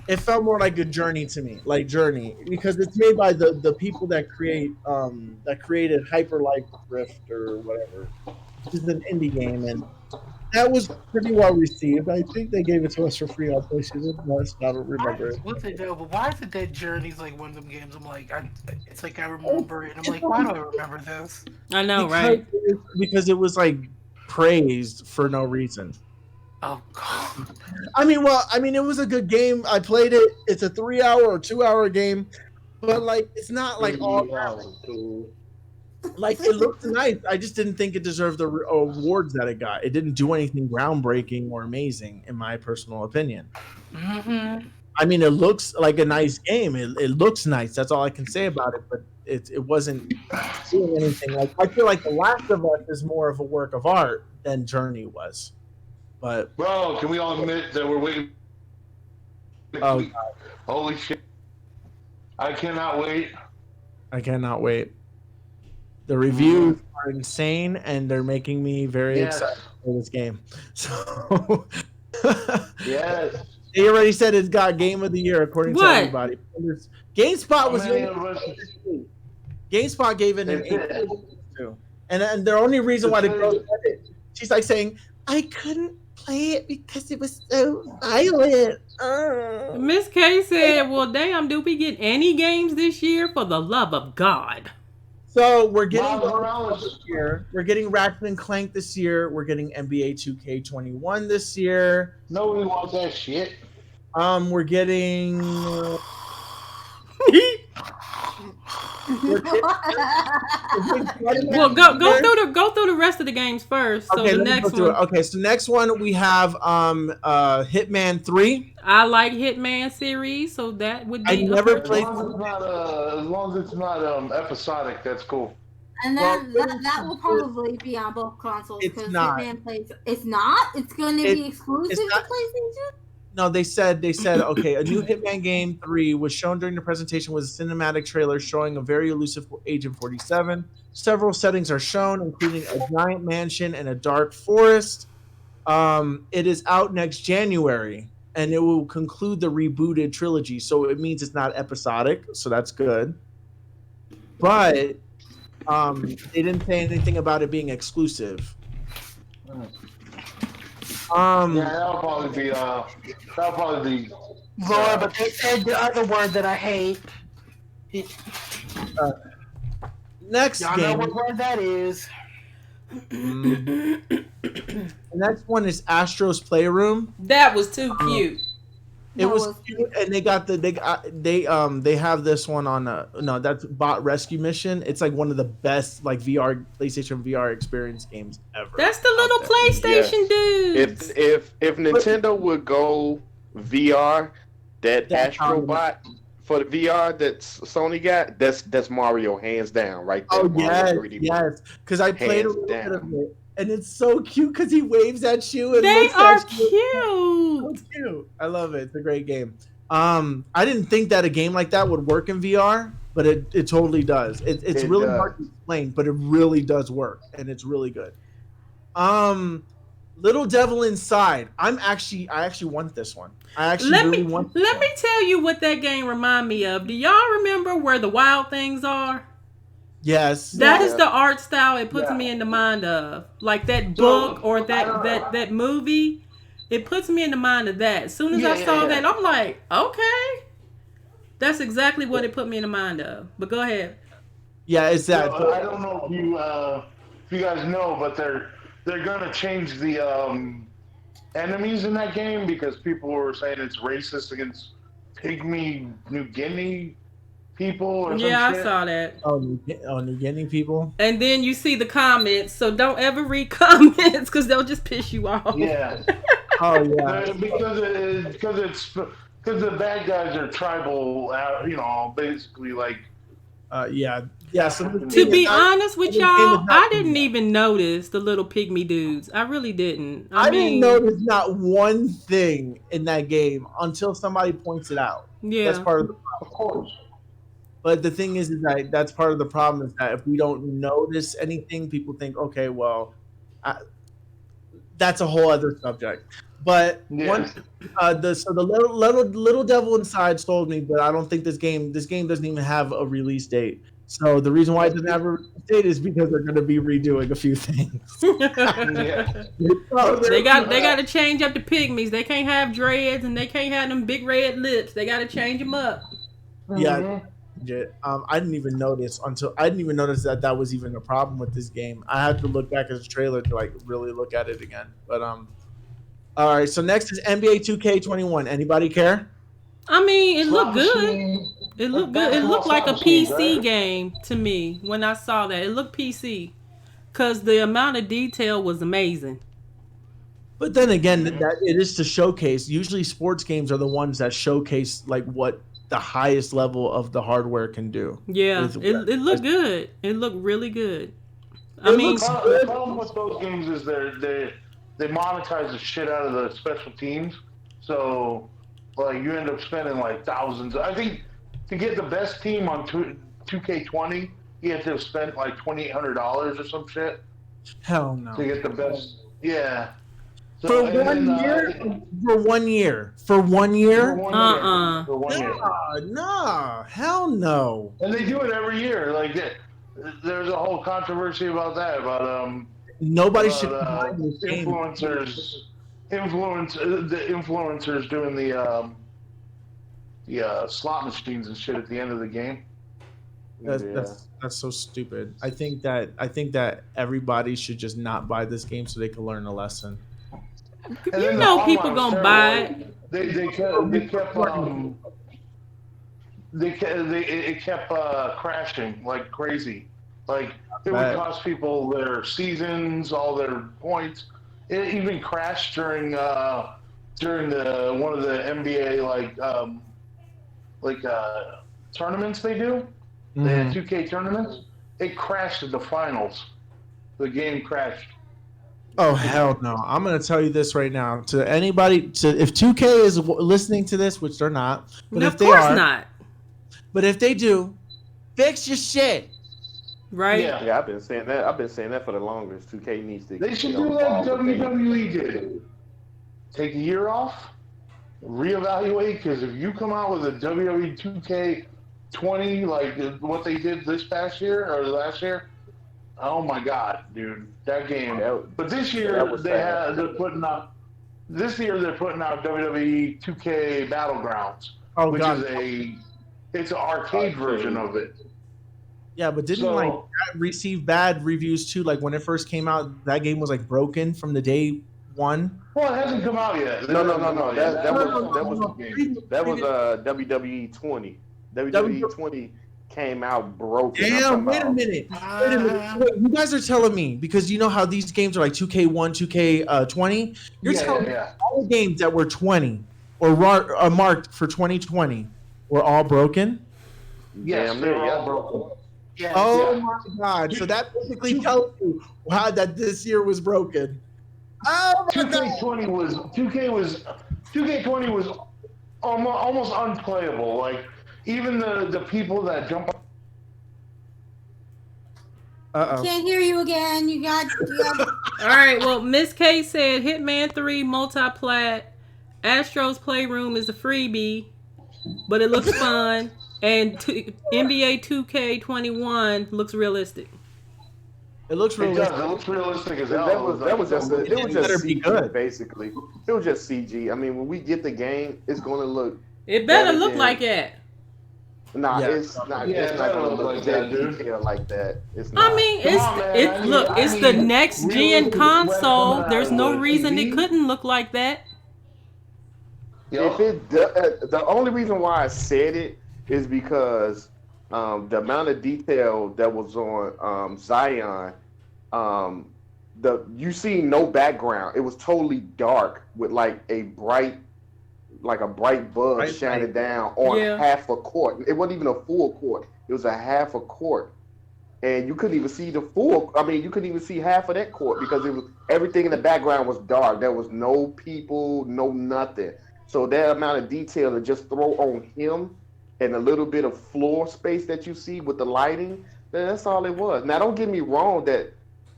It felt more like a Journey to me, like Journey, because it's made by the people that created Hyper Light Drift or whatever. This is an indie game, and that was pretty well received. I think they gave it to us for free on PlayStation Plus. I don't remember it. What's it though? But why is it that Journey's like one of them games? I'm like, it's like I remember it. I'm like, why do I remember this? I know, right? Because it was like praised for no reason. Oh god. I mean, it was a good game. I played it. It's a 3-hour or 2-hour game, but like, it's not like all. Like it looked nice. I just didn't think it deserved the awards that it got. It didn't do anything groundbreaking or amazing, in my personal opinion. Mm-hmm. I mean, it looks like a nice game. It looks nice. That's all I can say about it. But it wasn't doing anything. Like I feel like The Last of Us is more of a work of art than Journey was. But bro, can we all admit that we're waiting? Oh, holy shit! I cannot wait. I cannot wait. The reviews are insane, and they're making me very excited for this game. So, yes, they already said it's got Game of the Year according to everybody. GameSpot was GameSpot gave it an 8. And the only reason why the girl said it, she's like saying, "I couldn't play it because it was so violent." Miss K said, "Well, damn, do we get any games this year? For the love of God." So we're getting this year. We're getting Ratchet and Clank this year. We're getting NBA 2K21 this year. Nobody wants that shit. We're getting. Well, go through the rest of the games first. So okay, the next one. Okay, so next one we have Hitman 3. I like Hitman series, so that would be. I never played. As long as it's not episodic, that's cool. And then that will probably be on both consoles because Hitman plays. It's not. It's going to be exclusive to PlayStation. No, they said okay. A new Hitman game 3 was shown during the presentation with a cinematic trailer showing a very elusive Agent 47. Several settings are shown, including a giant mansion and a dark forest. It is out next January, and it will conclude the rebooted trilogy. So it means it's not episodic, so that's good. But they didn't say anything about it being exclusive. Yeah, that'll probably be. Lord, but they said the other word that I hate. Next Y'all game. know what word that is. The next one is Astro's Playroom. That was too cute. It was cute, and they have this one on that's Bot Rescue Mission. It's like one of the best like PlayStation VR experience games ever. That's the little PlayStation dude. If Nintendo would go VR, That That's how. Astrobot for the VR that Sony got, that's Mario hands down right there. Oh Mario yes, 3D World. yes. Because I played a Hands little bit of down. it, and it's so cute because he waves at you and They looks are at you. So cute. cute. I love it. It's a great game. I didn't think that a game like that would work in VR, but it totally does. It's It really does. hard to explain, but it really does work, and it's really good. Um, Little Devil Inside. I actually want this one. I actually Let really me want this let one. me tell you what that game remind me of. Do y'all remember where the wild things are? Yes. That Yes. is Yeah. the art style it puts Yeah. me in the mind of. Like that book So or I don't know. that movie. It puts me in the mind of that. As soon as I Yeah, yeah, saw yeah. that, I'm like, okay. That's exactly what it put me in the mind of. But go ahead. Yeah, it's So that. I don't know if you guys know, but they're gonna change the enemies in that game because people were saying it's racist against pygmy New Guinea people or some Yeah, I shit. saw that. New Guinea people. And then you see the comments, so don't ever read comments because they'll just piss you off. Yeah, Oh yeah. because the bad guys are tribal, basically like Yeah. Yeah. So this African. To game is be Indian. not. honest with This game is y'all, not I coming didn't out. even notice the little pygmy dudes. I really didn't. I I didn't mean, notice not one thing in that game until somebody points it out. That's yeah. part of the. Of course. But the thing is that that's part of the problem is that if we don't notice anything, people think, okay, well, I, that's a whole other subject. But one, Yes. the little devil inside sold me, but I don't think this game doesn't even have a release date. So the reason why it doesn't have a release date is because they're going to be redoing a few things. Yeah. They got to change up the pygmies. They can't have dreads and they can't have them big red lips. They got to change them up. Yeah, Mhm. I didn't even notice that that was even a problem with this game. I had to look back at the trailer to like really look at it again. But all right. So next is NBA 2K21. Anybody care? I mean, it Slot looked good. machine. It looked good. It Basketball looked like slot a machines, PC right? game to me when I saw that. It looked PC because the amount of detail was amazing. But then again, that it is to showcase. Usually, sports games are the ones that showcase like what the highest level of the hardware can do. Yeah, With it looked good. It looked really good. I it The, mean, looks pro- the good. problem with those games is they monetize the shit out of the special teams. So like you end up spending like thousands. I think to get the best team on 2K20, you have to have spent like $2,800 or some shit Hell to no. get the best. Yeah. For So and then 1 year. For 1 year. For 1 year. for 1 year. Nah. Hell no. And they do it every year. Like there's a whole controversy about that Nobody should be about buying this game. the influencers doing the slot machines and shit at the end of the game. That's so stupid. I think that everybody should just not buy this game so they can learn a lesson. And you then the know people online was gonna buy terrible. it. It kept crashing like crazy. Like it would Right. cost people their seasons, all their points. It even crashed during the one of the NBA tournaments they do. They had 2K tournaments. It crashed at the finals. The game crashed. Oh hell no! I'm gonna tell you this right now to anybody. If 2K is listening to this, which they're not, but Of if they course are, not. but if they do, fix your shit. Right? Yeah. Yeah, I've been saying that. I've been saying that for the longest. 2K needs to. They should you know, do like evolve the game. WWE did. Take a year off, reevaluate. Because if you come out with a WWE 2K20 like what they did this past year or last year, oh my god, dude, that game. But this year that was sad. they're putting out. This year they're putting out WWE 2K Battlegrounds, Oh which god, is it's an arcade version of it. yeah, but didn't So- like that receive bad reviews too? Like when it first came out, that game was like broken from the day one. Well, it hasn't come out yet. No. That That was WWE 20. WWE 20 came out broken. I'm Damn! talking Wait a about- minute. Wait, you guys are telling me because you know how these games are like 2K1, 2K20. You're telling me yeah. all the games that were 20 or marked for 2020 were all broken. Yes, Damn they're near, all yeah. broken. Yes. Oh Yeah. my god! So that basically tells you how that this year was broken. Oh my god! 2K20 was almost unplayable. Like even the people that jump. Can't hear you again. You got. All right. Well, Miss K said Hitman 3 multiplat. Astro's Playroom is a freebie, but it looks fun. And NBA 2K21 looks realistic. It looks It realistic. does. It looks realistic as hell. That was just it better be CG good. basically. It was just CG. I mean, when we get the game, it's going to look. It better look than, like that. Nah, Yeah. it's not. Yeah, it's it not better going to look look like that that, dude. detailed like that. It's I not. mean, Come on, man. it's the next gen realistic sweat console. coming out There's of no the reason it TV. couldn't look like that. If it the only reason why I said it is because the amount of detail that was on Zion, um, the you see no background. It was totally dark with like a bright buzz Bright shining light. down on Yeah. half a court. It wasn't even a full court. It was a half a court. And you couldn't even see the full. I mean, you couldn't even see half of that court because it was everything in the background was dark. There was no people, no nothing. So that amount of detail to just throw on him and a little bit of floor space that you see with the lighting, that's all it was. Now, don't get me wrong that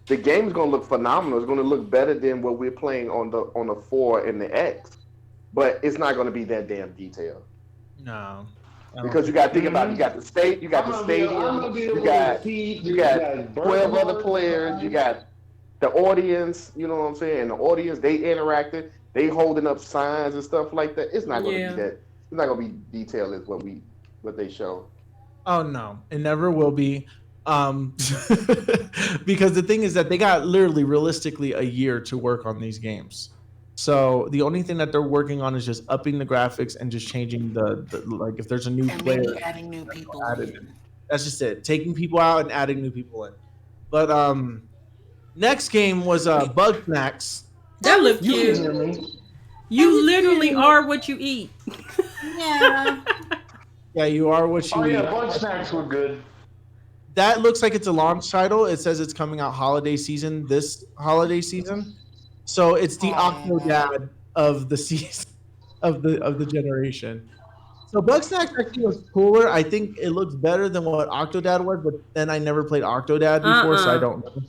the game is going to look phenomenal. It's going to look better than what we're playing on the 4 and the X, but it's not going to be that damn detailed. No. Because you got to think about it. You got the state, you got the stadium, you got 12 other players, you got the audience. You know what I'm saying? The audience, they interacted, they holding up signs and stuff like that. It's not going to Yeah. be that. It's not going to be detailed as what they show. Oh no, it never will be. Because the thing is that they got literally realistically a year to work on these games. So the only thing that they're working on is just upping the graphics and just changing the like if there's a new And player, maybe adding new people added. in. That's just it. Taking people out and adding new people in. But next game was Bug Snacks. That looked You can cute. hear me. You literally are what you eat. Yeah. Yeah, you are what you Oh eat. yeah, Bug Snacks were good. That looks like it's a launch title. It says it's coming out holiday season, this holiday season. So it's the Octodad of the season of the generation. So Bugsnax actually was cooler. I think it looks better than what Octodad was, but then I never played Octodad before, so I don't know.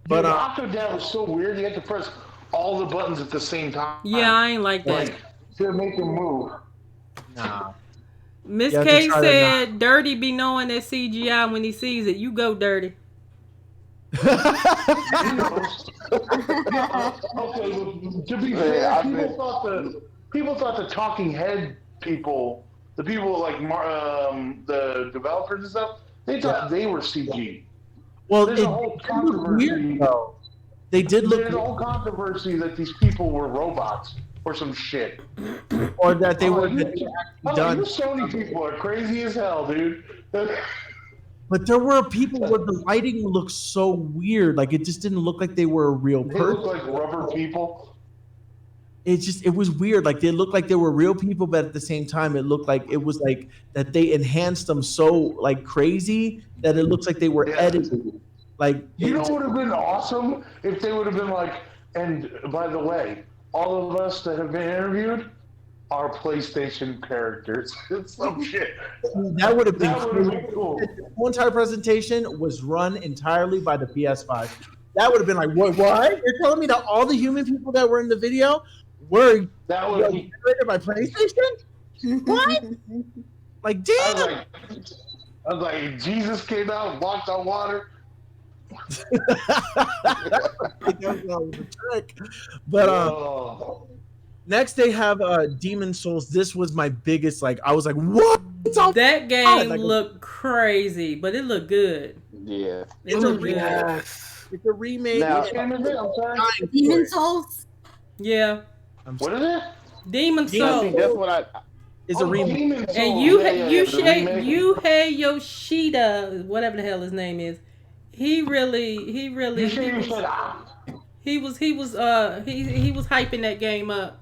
But But Octodad was so weird. You had to press all the buttons at the same time. Yeah, I ain't like that. Like to make them move. nah. Miss You have to K try to said Dirty be knowing that CGI when he sees it. You go Dirty. Okay, to be fair, people thought the talking head people, the people like the developers and stuff, they thought they were CG. Well, There's it a whole did look controversy. weird, though. They did look There's a whole controversy that these people were robots or some shit. or that they were You actually done. Sony people are crazy as hell, dude. But there were people where the lighting looked so weird. Like it just didn't look like they were a real They person. look like rubber people. It was weird. Like they looked like they were real people, but at the same time, it looked like it was like that they enhanced them so like crazy that it looks like they were edited. Like You know what would have been awesome if they would have been like, and by the way, all of us that have been interviewed are PlayStation characters. It's some shit. that would have been That would have crazy. been cool. The whole entire presentation was run entirely by the PS5. That would have been like, what? You're telling me that all the human people that were in the video were That would be. generated by PlayStation? What? Like, damn. I was like, Jesus came out and walked on water. That was a trick. But Oh. next they have Demon Souls. This was my biggest, like, I was like, what? It's all That game looked crazy, but it looked good. Yeah. It looked good. Yes. It's a remake. Now- What game is it? I'm sorry. Demon Souls. Yeah. What is it? Demon See, Souls. that's what I. Is a remake. Demon Souls. And Yuhei Yoshida, whatever the hell his name is, he You should have said, he was hyping that game up.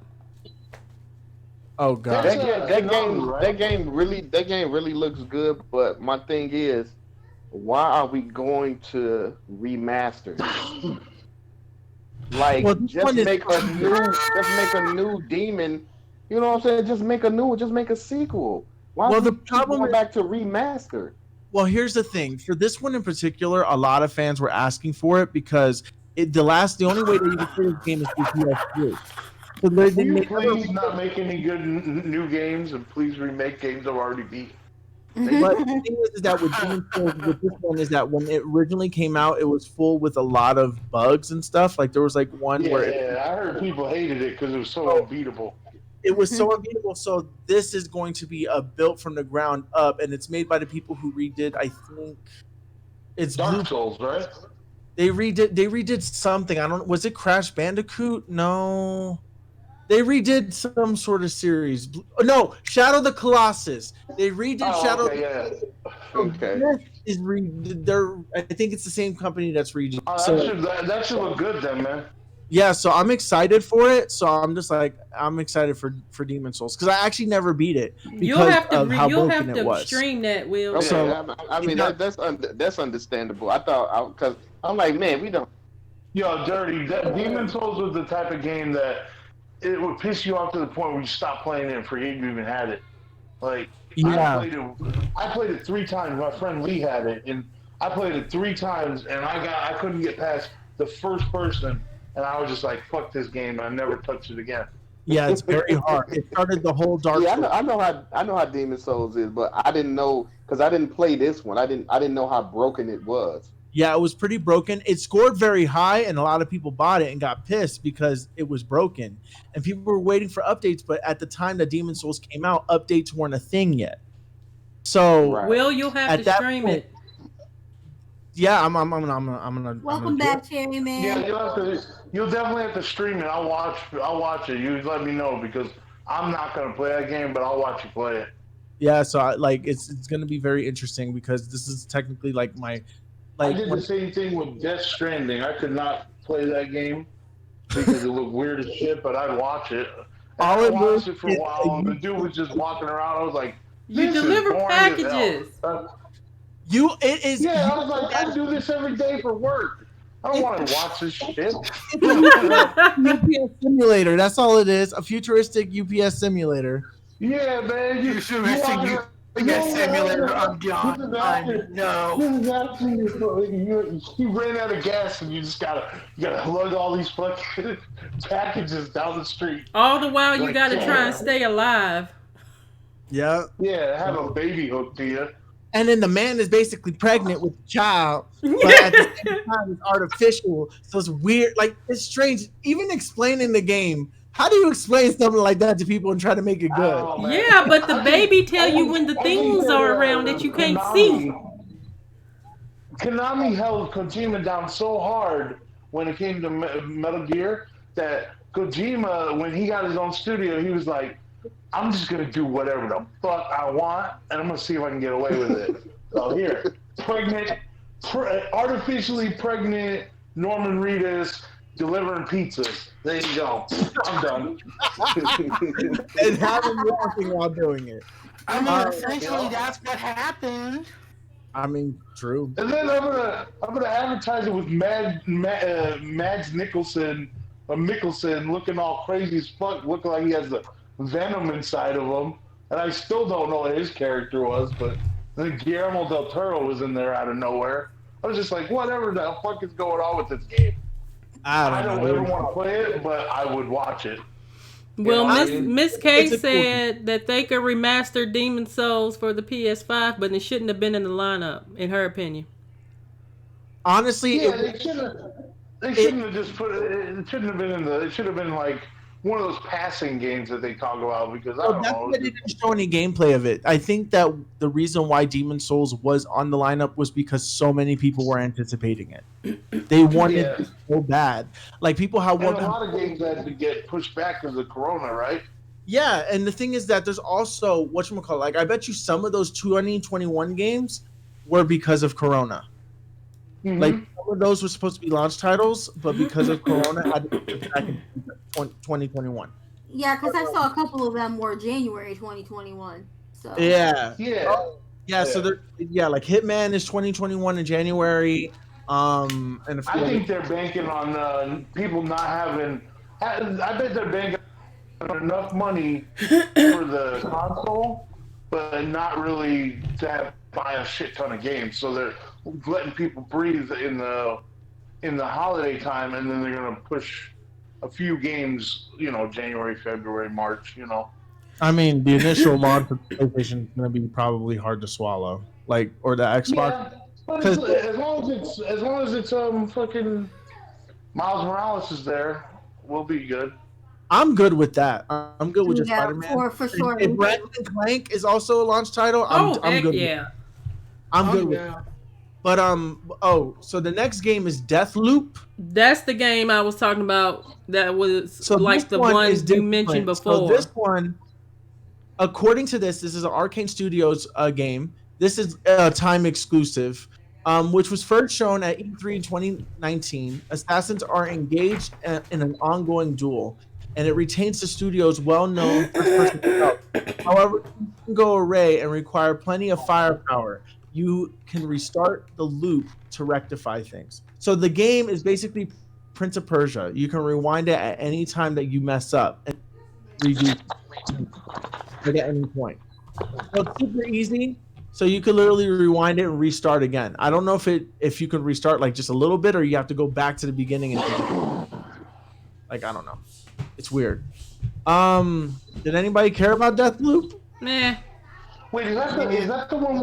Oh god. That's Konami, right? That game really looks good. But my thing is, why are we going to remaster it? Well, Like, this one is just make a new demon. You know what I'm saying? Just make a new one. Just make a sequel. Why well do the we keep problem going is back to remaster? well here's the thing. For this one in particular, a lot of fans were asking for it because the only way that you can play this game is through PS3. So Will you they never please not make any good new games and please remake games I've already beat? But the thing is that with Demon Souls, with this one, is that when it originally came out, it was full with a lot of bugs and stuff. Like there was like one Yeah, where yeah. I heard people hated it because it was so unbeatable. it was so unbeatable. So this is going to be built from the ground up, and it's made by the people who redid. I think it's Blue. Dark Souls, right? They redid something. I don't. Was it Crash Bandicoot? No. They redid some sort of series. No, Shadow the Colossus. They redid Oh, Shadow. okay, yeah. Okay. This is they're. I think it's the same company that's redoing. Oh, So that should look good then, man. yeah, so I'm excited for it. So I'm just like I'm excited for Demon Souls because I actually never beat it because of how you'll broken have it to was. stream that, Will. Okay. So- I mean, that's understandable. I thought because I'm like, man, we don't. Yo, Dirty, Demon Souls was the type of game that it would piss you off to the point where you stop playing it and forget you even had it. Like, Yeah. I played it 3 times. My friend Lee had it, and I played it 3 times, and I couldn't get past the first person, and I was just like, fuck this game. I never touched it again. Yeah, it's very hard. It started the whole Dark Yeah, Souls. I know how Demon Souls is, but I didn't know because I didn't play this one. I didn't know how broken it was. Yeah, it was pretty broken. It scored very high, and a lot of people bought it and got pissed because it was broken. And people were waiting for updates, but at the time that Demon Souls came out, updates weren't a thing yet. So Right. Will, you'll have At to that stream point- it. yeah, I'm gonna. Welcome back, Cherry Man. Yeah, you'll definitely have to stream it. I'll watch it. You let me know because I'm not gonna play that game, but I'll watch you play it. Yeah, so it's gonna be very interesting because this is technically like my I did the same thing with Death Stranding. I could not play that game because it looked weird as shit, but I'd watch it. And I watched it for a while, and the dude was just walking around. I was like, You this is deliver boring as hell. packages. It is. Yeah, I was like, I do this every day for work. I don't want to watch this shit. UPS simulator. That's all it is. A futuristic UPS simulator. Yeah, man. You should have seen UPS simulator. I'm done. No. This is actually you ran out of gas and you gotta lug all these fucking packages down the street. All the while, you Like, got to try damn. and stay alive. Yeah. Yeah, have a baby hooked to you. And then the man is basically pregnant with the child, but at the same time it's artificial. So it's weird. Like it's strange. Even explaining the game. How do you explain something like that to people and try to make it good? Oh, man. Yeah, but the I baby think- tell I you think- when the I think things that, are around that you can't Konami- see. Konami held Kojima down so hard when it came to Metal Gear that Kojima, when he got his own studio, he was like, I'm just going to do whatever the fuck I want, and I'm going to see if I can get away with it. So here, artificially pregnant Norman Reedus delivering pizzas. There you go. I'm done. And have him laughing while doing it. I mean, Uh, essentially, that's what happened. I mean, true. And then I'm gonna advertise it with Mads Nicholson looking all crazy as fuck, looking like he has the venom inside of him. And I still don't know what his character was, but then Guillermo del Toro was in there out of nowhere. I was just like, whatever the fuck is going on with this game? I don't ever want to play it, but I would watch it. Well, Yeah, Miss K it's a cool said that they could remaster Demon Souls for the PS5, but it shouldn't have been in the lineup, in her opinion. Honestly, Yeah, they shouldn't have just put it. It shouldn't have been in the. It should have been like one of those passing games that they talk about because I don't that's know. why they didn't show any gameplay of it. I think that the reason why Demon Souls was on the lineup was because so many people were anticipating it. They wanted it so bad. Like people have And one. a lot of games had to get pushed back because of Corona, right? Yeah, and the thing is that there's also whatchamacallit, like I bet you some of those 2021 games were because of Corona. Mm-hmm. Like some of those were supposed to be launch titles, but because of Corona, had to be back in 2021. Yeah, because I saw a couple of them were January 2021. So Yeah. Yeah. Yeah, so like Hitman is 2021 in January, and a few I other. think they're banking on people not having. I bet they're banking on enough money for the console, but not really to buy a shit ton of games. So they're letting people breathe in the holiday time, and then they're gonna push a few games. January, February, March. I mean, the initial launch of the PlayStation is going to be probably hard to swallow, like or the Xbox, Yeah, but because as long as it's fucking Miles Morales is there, we'll be good. I'm good with that. I'm good with just yeah, Spider-Man. for sure. If Ratchet and Clank is also a launch title, Oh I'm heck good. yeah! I'm Oh good with. yeah. But so the next game is Deathloop. That's the game I was talking about. That was So this like the one is one you mentioned different. So this before. one, according to this is an Arcane Studios game. This is time exclusive, which was first shown at E3 2019. Assassins are engaged in an ongoing duel, and it retains the studio's well-known first-person stealth. However, you can go array and require plenty of firepower. You can restart the loop to rectify things. So the game is basically Prince of Persia. You can rewind it at any time that you mess up and redo it at any point. So it's super easy. So you could literally rewind it and restart again. I don't know if you could restart like just a little bit or you have to go back to the beginning and like I don't know. It's weird. Did anybody care about Deathloop? Meh. Wait, is that the one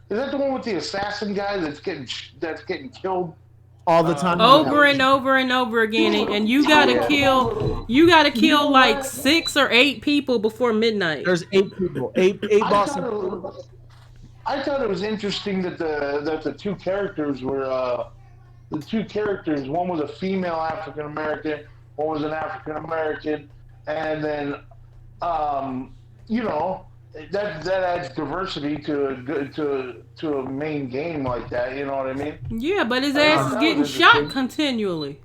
is that the one with the assassin guy that's getting killed All the time. Over and over and over again, and you gotta kill like 6 or 8 people before midnight. There's 8 people, eight I bosses. I thought it was interesting that the two characters were the two characters. One was a female African American, one was an African American, and then you know that adds diversity to a main game like that. You know what I mean? Yeah, but his I ass thought is that getting was shot interesting. continually.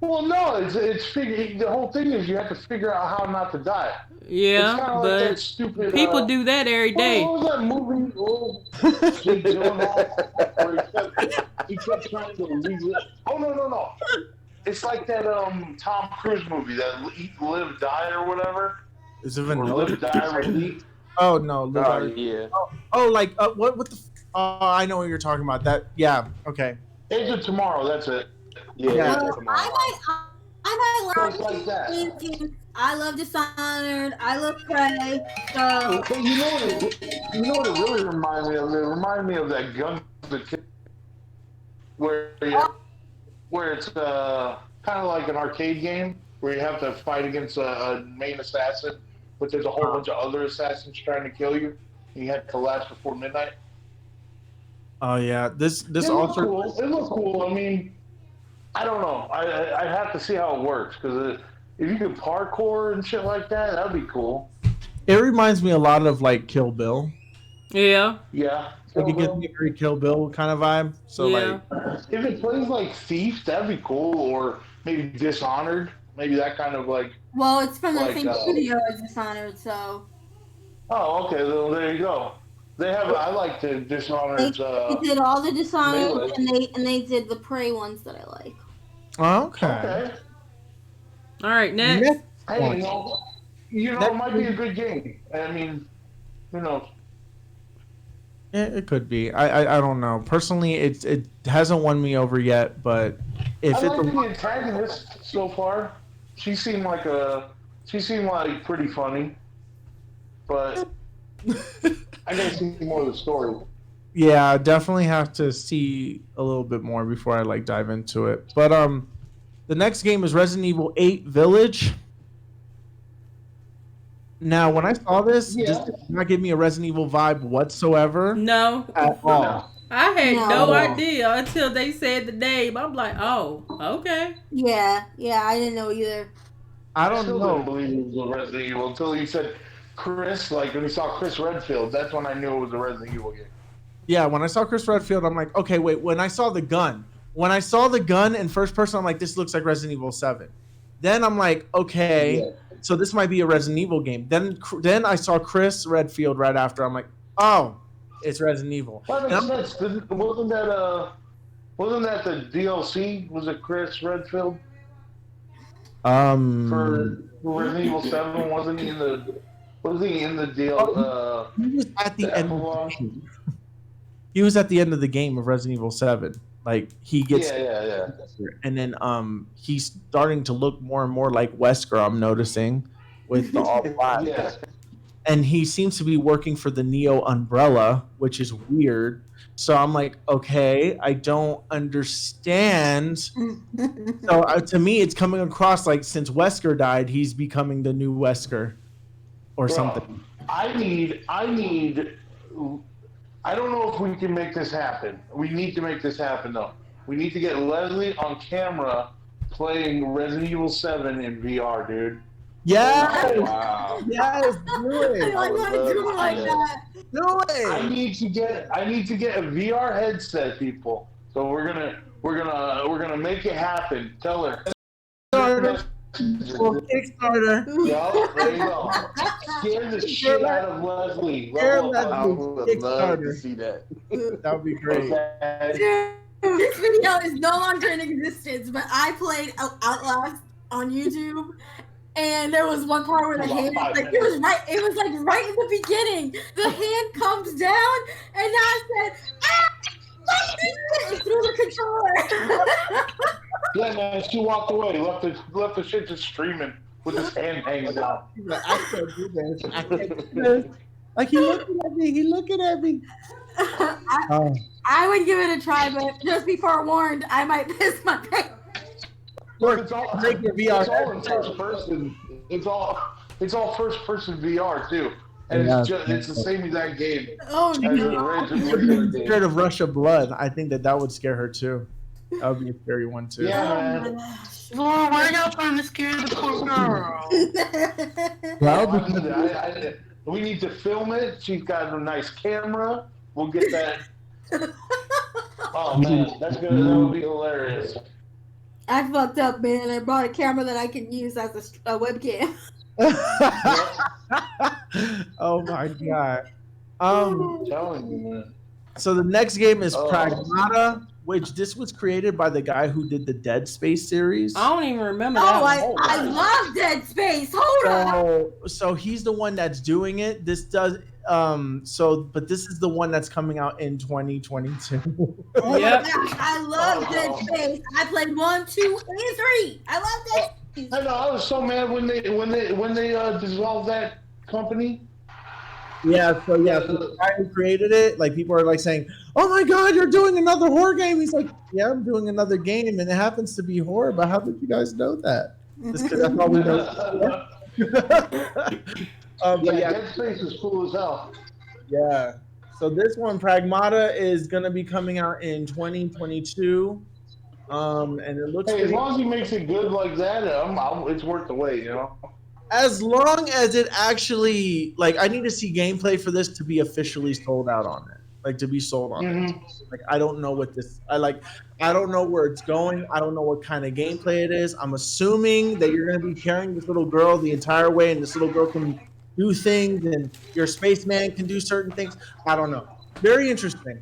Well, no, the whole thing is you have to figure out how not to die. It's Yeah, kind of like that but stupid. people do that every day. What was that movie? Oh, Jake Gyllenhaal, where he kept trying to leave it. Oh no! It's like that Tom Cruise movie, that Eat, Live, Die, or whatever. Is it Or vanilla? Live, Die, Repeat. Oh no, Live Oh Out- yeah. Oh, like what the? I know what you're talking about. That yeah. Okay. Age of Tomorrow. That's it. Yeah. Yeah. that's I tomorrow. might Just love like that. I love Dishonored. I love Prey. So But you know what it really reminded me of? It reminded me of that gun where it's kind of like an arcade game where you have to fight against a main assassin, but there's a whole bunch of other assassins trying to kill you, and you have to last before midnight. Oh yeah. This It looked also. cool. It looked cool. I mean, I don't know. I have to see how it works because if you could parkour and shit like that, that'd be cool. It reminds me a lot of like Kill Bill. Yeah, Yeah. Like it gives me a very Kill Bill kind of vibe. So yeah. like, If it plays like Thief, that'd be cool. Or maybe Dishonored. Maybe that kind of like. well, it's from the Like, same studio as Dishonored, so Oh, okay. Well, there you go. They have. I like the Dishonored. they did all the Dishonored Melee. and they did the Prey ones that I like. okay. Okay. All right, next. Next Hey, one. it might be a good game. I mean, who knows? It could be. I don't know. Personally, it hasn't won me over yet. But if I it's like the antagonist so far. She seemed like pretty funny, but I gotta see more of the story. yeah, I definitely have to see a little bit more before I like dive into it. But the next game is Resident Evil 8 Village. Now, when I saw this, Yeah. this did not give me a Resident Evil vibe whatsoever No, at all. I had no No. idea until they said the name. I'm like, oh, okay. Yeah, I didn't know either. I don't still didn't know. believe it was a Resident Evil until you said Chris. Like when you saw Chris Redfield, that's when I knew it was a Resident Evil game. Yeah, when I saw Chris Redfield, I'm like, okay, wait. When I saw the gun in first person, I'm like, this looks like Resident Evil 7. Then I'm like, okay, so this might be a Resident Evil game. Then I saw Chris Redfield right after. I'm like, oh, it's Resident Evil. That And makes sense. Wasn't that the DLC? Was it Chris Redfield for Resident Evil 7? Wasn't he in the? Was he in the deal? He was at the The end. epilogue? He was at the end of the game of Resident Evil 7. Like he gets, Yeah. and then he's starting to look more and more like Wesker. I'm noticing with the all black. Yeah. And he seems to be working for the Neo umbrella, which is weird. So I'm like, okay, I don't understand. So to me, it's coming across like since Wesker died, he's becoming the new Wesker or something. I don't know if we can make this happen. We need to make this happen though. We need to get Leslie on camera playing Resident Evil 7 in VR, dude. Yes, Wow. yes, do it. I want to do it like that. Do it. I need to get a VR headset, people. So we're gonna make it happen. Tell her. Kickstarter. Yo, there you go. Scare the shit out of Leslie. Scare I would love to Kickstarter. see that. That would be great. Okay. Dude, this video is no longer in existence, but I played Outlast on YouTube, and there was one part where the hand, like it was right in the beginning. The hand comes down, and I said, "Ah!" and threw the controller. Yeah, man, she walked away, left the shit just streaming with his hand hanging out. I can't do this. I can't do this. Like he looking at me. He looking at me. I would give it a try, but just be forewarned, I might piss my pants. Look, it's all Take your VR It's all in first person. It's all first person VR too, and it's the same exact game Oh as no! the original game. Scared of Rush of Blood. I think that would scare her too. That would be a scary one too. Yeah, Oh man. my gosh. Well, why y'all trying to scare the poor girl? Well, We need to film it. She's got a nice camera. We'll get that. Oh man, that's good. That would be hilarious. I fucked up, man. I bought a camera that I can use as a webcam. Oh my god. I'm telling you, man. So the next game is Oh. Pragmata, which this was created by the guy who did the Dead Space series. I don't even remember that. Oh, one. I love Dead Space. Hold on. So he's the one that's doing it. This does but this is the one that's coming out in 2022. Oh my Yep. gosh, I love Dead Space. I played 1, 2, and 3. I love Dead Space. I know. I was so mad when they dissolved that company. So the guy who created it, like people are like saying, "Oh my god, you're doing another horror game." He's like, "Yeah, I'm doing another game, and it happens to be horror." But how did you guys know that? Just because that's all we know. But yeah, Dead Space is cool as hell. yeah. So this one, Pragmata, is gonna be coming out in 2022. And it looks Hey, as pretty- long as he makes it good like that, it's worth the wait, you know. as long as it actually I need to see gameplay for this to be officially sold out on it. Like to be sold on it. Like I don't know what this I don't know where it's going. I don't know what kind of gameplay it is. I'm assuming that you're gonna be carrying this little girl the entire way and this little girl can do things and your spaceman can do certain things. I don't know. Very interesting.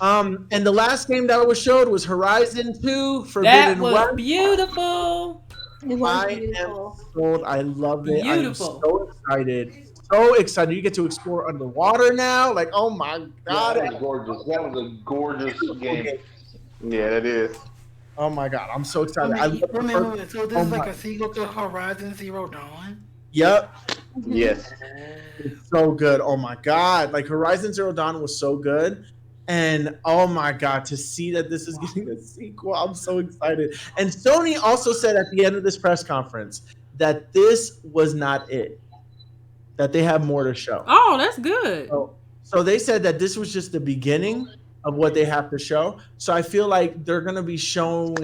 And the last game that was showed was Horizon 2 That Forbidden was West. beautiful. It was I am beautiful. sold. I love it. Beautiful. I'm so excited. So excited. You get to explore underwater now. Like, oh my god. That was gorgeous. That was a gorgeous game. Yeah, that is. Oh my god. I'm so excited. I love the first- So this Oh is like my- a sequel to Horizon Zero Dawn? Yep. Yes. It's so good. Oh my god. Like Horizon Zero Dawn was so good. And oh my god, to see that this is getting a sequel, I'm so excited. And Sony also said at the end of this press conference that this was not it. That they have more to show. Oh, that's good. So they said that this was just the beginning of what they have to show. So I feel like they're gonna be showing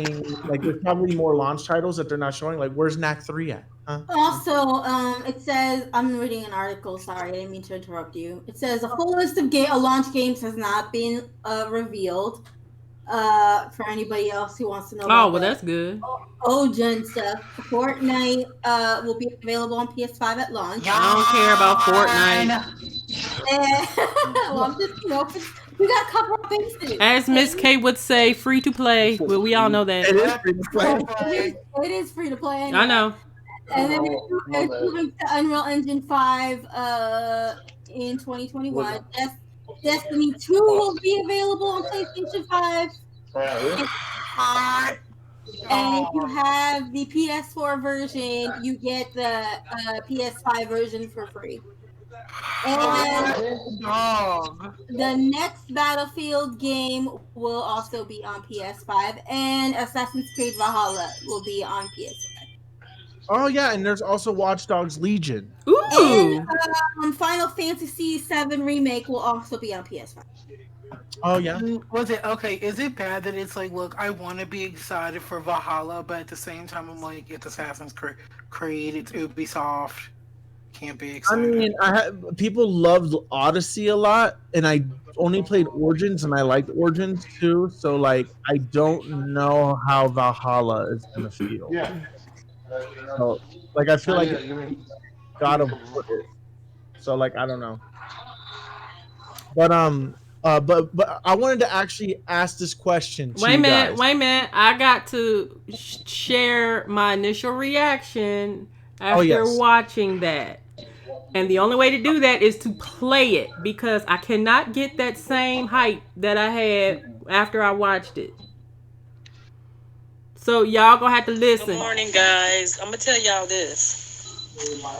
there's probably more launch titles that they're not showing. Like where's Knack 3 at? Huh? Also, it says, I'm reading an article, sorry, I didn't mean to interrupt you. It says a full list of launch games has not been revealed. For anybody else who wants to know Oh, about well, the that's good. OGen stuff, Fortnite will be available on PS5 at launch. I don't care about Yawn. Fortnite. And well, I'm just, we got a couple of things to do. As Miss Okay? K would say, free to play. Well, we all know that. It is Yep. free to Free to play. play. It is free to play I anyway. know. And then My it's bad. moving to Unreal Engine 5 in 2021. Destiny 2 will be available on PlayStation 5. And, Hot and if you dog. have the PS4 version, you get the PS5 version for free. And Hot dog. the next Battlefield game will also be on PS5, and Assassin's Creed Valhalla will be on PS5. Oh yeah, and there's also Watch Dogs Legion. And Ooh. Final Fantasy VII Remake will also be on PS5. Oh yeah. Was it okay? Is it bad that it's like, look, I want to be excited for Valhalla, but at the same time, I'm like, it's Creed, it's Ubisoft, can't be I excited. mean, people loved Odyssey a lot, and I only played Origins, and I liked Origins too. So like, I don't know how Valhalla is gonna feel. Yeah. So like, I feel like Yeah, it's God of War. So like, I don't know. But but I wanted to actually ask this question to Wait a you minute. guys. Wait a minute. I got to share my initial reaction Oh after yes. watching that. And the only way to do that is to play it because I cannot get that same hype that I had after I watched it. So y'all gonna have to Good listen. morning, guys. I'm gonna tell y'all this.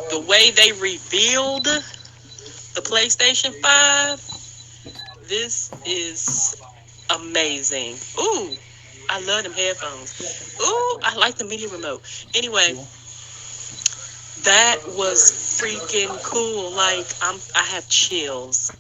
The way they revealed the PlayStation 5, this is amazing. Ooh, I love them headphones. Ooh, I like the media remote. Anyway, that was freaking cool. Like I have chills.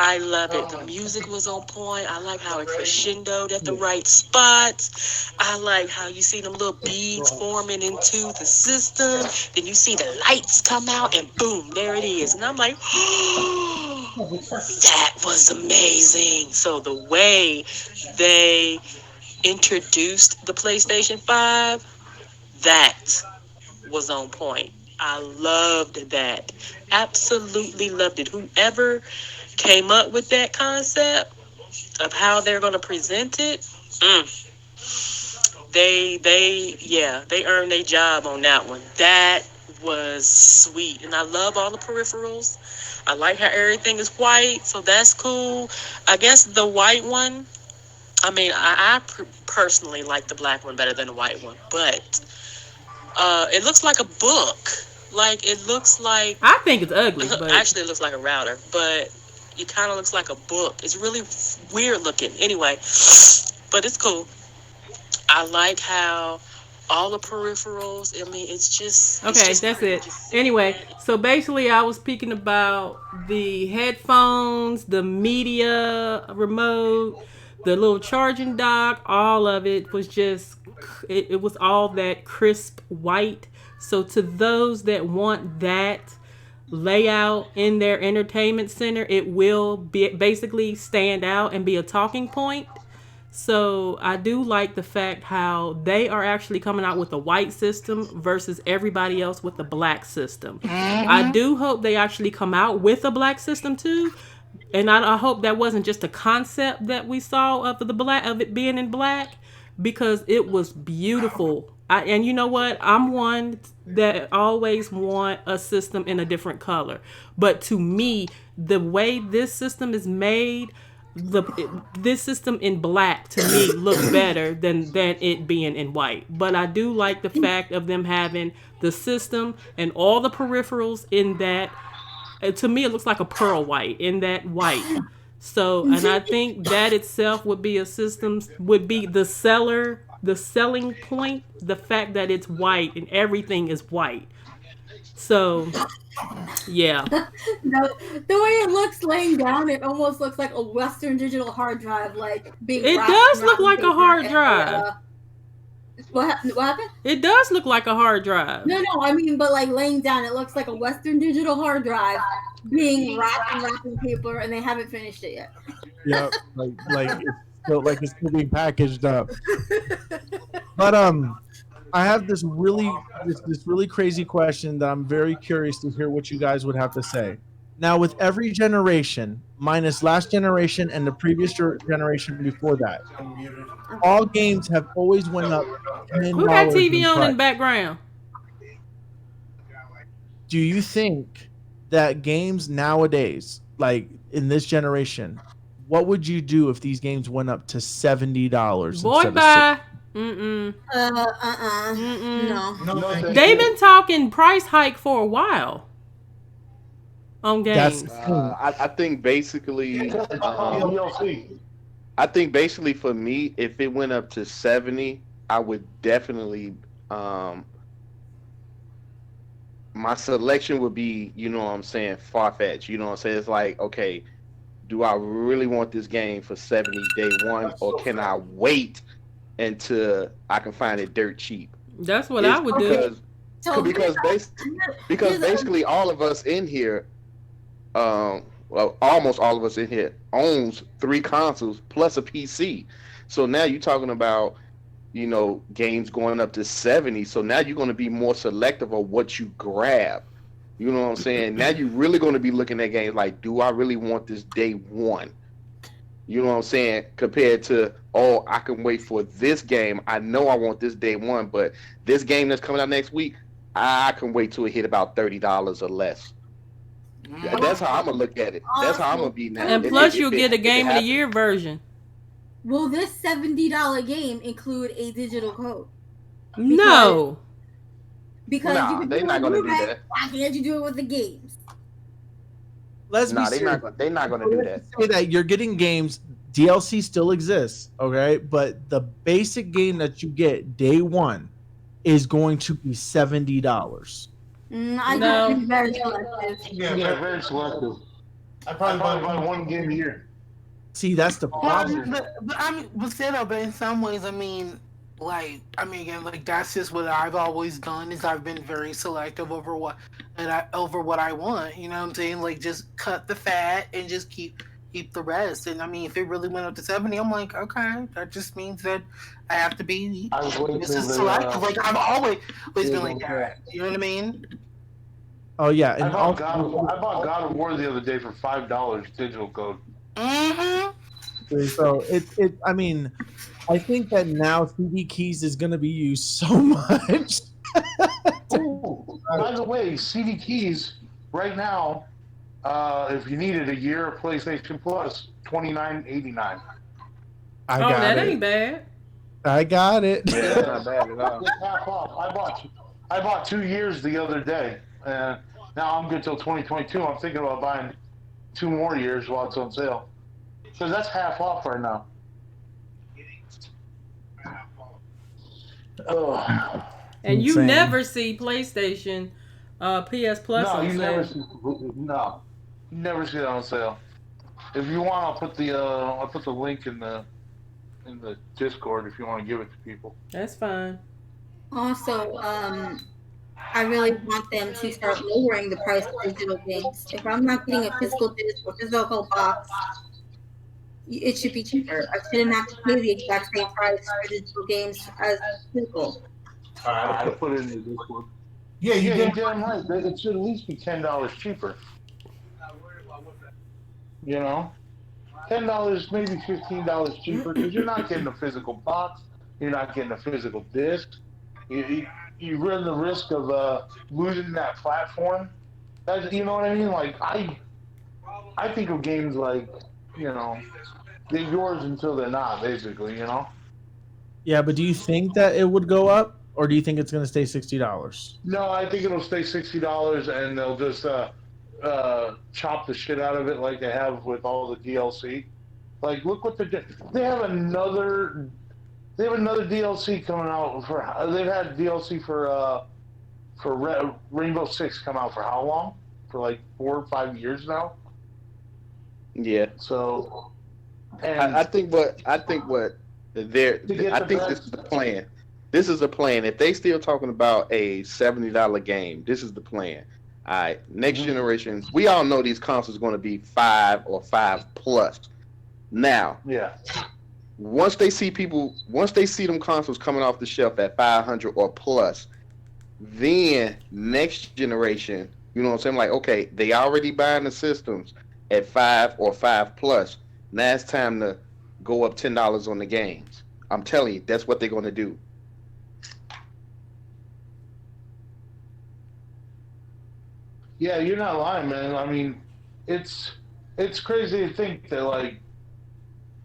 I love it. The music was on point. I like how it crescendoed at the right spots. I like how you see them little beads forming into the system. Then you see the lights come out and boom, there it is. And I'm like, oh, that was amazing. So the way they introduced the PlayStation 5, that was on point. I loved that. Absolutely loved it. Whoever came up with that concept of how they're going to present it, they earned their job on that one. That was sweet. And I love all the peripherals. I like how everything is white, so that's cool. I guess the white one, I mean, I personally like the black one better than the white one, but it looks like a book. Like it looks like I think it's ugly, but actually it looks like a router, but it kind of looks like a book. It's really weird looking. Anyway, but it's cool. I like how all the peripherals. I mean, it's okay, just that's pretty. it. Just sitting Anyway, there. so basically, I was speaking about the headphones, the media remote, the little charging dock. All of it was just, it was all that crisp white. So, to those that want that layout in their entertainment center, it will be basically stand out and be a talking point. So I do like the fact how they are actually coming out with a white system versus everybody else with the black system. I do hope they actually come out with a black system too. And I hope that wasn't just a concept that we saw of the black of it being in black because it was beautiful. And you know what? I'm one that always want a system in a different color. But to me, the way this system is made, this system in black to me look better than it being in white. But I do like the fact of them having the system and all the peripherals in that. To me, it looks like a pearl white in that white. So, and I think that itself would be a system, would be the selling point, the fact that it's white and everything is white. So, yeah. No, the way it looks laying down, it almost looks like a Western digital hard drive, like being It wrapped in does look wrapping like a paper. hard And, drive. what happened? It does look like a hard drive. No, I mean, but like laying down, it looks like a Western digital hard drive being wrapped in wrapping paper, and they haven't finished it yet. Yeah. Like like it's still being packaged up. But I have this really crazy question that I'm very curious to hear what you guys would have to say. Now, with every generation, minus last generation and the previous generation before that, all games have always went up ten Who got dollars TV in on in price. the background? Do you think that games nowadays, like in this generation, what would you do if these games went up to $70 Boy, instead of 60? bye. Mm-mm. Mm-mm. No. No, thank They've you. been talking price hike for a while on That's games. the thing. I think basically, It's called DLC. I think basically for me, if it went up to 70, I would definitely my selection would be, you know what I'm saying, far fetched. You know what I'm saying? It's like, okay, do I really want this game for 70 day one, or can I wait until I can find it dirt cheap? That's what I It's would do. So because basically all of us in here, well, almost all of us in here owns 3 consoles plus a PC. So now you're talking about, games going up to 70. So now you're going to be more selective of what you grab. You know what I'm saying? Now you're really going to be looking at games like, do I really want this day one? You know what I'm saying? Compared to, oh, I can wait for this game. I know I want this day one, but this game that's coming out next week, I can wait till it hit about $30 or less. That's how I'm gonna look at it. That's how I'm gonna be now. And plus, you'll get a Game of the Year version. will this $70 game include a digital code? No. Because you Nah, can they're do it not with gonna do Blu-ray. that. Why can't you do it with the games? Let's be Nah, serious. they're not gonna do that. Say that you're getting games. DLC still exists, okay? But the basic game that you get day one is going to be $70. I No. think it's very selective. Yeah, very selective. I probably buy one game a year. See, that's the problem. But in some ways, again, like that's just what I've always done. Is I've been very selective over what I want. You know what I'm saying? Like, just cut the fat and just keep the rest. And I mean, if it really went up to 70, I'm like, okay, that just means that I have to be selective. Like, I've always been like that. You know what I mean? Oh yeah, and I bought God of War the other day for $5 digital code. Mm-hmm. so I mean, I think that now CD keys is going to be used so much. Ooh, by the way, CD keys right now, if you needed a year of PlayStation Plus, $29.89. I got that it. ain't bad. I got it. Yeah, it's not bad at all. It's half off. I bought 2 years the other day. Now I'm good till 2022. I'm thinking about buying 2 more years while it's on sale. So that's half off right now. Oh. And you Insane. never see PlayStation PS Plus No, on you sale. never see that on sale. If you want, I'll put the link in the Discord if you want to give it to people. That's fine. Also, I really want them to start lowering the price of digital games. If I'm not getting a physical disc or physical box, it should be cheaper. I shouldn't have to pay the exact same price for digital games as physical. I put it in the Discord. Yeah, you're damn right. It should at least be $10 cheaper. You know, $10, maybe $15 cheaper, because you're not getting a physical box. You're not getting a physical disc. You run the risk of losing that platform. You know what I mean? Like, I think of games like, they're yours until they're not, basically, Yeah, but do you think that it would go up, or do you think it's going to stay $60? No, I think it'll stay $60, and they'll just chop the shit out of it like they have with all the DLC. Like, look what they're doing. They have another DLC coming out they've had DLC for Rainbow Six come out for how long? For like 4 or 5 years now. Yeah. So, I think this is the plan. This is a plan. If they still talking about a $70 game, this is the plan. All right, next generation. We all know these consoles are going to be 5 or 5 plus. Now, yeah, once they see them consoles coming off the shelf at 500 or plus, then next generation, you know what I'm saying? Like, okay, they already buying the systems at 5 or 5 plus. Now it's time to go up $10 on the games. I'm telling you, that's what they're gonna do. Yeah, you're not lying, man. I mean, it's it's crazy to think that like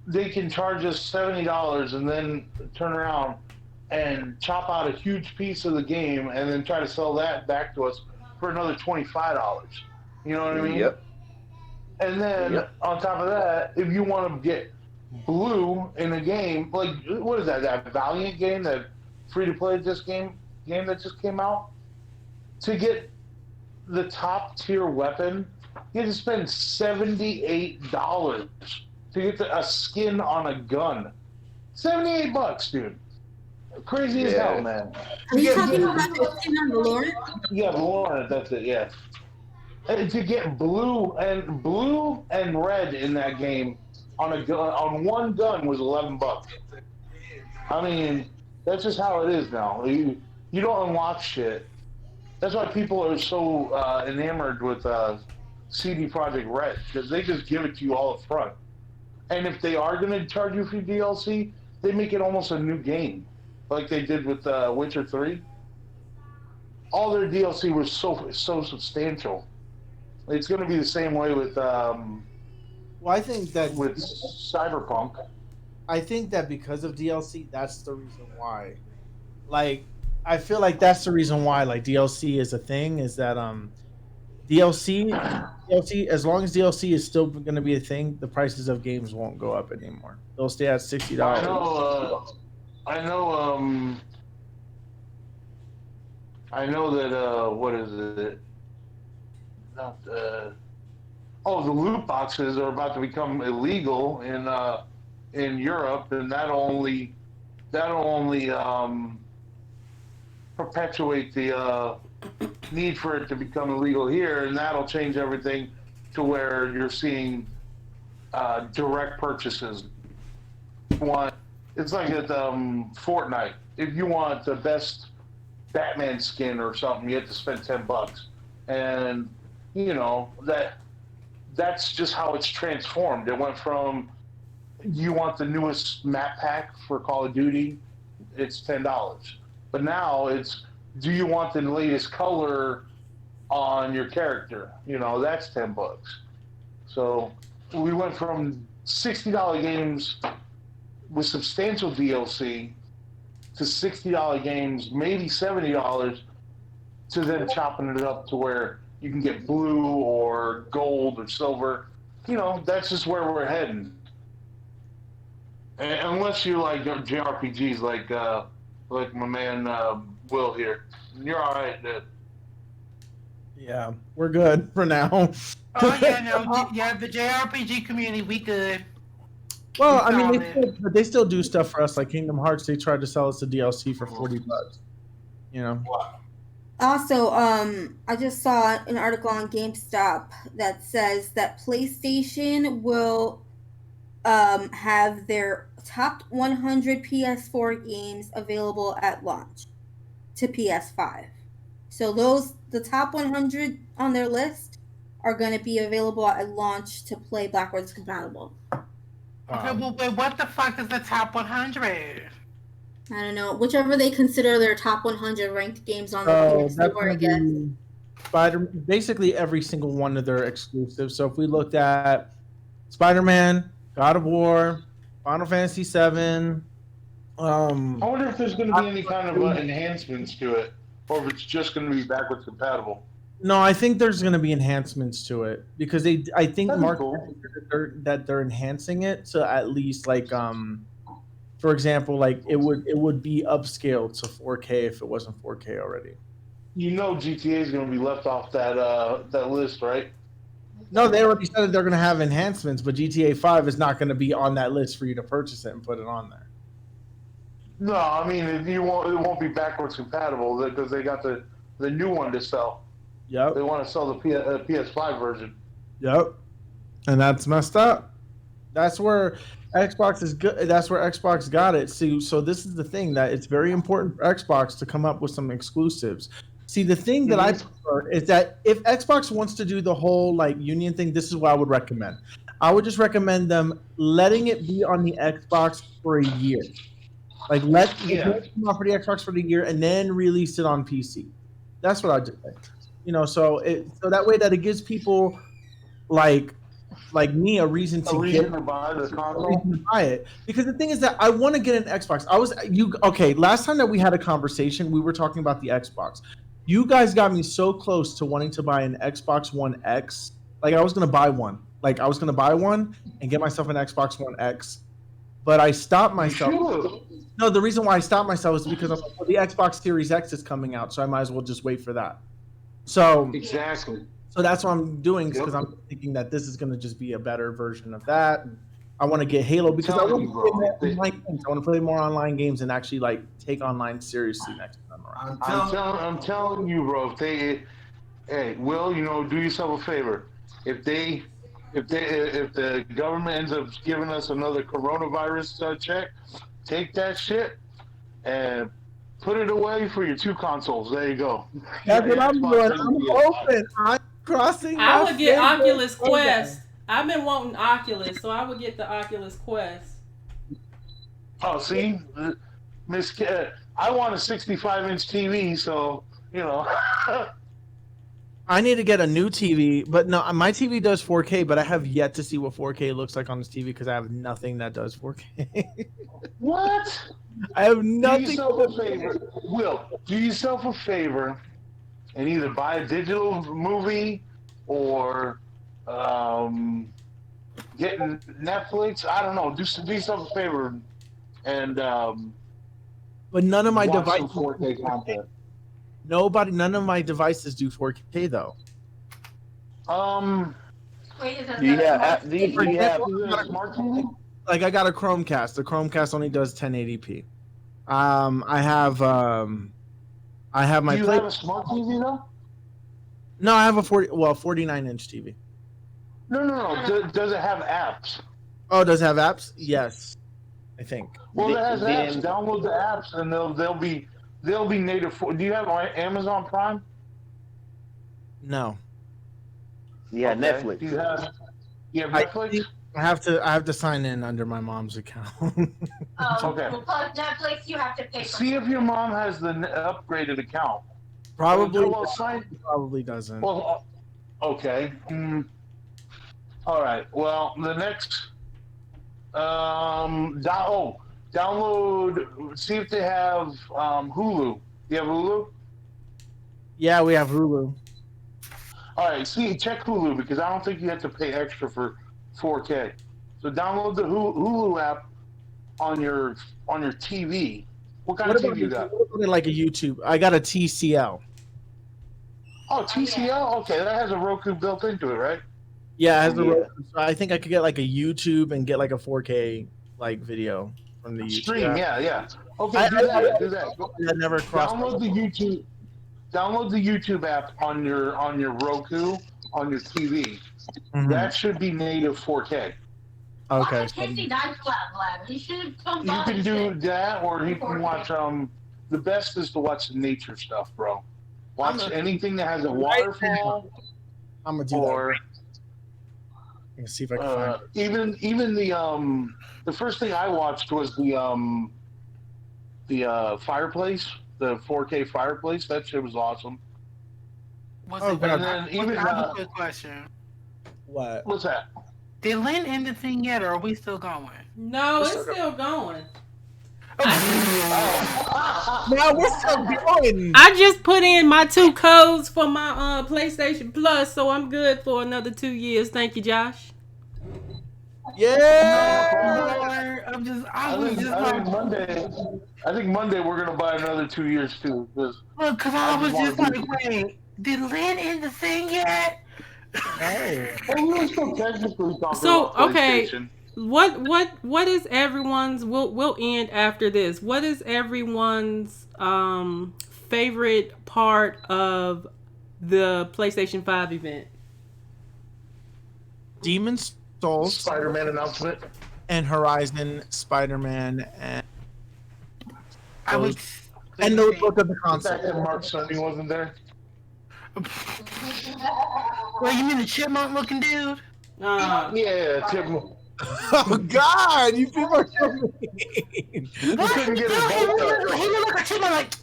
they can charge us $70 and then turn around and chop out a huge piece of the game and then try to sell that back to us for another $25. You know what I mean? Yep. And then Yep. on top of that, if you want to get blue in a game, like what is that? That Valiant game, that free to play just game that just came out, to get the top tier weapon, you have to spend $78 to get a skin on a gun. 78 bucks, dude. Crazy as hell, Yeah. man. Are you Yeah, talking about the skin on Valorant? yeah, Valorant, that's it. Yeah, and to get blue and red in that game on a gun, on one gun, was 11 bucks. I mean, that's just how it is now. You don't unlock shit. That's why people are so enamored with CD Projekt Red, because they just give it to you all up front. And if they are going to charge you for DLC, they make it almost a new game, like they did with Witcher 3. All their DLC was so substantial. It's going to be the same way Well, I think that with Cyberpunk. I think that because of DLC, that's the reason why. Like, I feel like that's the reason why like DLC is a thing. Is that DLC, as long as DLC is still going to be a thing, the prices of games won't go up anymore. They'll stay at I $60. know. I know. I know that. What is it? Not oh, the loot boxes are about to become illegal in Europe, and that'll only perpetuate the need for it to become illegal here, and that'll change everything to where you're seeing direct purchases. Want It's like at Fortnite. If you want the best Batman skin or something, you have to spend $10, and you know that's just how it's transformed. It went from, you want the newest map pack for Call of Duty, it's $10, but now it's, do you want the latest color on your character? You know, that's $10. So we went from $60 games with substantial DLC to $60 games, maybe $70, to then chopping it up to where you can get blue or gold or silver. You know, that's just where we're heading. And unless you like JRPGs, like my man Will here, you're all right. Yeah, we're good for now. Oh yeah, no, yeah, the JRPG community, we good. Well, We I mean, solid. they still do stuff for us, like Kingdom Hearts. They tried to sell us the DLC for $40. You know. Also, I just saw an article on GameStop that says that PlayStation will have their top 100 PS4 games available at launch to PS5. So the top 100 on their list are going to be available at launch to play backwards compatible. Okay, well, wait, what the fuck is the top 100? I don't know, whichever they consider their top 100 ranked games on the That's PS4, I gonna guess. be basically every single one of their exclusives. So if we looked at Spider-Man, God of War, Final Fantasy VII, I wonder if there's going to be any kind of enhancements to it, or if it's just going to be backwards compatible. no, I think there's going to be enhancements to it because I think That'd be Mark cool. that they're enhancing it to at least like for example, like it would be upscaled to 4K if it wasn't 4K already. You know, GTA is going to be left off that list, right? No, they already said that they're going to have enhancements, but GTA 5 is not going to be on that list for you to purchase it and put it on there. No, I mean it won't be backwards compatible because they got the new one to sell. They Yep. want to sell the PS5 version. Yep. And that's messed up. That's where Xbox is good. That's where Xbox got it. See, so this is the thing that it's very important for Xbox to come up with some exclusives. See, the thing that I Mhm. prefer is that if Xbox wants to do the whole like union thing, this is what I would recommend. I would just recommend them letting it be on the Xbox for a year. Like let the Yeah. game come out for the Xbox for the year and then release it on PC. That's what I do. So that way that it gives people like like me a reason A to get reason to buy the a reason console. to buy it. Because the thing is that I want to get an Xbox. I was you okay, last time that we had a conversation, we were talking about the Xbox. You guys got me so close to wanting to buy an Xbox One X. Like I was gonna buy one. Like I was gonna buy one and get myself an Xbox One X. But I stopped You myself. should. No, the reason why I stopped myself is because I'm like, well, the Xbox Series X is coming out, so I might as well just wait for that. So Exactly. so that's what I'm doing Yep. because I'm thinking that this is going to just be a better version of that. And I want to get Halo I'm because I telling want you, to play bro. more online games. I want to play more online games and actually like take online seriously next time around. I'm telling you, bro. If they, hey, Will, do yourself a favor. If they, if the government ends up giving us another coronavirus check, take that shit and put it away for your two consoles. There you go. You That's got what your I'm Xbox doing. and I'm your PS5. hoping. I'm crossing I my would get fingers. Oculus So bad. Quest. I've been wanting Oculus, so I would get the Oculus Quest. Oh, see, Miss, I want a 65-inch TV, so you know. I need to get a new TV, but no, my TV does 4K, but I have yet to see what 4K looks like on this TV because I have nothing that does 4K. What? I have Do nothing. yourself a favor, Will. Do yourself a favor and either buy a digital movie or getting Netflix. I don't know. Do yourself a favor and But none of my watch some devices 4K content. None of my devices do 4K though. Um, Wait, is Do you that a have smart do For you TV? have example, is it a smart TV? like I got a Chromecast. The Chromecast only does 1080p. I have Do my you play. have a smart TV though? No, I have a 49-inch TV. No. Does it have apps? Oh, does it have apps? Yes, I think. Well, it has apps. then Download the apps, and they'll be native. Do you have Amazon Prime? No, yeah, Okay. Netflix. You have I Netflix? think I have to sign in under my mom's account. Okay. Well, Netflix, you have to pay for. See if your mom has the upgraded account. Probably Well, sign. probably doesn't. Well, okay. All right. Well, the next. Download. See if they have Hulu. You have Hulu? Yeah, we have Hulu. All right. See, check Hulu because I don't think you have to pay extra for 4K. So download the Hulu app on your TV. What kind What of about, TV you got? what about like a YouTube? I got a TCL. Oh, TCL. Okay, that has a Roku built into it, right? Yeah, it has the Yeah. Roku. So I think I could get like a YouTube and get like a 4K like video from the YouTube. Stream. Yeah. Okay, I- do I- that. Do that. That never crossed. Download the YouTube. Download the YouTube app on your Roku on your TV. Mhm. That should be native 4K. Okay. Casey Dice Lab. You should come You by can and do shit. that, or you can watch. The best is to watch the nature stuff, bro. Watch anything that has a waterfall, I'm gonna do or that. Let's see if I can find it. even the first thing I watched was the fireplace, the 4K fireplace. That shit was awesome. Was Oh, it? God. And then even I have a quick question. What? what's that? Did Lynn end the thing yet, or are we still going? No, it's still going. No, we're still going. I just put in my 2 codes for my PlayStation Plus, so I'm good for another 2 years. Thank you, Josh. Yeah. I was just I like, think Monday. I think Monday we're gonna buy another 2 years too. look, because I was just just wanna like, wait, did Lynn end the thing yet? Oh. Well, we're still technically talking So, about okay. PlayStation. What is everyone's? We'll end after this. What is everyone's favorite part of the PlayStation 5 event? Demon's Souls Spider-Man announcement. and Horizon, Spider-Man, and I would. those both of the The fact console. that Mark Cerny wasn't there. Well, you mean the chipmunk looking dude? Yeah, Tim. Oh God, you people are so mean. He couldn't get his He bolt cut. looked like a chipmunk. Like,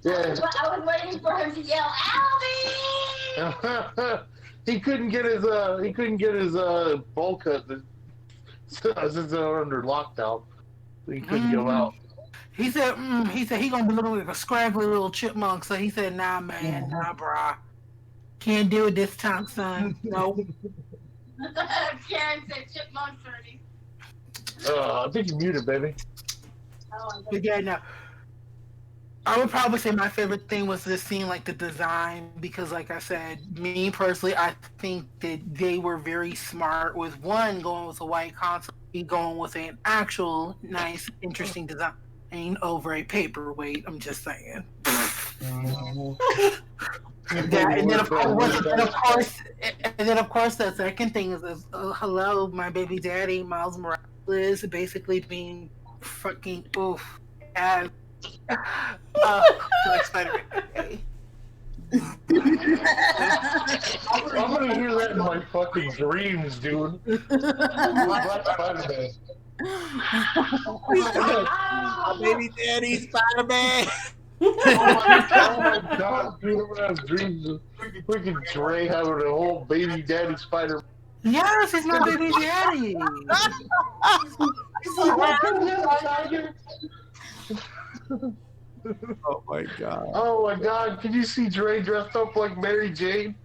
Yeah. But I was waiting for him to yell, "Albie!" He couldn't get his bowl cut since they're under lockdown. He couldn't go out. he said he gonna be looking like a scraggly little chipmunk. So he said, "Nah, man, nah, brah, can't do it this time, son. Nope." Karen said chipmunk 30. I think you muted, baby. But yeah, no. I would probably say my favorite thing was this scene, like the design, because like I said, me personally, I think that they were very smart with one going with a white console, going with an actual nice, interesting design over a paperweight. I'm just saying. Yeah, and then of course, the second thing is hello, my baby daddy, Miles Morales, basically being fucking oof as Spider-Man. I'm gonna hear that in my fucking dreams, dude. Black Spider-Man. My baby daddy, Spider-Man. Oh my god, dude, I'm gonna have dreams of freaking Dre having a whole baby daddy Spider-Man. Yes, he's my baby daddy. Oh my God. Oh my god, can you see Dre dressed up like Mary Jane?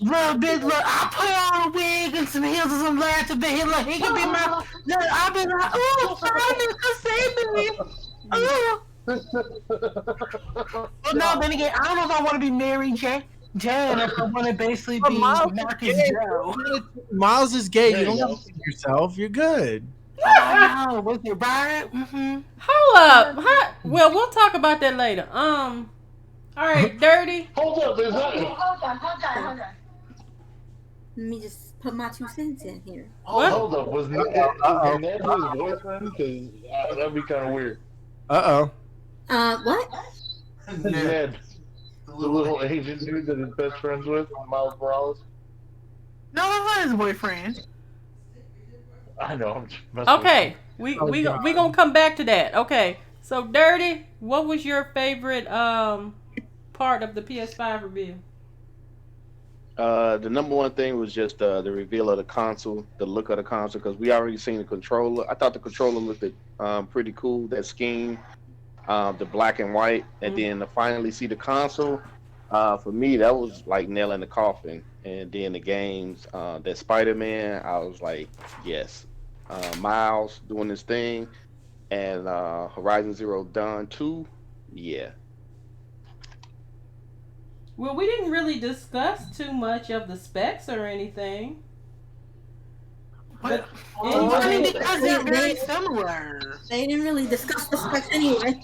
Look, I'll put on a wig and some heels and some latch to be here. Like, he can be my. Look, I'll be like, oh, Simon, save me. Oh. But no, then again, I don't know if I want to be Mary Jane. If I want to basically be Marcus Joe. Miles is gay. There You you don't go. have to think yourself. You're good. Oh, no, was it right? Mm-hmm. Hold up. Well, we'll talk about that later. All right, Dirty. Hold up, is that? Hold on. Let me just put my 2 cents in here. Hold up, was Ned his boyfriend? Because that'd be kind of weird. Uh-oh. What? Ned, the little Asian dude that he's best friends with, Miles Morales. No, that's not his boyfriend. I know. I'm just messing Okay, we gonna come back to that. Okay, so Dirty, what was your favorite part of the PS5 reveal? The number one thing was just the reveal of the console, the look of the console, because we already seen the controller. I thought the controller looked pretty cool. That scheme, the black and white, and then to finally see the console. For me, that was like nailing the coffin. And then the games, that Spider-Man, I was like, yes. Miles doing his thing, and Horizon Zero Dawn 2, yeah. Well, we didn't really discuss too much of the specs or anything. But Because they're very similar. They didn't really discuss the specs anyway.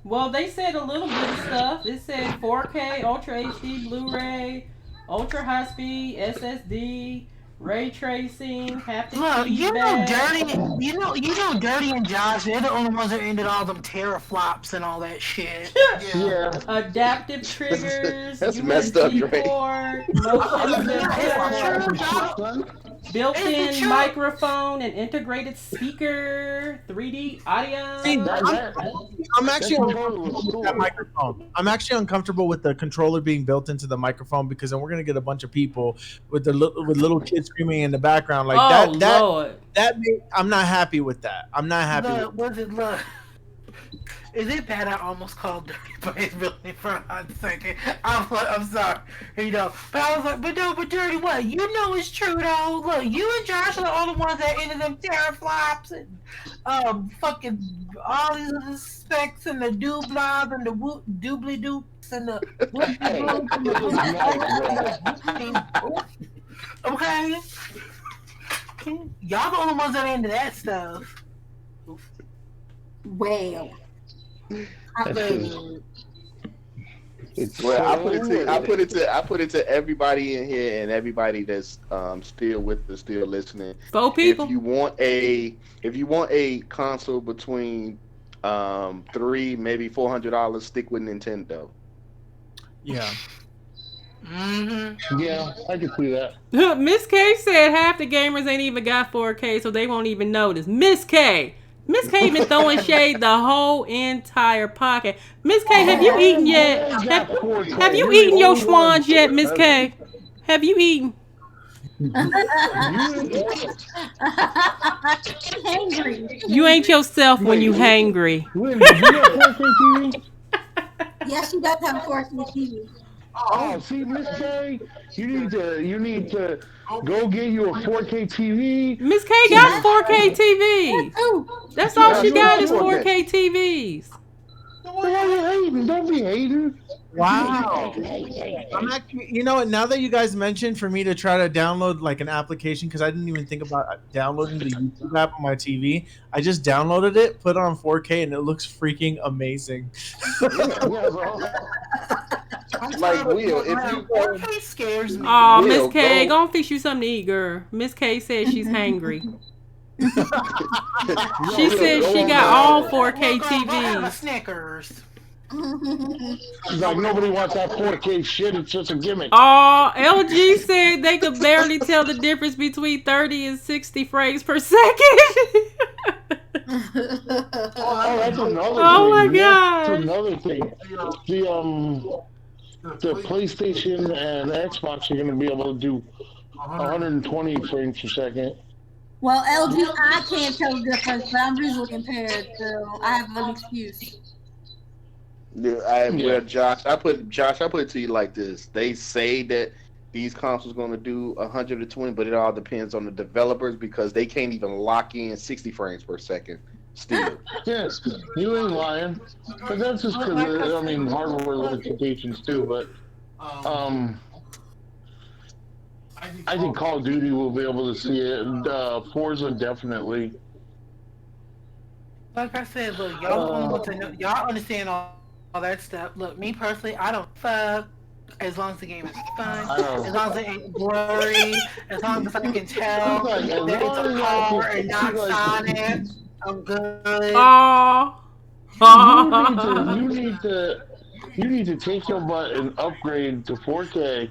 well, they said a little bit of stuff. It said 4K, Ultra HD, Blu-ray, Ultra High Speed, SSD, ray tracing, haptic Look, feedback. Dirty and Josh, they're the only ones that ended all them teraflops and all that shit. Yeah. Adaptive triggers, That's USB messed up, Dre. port, motion sensor, built-in microphone and integrated speaker, 3D audio. See, I'm actually uncomfortable with that microphone. I'm actually uncomfortable with the controller being built into the microphone because then we're gonna get a bunch of people with little kids screaming in the background like Lord. I'm not happy with that. I'm not happy. Look, is it bad I almost called Dirty by his real name for a hot second? I'm sorry, but I was like, but Dirty, what? You know it's true though. Look, you and Josh are the only ones that ended them teraflops and fucking all these other specs and the dooblob and the doobly doops and the okay. Y'all the only ones that are into that stuff. Well, It's Well, I put so it to worth it. I put it to everybody in here and everybody that's still with us, still listening. Four If people. you want a console between three, maybe $400, stick with Nintendo. Yeah. Mm-hmm. Yeah, I can see that. Miss K said half the gamers ain't even got 4K, so they won't even notice. Miss K. Miss K been throwing shade the whole entire pocket. Miss K, have you eaten yet? Man Have, got 4K. have you You're the eaten your only one. schwans yet, Miss K? Have you eaten? You, Hangry. You ain't yourself when you wait, hangry. Lynn, did you have 4K TV? Yes, she does have a 4K TV. Oh, see, Miss K, you need to go get you a 4K TV. Miss K She got has, 4K TVs. ooh, That's all Yeah, she you got got is 4K. 4K TVs. So why are you hating? Don't be hating. Wow. I'm actually, you know what? Now that you guys mentioned for me to try to download like an application, because I didn't even think about downloading the YouTube app on my TV. I just downloaded it, put it on 4K, and it looks freaking amazing. Yeah, bro. Like Will, if you 4K scares me. Oh, Miss Will K, go, go and fix you something to eat, girl. Miss K said she's hangry. She Will, said go she on got all the 4K Go have a TVs. Snickers. She's like, nobody wants that 4K shit. It's just a gimmick. Oh, LG said they could barely tell the difference between 30 and 60 frames per second. Oh, that's another Oh my thing. That's gosh. another thing. The PlayStation and Xbox are going to be able to do 120 frames per second. well, LG, I can't tell the difference, but I'm visually impaired, so I have an excuse. well, Josh, I put it to you like this. They say that these consoles going to do 120, but it all depends on the developers because they can't even lock in 60 frames per second still. Yes, you ain't lying. But that's just because, I mean, hardware limitations too. But I think Call of Duty will be able to see it. And Forza definitely. Like I said, look, y'all understand all that stuff. Look, me personally, I don't fuck as long as the game is fun, as long as it ain't blurry, as long as I can tell Like, as that it's long a as I car can- and not like- Sonic, I'm good. Oh. You need to take your butt and upgrade to 4K,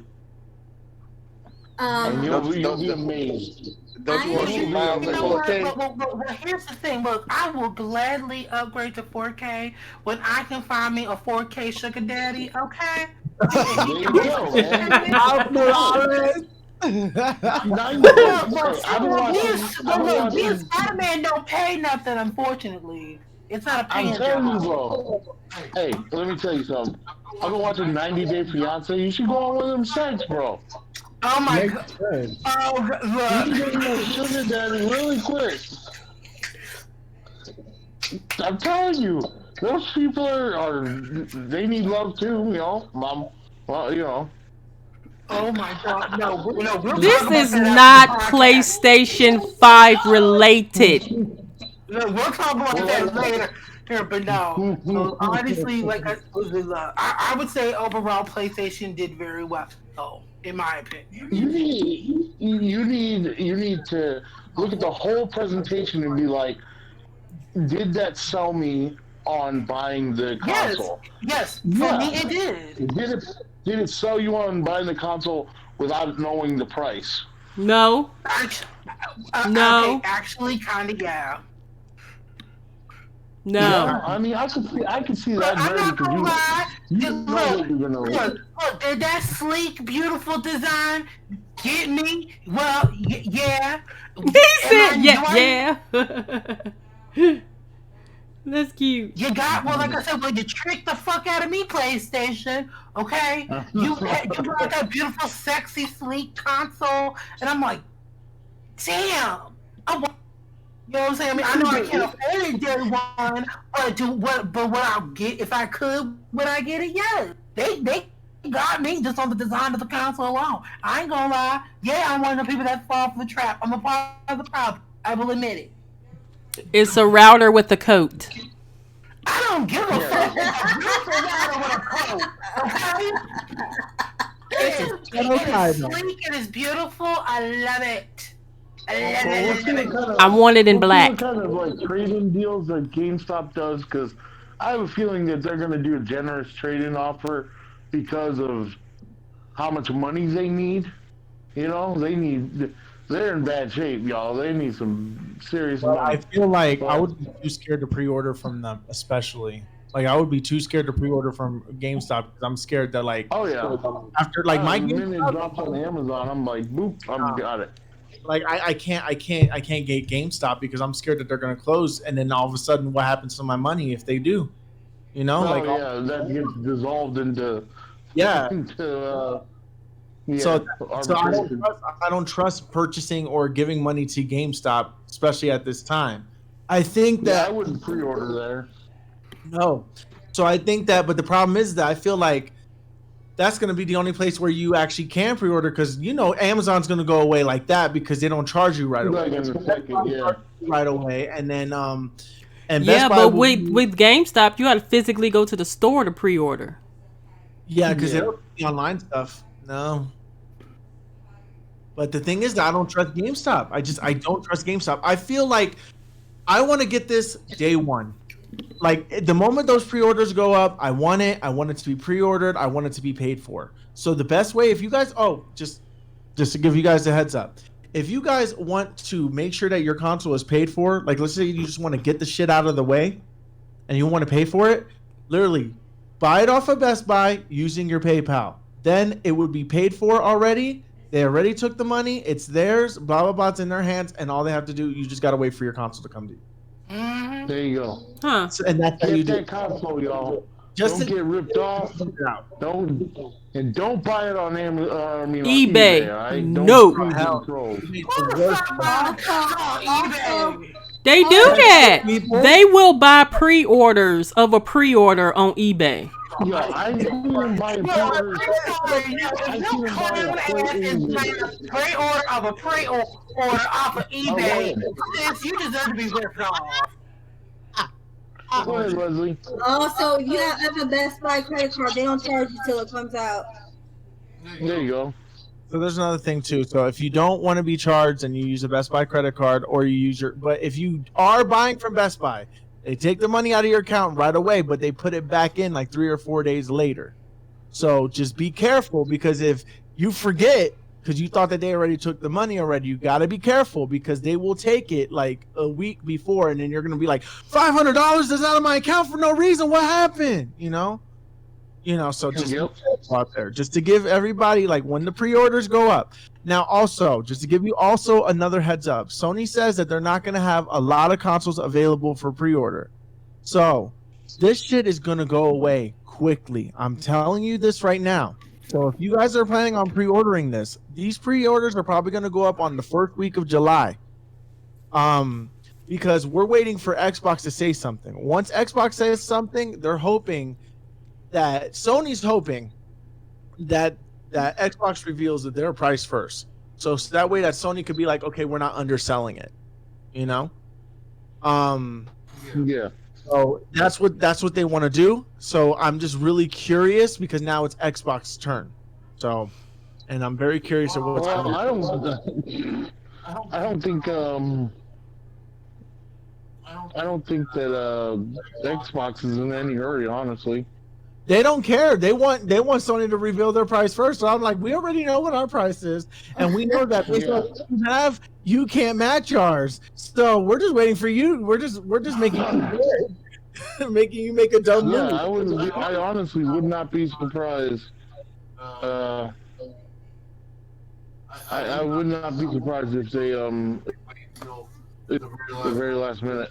and you'll be amazed. Don't you want to I- see You Miles in know what? 4K? But here's the thing. Look, I will gladly upgrade to 4K when I can find me a 4K sugar daddy. Okay. There you go, man. This Spider-Man don't pay nothing, unfortunately. It's not a I'm paying telling you, job. bro. Hey, let me tell you something. I've been watching 90 Day Fiance. You should go on with them sites, bro. Oh my god. Good. Oh, You look. can get a sugar daddy really quick. I'm telling you, those people are they need love too, you know, mom. Well, you know. Oh my god. No, we'll This talk about is that not after the podcast. PlayStation 5 related. No, we'll talk about that later. Here, but no. So honestly, I would say overall PlayStation did very well, in my opinion. You need to look at the whole presentation and be like, did that sell me on buying the console? Yes. For Yeah. me, it did. Did it sell you on buying the console without knowing the price? No. No. Okay, actually, kind of, yeah. No. Yeah, I mean, I could see that I'm very not gonna lie. you know what you're gonna Look, did that sleek, beautiful design get me? Well, yeah. He said, yeah. That's cute. You got, well, like I said, well, you tricked the fuck out of me, PlayStation. Okay, you brought that beautiful, sexy, sleek console, and I'm like, damn. You know what I'm saying? I mean, I know I can't afford it day one, but what I'll get if I could, would I get it? Yeah, they got me just on the design of the console alone. I ain't gonna lie. Yeah, I'm one of the people that fall for the trap. I'm a part of the problem. I will admit it. It's a router with a coat. I don't give a fuck. It's a router with a coat. It is, Shadow it Kai, is though. sleek. It is beautiful. I love it. I love Well, it. we'll see I what love kind it. I of want it in we'll see what black. kind of like trade-in deals that GameStop does because I have a feeling that they're going to do a generous trade-in offer because of how much money they need. You know, they're in bad shape, y'all. They need some serious But I money. feel like I But would be too scared to pre-order from them, especially. Like I would be too scared to pre-order from GameStop because I'm scared that like oh yeah, after like my the minute it GameStop, drops on Amazon, I'm like, boop, I'm got it. like I can't get GameStop because I'm scared that they're gonna close, and then all of a sudden, what happens to my money if they do? You know, Oh like yeah, that gets dissolved into yeah. into So yeah so arbitration. I don't trust purchasing or giving money to GameStop, especially at this time. I think Yeah, I that wouldn't pre-order there. no. So I think that, but the problem is that I feel like that's going to be the only place where you actually can pre-order because Amazon's going to go away like that because they don't charge you right Like away. in So a Best second, Buy yeah. charges you right away, and then and Best Yeah, Buy but will with be with GameStop, you got to physically go to the store to pre-order. yeah because they Yeah. don't do the online stuff. No, but the thing is that I don't trust GameStop. I don't trust GameStop. I feel like I want to get this day one. Like the moment those pre-orders go up, I want it. I want it to be pre-ordered. I want it to be paid for. So the best way, if you guys, just to give you guys a heads up, if you guys want to make sure that your console is paid for, like let's say you just want to get the shit out of the way and you want to pay for it, literally buy it off of Best Buy using your PayPal. Then it would be paid for already. They already took the money. It's theirs. Blah blah blah. It's in their hands, and all they have to do, you just gotta wait for your console to come to you. Mhm. There you go. Huh. So, and that's how you Get do that it. console, y'all. Just Don't to get ripped off. figure it out. Don't buy it on Amazon. I mean on eBay. eBay. All right. Don't No. feed the Hell, trolls. you made Who the the worst fuck one. buying Also, on also, eBay? They do also, that. People, They will buy pre-orders of a pre-order on eBay. Yo, I seen them buying Well, a pre-orders. pre-order, I if seen you them buy a clown full ass is buying eBay. a pre-order of a pre-order off of Oh, go eBay, ahead. sis, you deserve to be ripped off. Go ahead, Leslie. also, if you have a Best Buy credit card, they don't charge you till it comes out. There you go. so there's another thing too. So if you don't want to be charged and you use a Best Buy credit card or you use but if you are buying from Best Buy, they take the money out of your account right away, but they put it back in like 3 or 4 days later. So just be careful because if you forget because you thought that they already took the money already, you got to be careful because they will take it like a week before, and then you're gonna be like $500 is out of my account for no reason. What happened? So just Yep. out there, just to give everybody like when the pre-orders go up. Now, also, just to give you also another heads up, Sony says that they're not going to have a lot of consoles available for pre-order. So this shit is going to go away quickly. I'm telling you this right now. So if you guys are planning on pre-ordering this, these pre-orders are probably going to go up on the first week of July. Because we're waiting for Xbox to say something. Once Xbox says something, they're hoping that Sony's hoping that Xbox reveals that their price first. So that way that Sony could be like, okay, we're not underselling it, you know? Yeah. So that's what they want to do. So I'm just really curious because now it's Xbox's turn. So, and I'm very curious of what's Well, going I don't think I don't think that Xbox is in any hurry, honestly. They don't care. They want Sony to reveal their price first. So I'm like, we already know what our price is, and we know that based on what you have, you can't match ours. So we're just waiting for you. We're just making making you make a dumb Yeah, move. I honestly would not be surprised. I would not be surprised if they at the very last minute.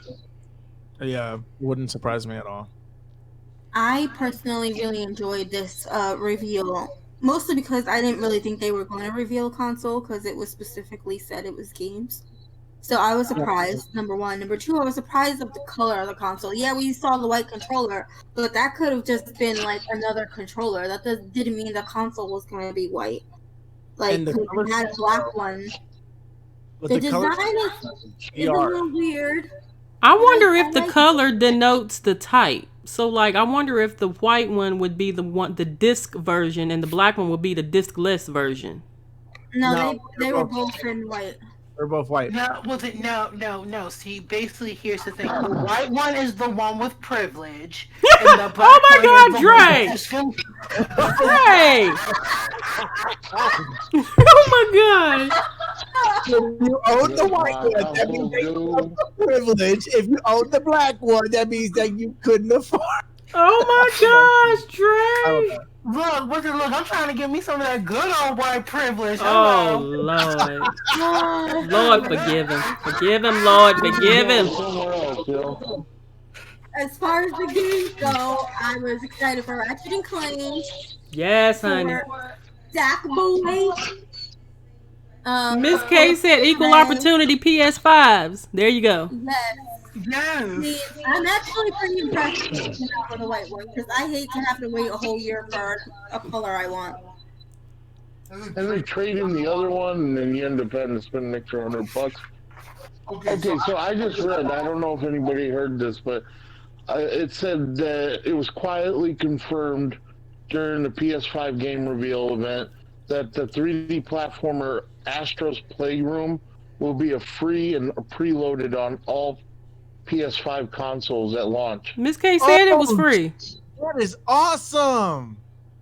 Yeah, wouldn't surprise me at all. I personally really enjoyed this reveal, mostly because I didn't really think they were going to reveal console because it was specifically said it was games. So I was surprised, number one. Number two, I was surprised of the color of the console. Yeah, we saw the white controller, but that could have just been like another controller. That didn't mean the console was going to be white. Like, And the color we had a black one. But The the color design is a VR. little weird. I wonder I if the like- color denotes the type. So like, I wonder if the white one would be the disc version, and the black one would be the discless version. No, No, they were both in white. They're both white. No, was it? No. See, basically, here's the thing: the white one is the one with privilege, and the black one is Oh the my one God, with disfin- Dre! Oh my God! If you own the white one, that means that you have the privilege. If you own the black one, that means that you couldn't afford. Oh my gosh, Dre! Look, I'm trying to get me some of that good old white privilege. Oh Hello. Lord, Lord, forgive him, Lord, forgive him. Somewhere else, yo. As far as the games go, I was excited for Ratchet and Clank, Yes, honey. for Sackboy. Miss K said equal opportunity PS5s. There you go. Yes. See, Yes. I'm actually pretty impressed with picking out for the white one because I hate to have to wait a whole year for a color I want. And they trade in the other one, and then you end up having to spend an extra $100. Okay, so I just read. I don't know if anybody heard this, but it said that it was quietly confirmed during the PS5 game reveal event that the 3D platformer Astro's Playroom will be a free and preloaded on all PS5 consoles at launch. Miss K said it was free. That is awesome.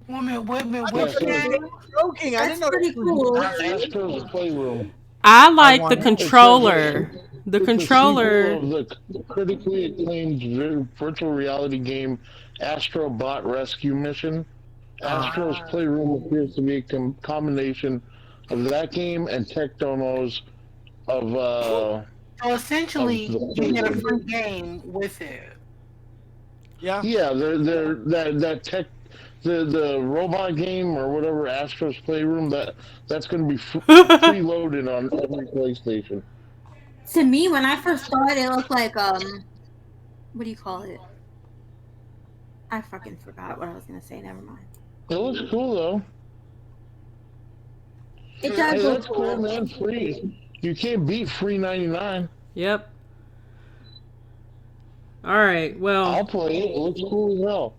Wait a minute. Yeah, so Joking. I That's didn't know. pretty cool. Astro's Playroom. I like the want it. controller. The It's controller. a sequel of the critically acclaimed virtual reality game Astro Bot Rescue Mission. Astro's Playroom appears to be a combination of that game and tech demos of So essentially, Of the you get a Playroom. free game with it. Yeah. that tech the robot game or whatever Astro's Playroom that's going to be preloaded on every PlayStation. To me, when I first saw it, it looked like what do you call it? I fucking forgot what I was gonna say. Never mind. It looks cool though. It does Hey, look that's cool, man. Free. You can't beat free 99. Yep. All right. Well, I'll play it. It looks cool as hell.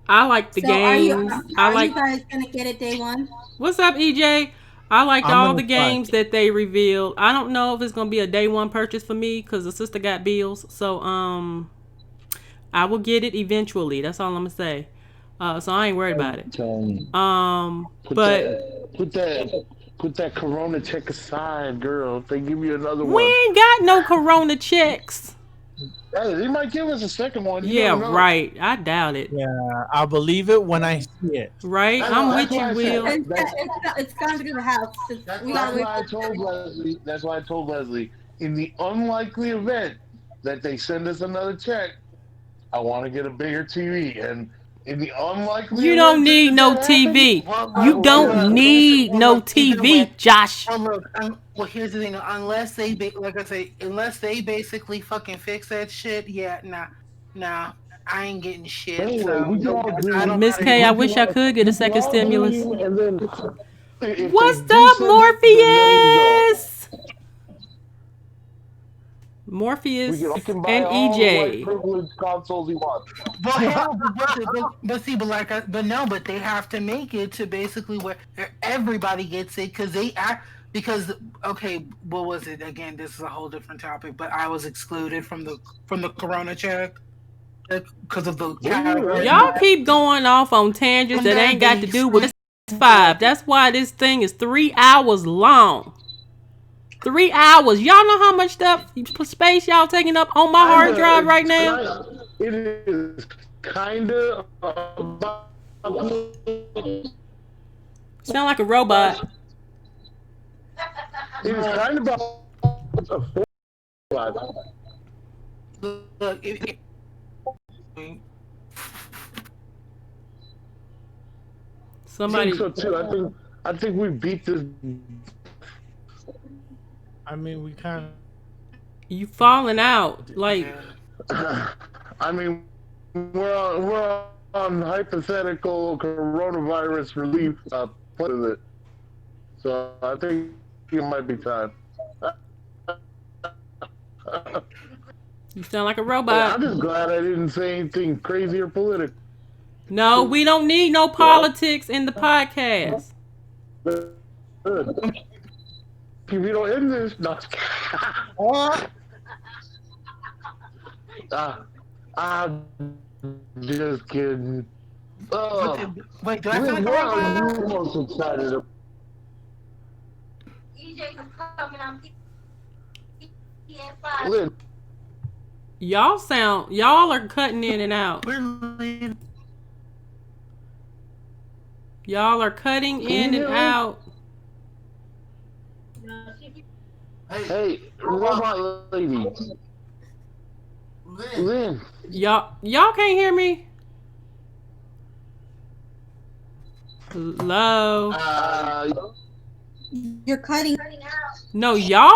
I like the So are you games. I are you like. guys gonna get it day one? What's up, EJ? I liked I'm all gonna the games that they revealed. I don't know if it's gonna be a day one purchase for me because the sister got bills. So I will get it eventually. That's all I'm gonna say. So I ain't worried about it. Put But that Corona check aside, girl. If they give you another we one, ain't got no Corona checks. hey, they might give us a second one. You Yeah, never know. right. I doubt it. Yeah, I'll believe it when I see it. Right? That's I'm why- with that's why you, I Will. said- It's gone to the house. We That's gotta wait why I for told Leslie. That's why I told Leslie. In the unlikely event that they send us another check, I want to get a bigger TV. And in the unlikely You event don't need that no happens, TV. I You will don't get a- need no Look, either TV, way- Josh. Well, here's the thing. Unless they, like I say, unless they basically fucking fix that shit, yeah, nah, I ain't getting shit. Anyway, So we can all agree. I don't Miss gotta K, do I it. wish I could get a We can second all stimulus. agree, and then if What's they do up, send it, then there you go. Morpheus? We Morpheus can buy and all the white EJ. privilege consoles he wants. Well, hell, but they have to make it to basically where everybody gets it because okay, what was it again? This is a whole different topic, but I was excluded from the Corona check because of the category. Y'all keep going off on tangents that ain't got to do with PS5. That's why this thing is 3 hours long. 3 hours. Y'all know how much space y'all taking up on my hard drive right now? It is kind of Sound like a robot. It is kind of about Look, Somebody. I think so too. I think we beat this. I mean, we kind of. You falling out. Like, I mean, we're on hypothetical coronavirus relief with it, so I think it might be time. You sound like a Hey, robot. I'm just glad I didn't say anything crazy or political. No, we don't need no politics in the podcast. Good. If you don't end this, no. I'm just kidding. Wait, do I sound like a What are robot? you most excited about? Lynn, Y'all are cutting in and out. Y'all are cutting can in you and hear me? out. Hey, robot lady. Lynn. Y'all can't hear me? Hello? Uh, You're cutting. No, y'all